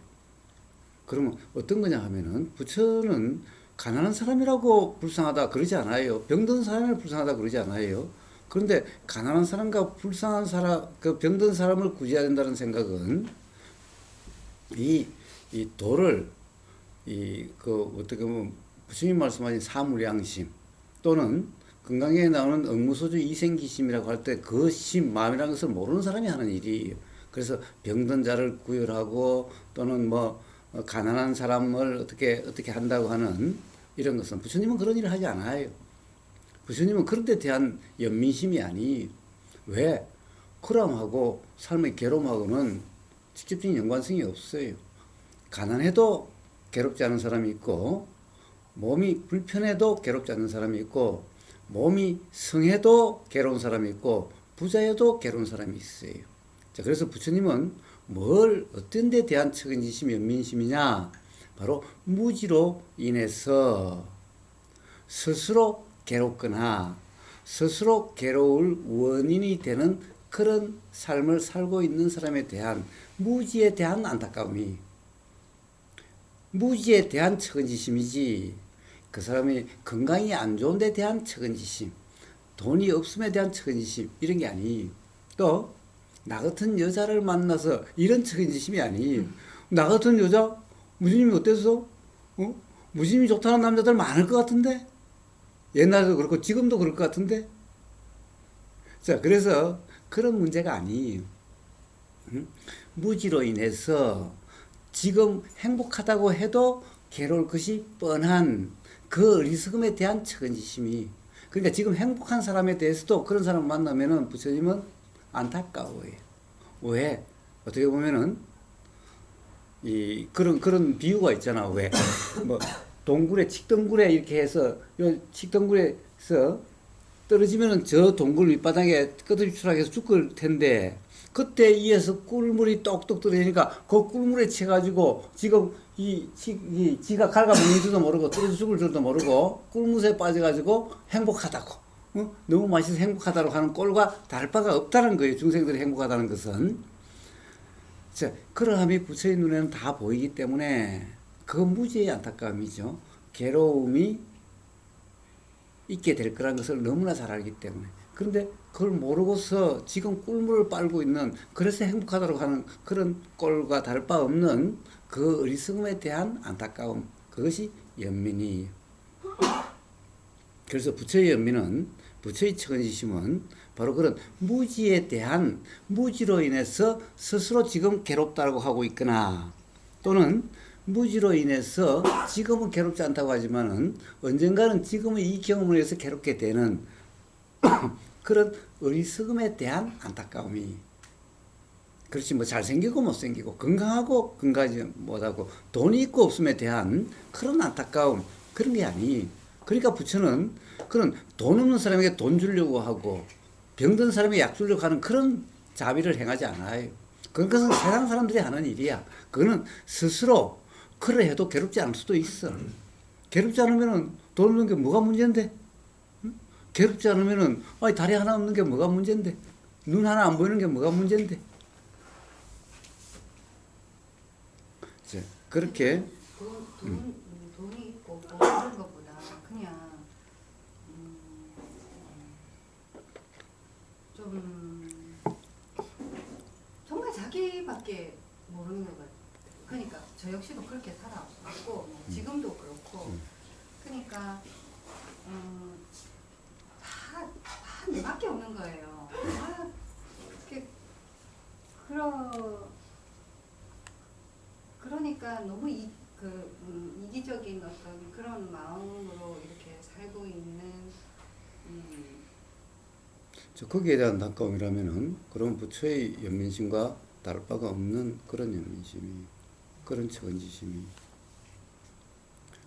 그러면 어떤 거냐 하면은, 부처는 가난한 사람이라고 불쌍하다 그러지 않아요. 병든 사람을 불쌍하다 그러지 않아요. 그런데 가난한 사람과 불쌍한 사람, 그 병든 사람을 구제해야 된다는 생각은 이 도를 어떻게 보면 부처님 말씀하신 사무량심 또는 건강에 나오는 응무소주 이생기심이라고 할 때 그 심, 마음이라는 것을 모르는 사람이 하는 일이에요. 그래서 병든 자를 구혈하고 또는 뭐 가난한 사람을 어떻게 한다고 하는 이런 것은 부처님은 그런 일을 하지 않아요. 부처님은 그런 데 대한 연민심이 아니. 왜? 그람하고 삶의 괴로움하고는 직접적인 연관성이 없어요. 가난해도 괴롭지 않은 사람이 있고, 몸이 불편해도 괴롭지 않는 사람이 있고, 몸이 성해도 괴로운 사람이 있고, 부자여도 괴로운 사람이 있어요. 자, 그래서 부처님은 어떤 데 대한 측은지심, 연민심이냐? 바로 무지로 인해서 스스로 괴롭거나 스스로 괴로울 원인이 되는 그런 삶을 살고 있는 사람에 대한 무지에 대한 안타까움이, 무지에 대한 측은지심이지, 그 사람이 건강이 안 좋은 데 대한 측은지심, 돈이 없음에 대한 측은지심, 이런 게 아니에요. 또 나 같은 여자를 만나서 이런 측은지심이 아니에요. 나 같은 여자? 무지님이 어땠어? 무지님이 좋다는 남자들 많을 것 같은데? 옛날에도 그렇고 지금도 그럴 것 같은데? 자, 그래서 그런 문제가 아니에요. 무지로 인해서 지금 행복하다고 해도 괴로울 것이 뻔한 그 어리석음에 대한 측은지심이, 그러니까 지금 행복한 사람에 대해서도 그런 사람 만나면은 부처님은 안타까워요. 왜? 어떻게 보면은 이 그런 비유가 있잖아. 왜? 뭐 동굴에 칡덩굴에 이렇게 해서 요 칡덩굴에서 떨어지면은 저 동굴 밑바닥에 끄트리 추락해서 죽을 텐데 그때 위에서 꿀물이 똑똑 떨어지니까 그 꿀물에 채가지고 지금 지가 갉아먹는 줄도 모르고 떨어져 죽을 줄도 모르고 꿀물에 빠져가지고 행복하다고 너무 맛있어서 행복하다고 하는 꼴과 다를 바가 없다는 거예요. 중생들이 행복하다는 것은. 자, 그러함이 부처의 눈에는 다 보이기 때문에 그 무지의 안타까움이죠. 괴로움이 있게 될 거라는 것을 너무나 잘 알기 때문에. 그런데 그걸 모르고서 지금 꿀물을 빨고 있는, 그래서 행복하다고 하는 그런 꼴과 다를 바 없는 그 어리석음에 대한 안타까움, 그것이 연민이에요. 그래서 부처의 연민은, 부처의 처근지심은 바로 그런 무지에 대한, 무지로 인해서 스스로 지금 괴롭다고 하고 있거나 또는 무지로 인해서 지금은 괴롭지 않다고 하지만은 언젠가는 지금의 이 경험을 해서 괴롭게 되는 그런 어리석음에 대한 안타까움이. 그렇지, 뭐 잘생기고 못생기고 건강하고 건강하지 못하고 돈이 있고 없음에 대한 그런 안타까움, 그런 게 아니. 그러니까 부처는 그런 돈 없는 사람에게 돈 주려고 하고 병든 사람에게 약 주려고 하는 그런 자비를 행하지 않아요. 그것은 세상 사람들이 하는 일이야. 그거는 스스로 그래 해도 괴롭지 않을 수도 있어. 괴롭지 않으면은 돈 없는 게 뭐가 문제인데? 응? 괴롭지 않으면은 다리 하나 없는 게 뭐가 문제인데? 눈 하나 안 보이는 게 뭐가 문제인데? 자, 그렇게 돈이 있고 뭐 그런 것보다 그냥 좀 정말 자기밖에 모르는 것 같아요. 그러니까 저 역시도 그렇게 살아왔고 뭐 지금도 그렇고 그러니까 다 내밖에 없는 거예요. 다 이렇게 그러니까 너무 이기적인 어떤 그런 마음으로 이렇게 살고 있는 거기에 대한 안타까움이라면은 그런 부처의 연민심과 다를 바가 없는 그런 연민심이, 그런 처근지심이.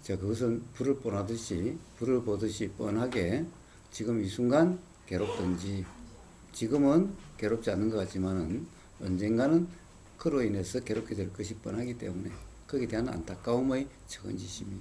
자, 그것은 불을 보듯이 뻔하게 지금 이 순간 괴롭든지 지금은 괴롭지 않는 것 같지만은 언젠가는 그로 인해서 괴롭게 될 것이 뻔하기 때문에 거기에 대한 안타까움의 처근지심이.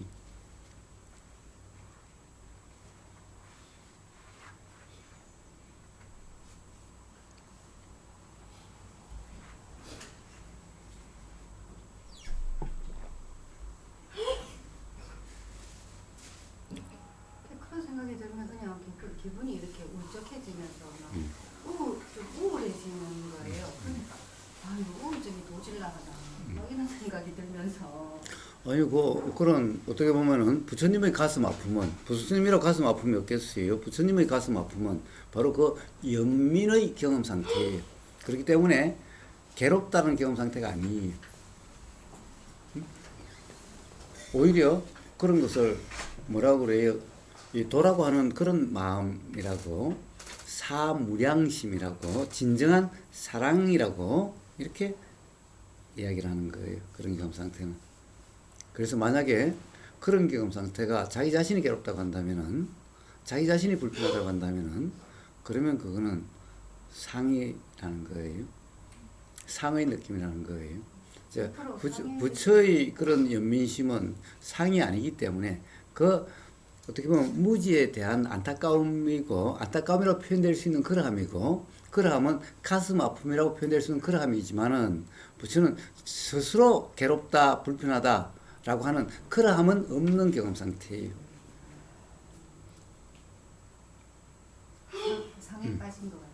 그런 생각이 들면 그냥 기분이 이렇게 울적해지면서 좀 우울해지는 거예요. 그러니까 이거 우울증이 도질라하다 이런 생각이 들면서 그런 어떻게 보면은 부처님의 가슴 아픔은, 부처님이라고 가슴 아픔이 없겠어요. 부처님의 가슴 아픔은 바로 그 연민의 경험 상태예요. 그렇기 때문에 괴롭다는 경험 상태가 아니에요. 오히려 그런 것을 뭐라고 그래요? 이 도라고 하는 그런 마음이라고, 사무량심이라고, 진정한 사랑이라고 이렇게 이야기를 하는 거예요. 그런 경험 상태는. 그래서 만약에 그런 경험 상태가 자기 자신이 괴롭다고 한다면은, 자기 자신이 불편하다고 한다면은, 그러면 그거는 상이라는 거예요. 상의 느낌이라는 거예요. 자, 부처의 그런 연민심은 상이 아니기 때문에 어떻게 보면 무지에 대한 안타까움이라고 표현될 수 있는 그러함이고, 그러함은 가슴 아픔이라고 표현될 수 있는 그러함이지만은 부처는 스스로 괴롭다, 불편하다라고 하는 그러함은 없는 경험 상태예요. 상에 빠진 것 같아요.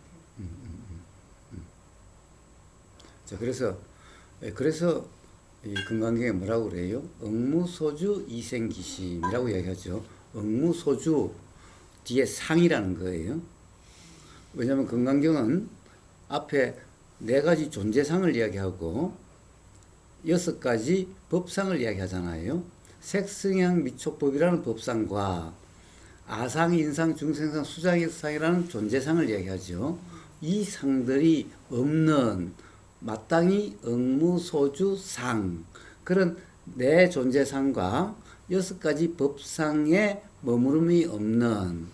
자, 그래서 이 금강경에 뭐라고 그래요? 응무소주 이생기심이라고 이야기하죠. 응무소주 뒤에 상이라는 거예요. 왜냐하면 금강경은 앞에 4가지 존재상을 이야기하고 6가지 법상을 이야기하잖아요. 색성향 미촉법이라는 법상과 아상, 인상, 중생상, 수상이라는 존재상을 이야기하죠. 이 상들이 없는 마땅히 응무소주상 그런 내 존재상과 6가지 법상에 머무름이 없는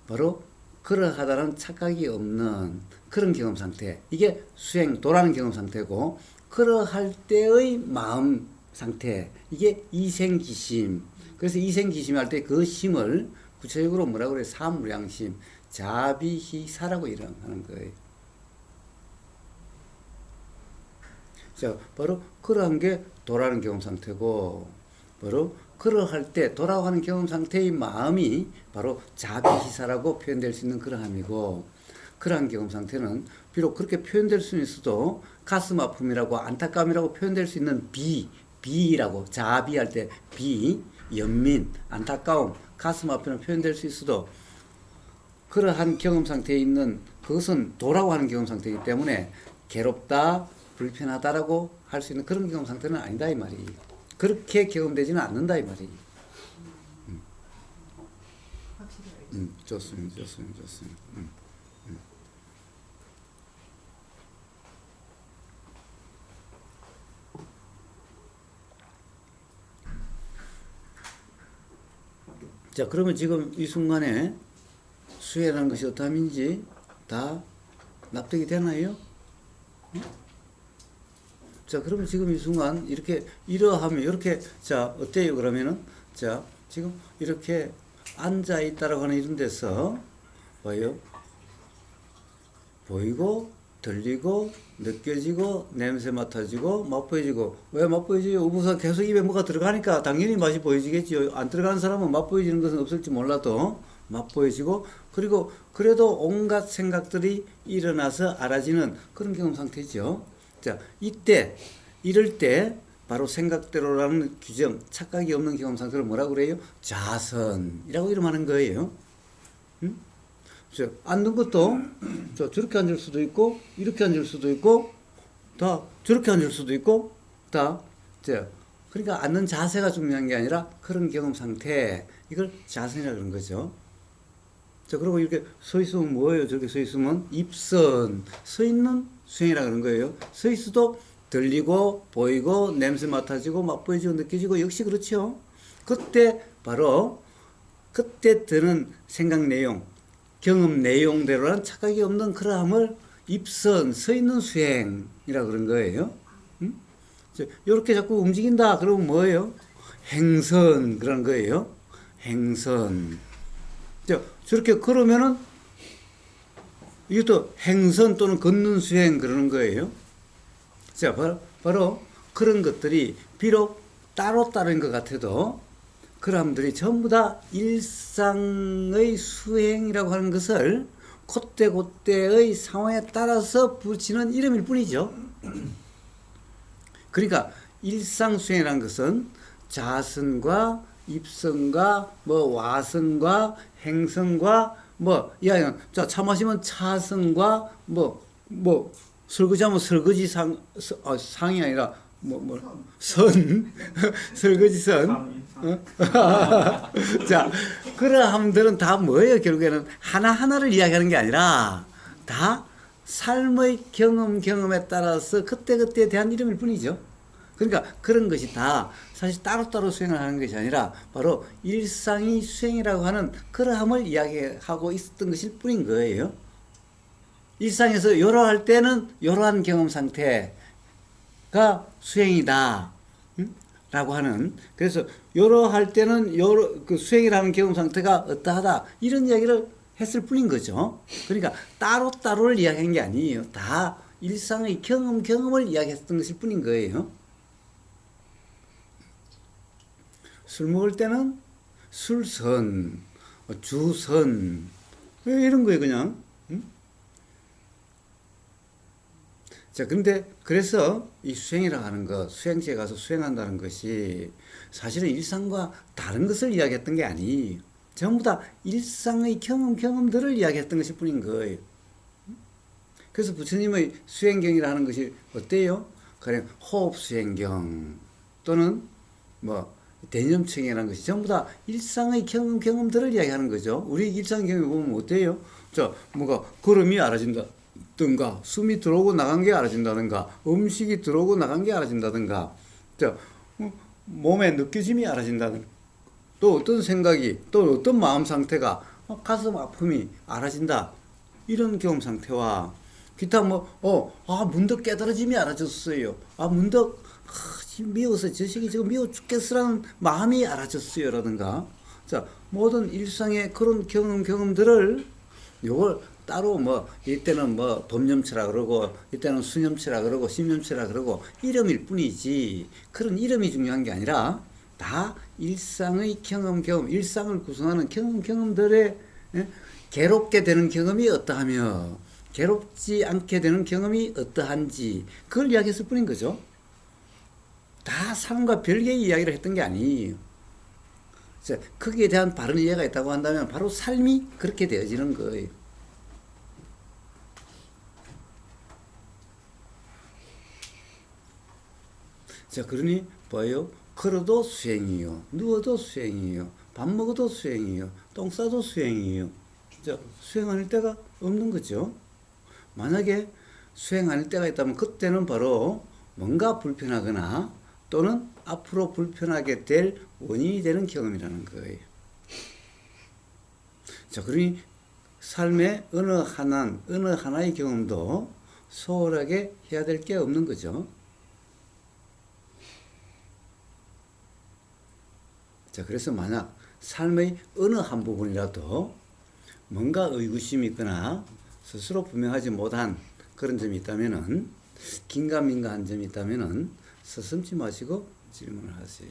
바로 그러하다는 착각이 없는 그런 경험 상태. 이게 수행, 도라는 경험 상태고 그러할 때의 마음 상태. 이게 이생기심. 그래서 이생기심 할 때 그 심을 구체적으로 뭐라고 그래요? 사무량심, 자비희사라고 이름하는 거예요. 자, 바로 그러한 게 도라는 경험 상태고 바로 그러할 때 돌아가는 경험 상태의 마음이 바로 자비희사라고 표현될 수 있는 그러함이고 그러한 경험 상태는 비록 그렇게 표현될 수는 있어도 가슴 아픔이라고 안타까움이라고 표현될 수 있는 비라고 자비할 때 연민, 안타까움, 가슴 아픔이라고 표현될 수 있어도 그러한 경험 상태에 있는 그것은 도라고 하는 경험 상태이기 때문에 괴롭다, 불편하다라고 할 수 있는 그런 경험 상태는 아니다 이 말이에요. 그렇게 경험되지는 않는다 이 말이에요. 확실히 알죠. 좋습니다. 자, 그러면 지금 이 순간에 수혜라는 것이 어떠함인지 다 납득이 되나요? 자, 그러면 지금 이 순간 이렇게 이러하면 이렇게 자 어때요? 그러면은 자 지금 이렇게 앉아 있다라고 하는 이런 데서 뭐예요? 보이고 들리고 느껴지고 냄새 맡아지고 맛보여지고 왜 맛보여지요? 우부사 계속 입에 뭐가 들어가니까 당연히 맛이 보여지겠죠. 안 들어가는 사람은 맛보여지는 것은 없을지 몰라도 맛보여지고 그리고 그래도 온갖 생각들이 일어나서 알아지는 그런 경험 상태죠. 자, 이럴 때 바로 생각대로라는 규정, 착각이 없는 경험 상태를 뭐라고 그래요? 자선이라고 이름하는 거예요. 앉는 것도 저렇게 앉을 수도 있고 이렇게 앉을 수도 있고 다 저렇게 앉을 수도 있고 다 그러니까 앉는 자세가 중요한 게 아니라 그런 경험 상태 이걸 자선이라고 그러는 거죠. 자, 그리고 이렇게 서 있으면 뭐예요? 저렇게 서 있으면 입선, 서 있는 수행이라고 그러는 거예요. 서 있어도 들리고 보이고 냄새 맡아지고 맛보여지고 느껴지고 역시 그렇죠. 그때 바로 그때 드는 생각 내용, 경험 내용대로란 착각이 없는 그러함을 입선, 서 있는 수행이라고 그런 거예요. 이렇게 자꾸 움직인다 그러면 뭐예요? 행선 그런 거예요. 행선. 저렇게 걸으면은 이것도 행선 또는 걷는 수행 그러는 거예요. 자, 바로 그런 것들이 비록 따로따로인 것 같아도 그람들이 전부 다 일상의 수행이라고 하는 것을 그때그때의 상황에 따라서 붙이는 이름일 뿐이죠. 그러니까 일상수행이라는 것은 자선과 입선과 와선과 행선과 이하여간 자, 차 마시면 차선과 설거지하면 설거지 상이 아니라 선 설거지선 자, 그러함들은 다 뭐예요? 결국에는 하나하나를 이야기하는 게 아니라 다 삶의 경험에 따라서 그때그때에 대한 이름일 뿐이죠. 그러니까 그런 것이 다 사실 따로따로 수행을 하는 것이 아니라 바로 일상이 수행이라고 하는 그러함을 이야기하고 있었던 것일 뿐인 거예요. 일상에서 이러할 때는 이러한 경험 상태가 수행이다. 라고 하는, 그래서 이러할 때는 그 수행이라는 경험 상태가 어떠하다. 이런 이야기를 했을 뿐인 거죠. 그러니까 따로따로를 이야기한 게 아니에요. 다 일상의 경험을 이야기했던 것일 뿐인 거예요. 술 먹을 때는 술선, 주선, 이런 거예요, 그냥. 자, 근데 그래서 이 수행이라고 하는 것, 수행지에 가서 수행한다는 것이 사실은 일상과 다른 것을 이야기했던 게 아니에요. 전부 다 일상의 경험들을 이야기했던 것일 뿐인 거예요. 그래서 부처님의 수행경이라는 것이 어때요? 그냥 호흡 수행경 또는 대념청이라는 것이 전부 다 일상의 경험들을 이야기하는 거죠. 우리 일상 경험에 보면 어때요? 자, 뭐가 걸음이 알아진다든가, 숨이 들어오고 나간 게 알아진다든가, 음식이 들어오고 나간 게 알아진다든가, 자, 몸의 느껴짐이 알아진다든가, 또 어떤 생각이, 또 어떤 마음 상태가, 가슴 아픔이 알아진다. 이런 경험 상태와 기타 문득 깨달아짐이 알아졌어요. 문득 지금 미워서 저 새끼 지금 미워 죽겠으라는 마음이 알아졌어요. 라든가. 자, 모든 일상의 그런 경험들을 요걸 따로 이때는 범념체라 그러고, 이때는 수념체라 그러고, 심념체라 그러고, 이름일 뿐이지, 그런 이름이 중요한 게 아니라, 다 일상의 경험, 일상을 구성하는 경험들의, 괴롭게 되는 경험이 어떠하며, 괴롭지 않게 되는 경험이 어떠한지, 그걸 이야기했을 뿐인 거죠. 다 삶과 별개의 이야기를 했던 게 아니에요. 거기에 대한 바른 이해가 있다고 한다면 바로 삶이 그렇게 되어지는 거예요. 자, 그러니 뭐예요? 걸어도 수행이요, 누워도 수행이요, 밥 먹어도 수행이요, 똥 싸도 수행이요. 자, 수행 아닐 때가 없는 거죠. 만약에 수행 아닐 때가 있다면 그때는 바로 뭔가 불편하거나 또는 앞으로 불편하게 될 원인이 되는 경험이라는 거예요. 자, 그러니 삶의 어느 하나의 경험도 소홀하게 해야 될 게 없는 거죠. 자, 그래서 만약 삶의 어느 한 부분이라도 뭔가 의구심이 있거나 스스로 분명하지 못한 그런 점이 있다면은, 긴가민가한 점이 있다면은 서슴지 마시고 질문을 하세요.